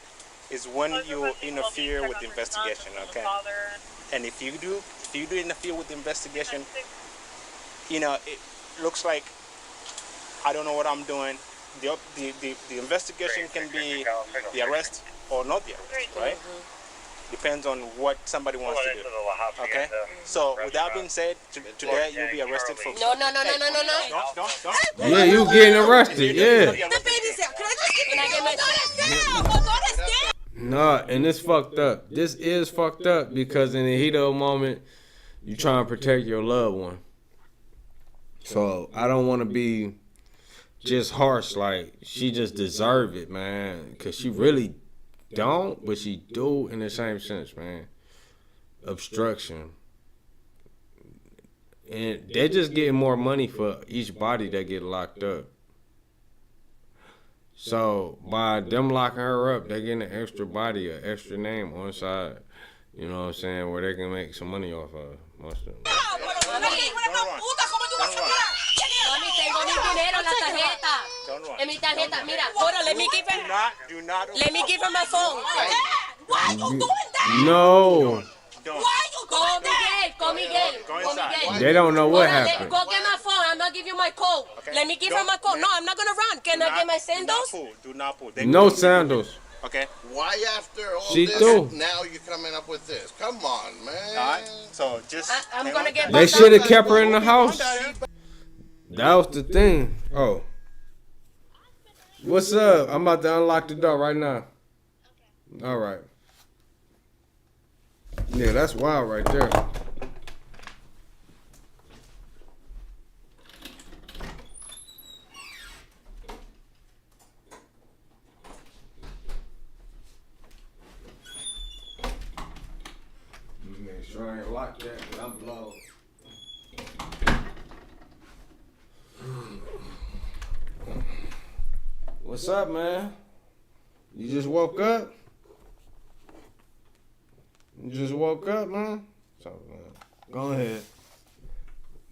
is when you interfere with the investigation, okay? And if you do interfere with the investigation, you know, it looks like I don't know what I'm doing. The investigation can be the arrest or not the arrest, right? Depends on what somebody wants to do. Okay? So with that being said, today you'll be arrested for... No. Don't. Yeah, you getting arrested. Yeah. The baby's there. Can I just get my daughter's there? Nah, and it's fucked up. This is fucked up because in the heat of the moment, you trying to protect your loved one. So I don't want to be just harsh. Like she just deserve it, man, because she really don't, but she do in the same sense, man. Obstruction. And they're just getting more money for each body that get locked up. So by them locking her up, they getting an extra body, an extra name on side. You know what I'm saying? Where they can make some money off of most of them. Mami, tengo mi dinero en la tarjeta. En mi tarjeta, mira. Hold on, let me give her. Let me give her my phone. Why are you doing that? No. Why you doing that? Call Miguel. They don't know what Hold on, happened. Go get my phone. I'm gonna give you my code. Let me give her my code. No, I'm not gonna run. Can I get my sandals? Do not pull. No sandals. Okay. Why after all She this, threw. now you're coming up with this? Come on, man. All right. So just. I'm gonna get. They should have kept her in the house. That was the thing. Oh. What's up? I'm about to unlock the door right now. All right. Yeah, that's wild right there. Make sure I ain't locked that, 'cause I'm blown. What's up, man? You just woke up? You just woke up, man? So, go ahead.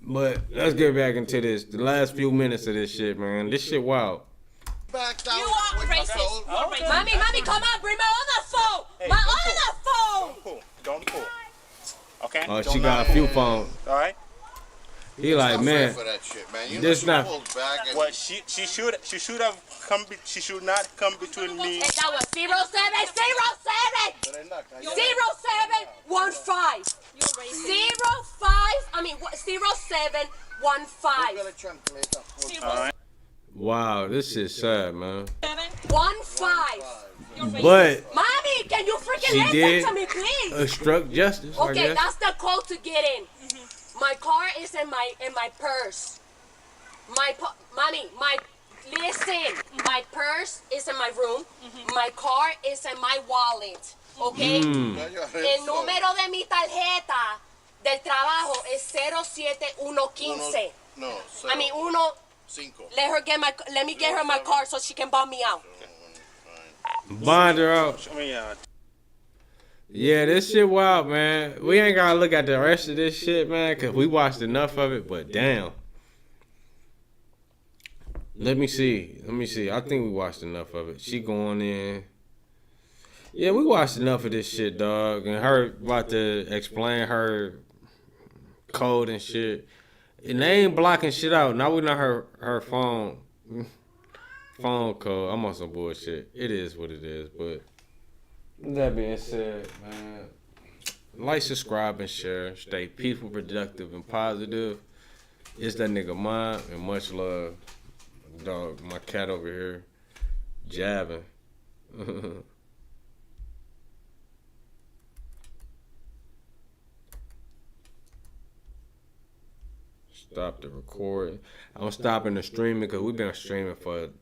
But let's get back into this. The last few minutes of this shit, man. This shit wild. You are racist. Mommy, come on, bring my other phone. My other phone. Don't pull. Okay. Oh, she got a few phones. All right. He like, man, For that shit, man. You this know, not. she pulled back and Well, she should have come. She should not come between me. And that was 0707 0715 0715. All right. Wow, this is sad, man. 15. But Mommy, can you freaking she listen did to me, please? obstruct justice, I Okay, guess. that's the code to get in. My car is in my purse. Mommy, listen. My purse is in my room. My car is in my wallet. Okay. El número de mi tarjeta del trabajo es 07115. No, I mean 15. Let me get her my car so she can bum me out. Bond her out. Yeah, this shit wild, man. We ain't gotta look at the rest of this shit, man, because we watched enough of it, but damn. Let me see. I think we watched enough of it. She going in. Yeah, we watched enough of this shit, dog. And her about to explain her code and shit. And they ain't blocking shit out. Now we know her phone code. I'm on some bullshit. It is what it is, but that being said, man, like, subscribe, and share. Stay peaceful, productive, and positive. It's that nigga Mine, and much love. Dog, my cat over here jabbing. Stop the recording. I'm stopping the streaming because we've been streaming for an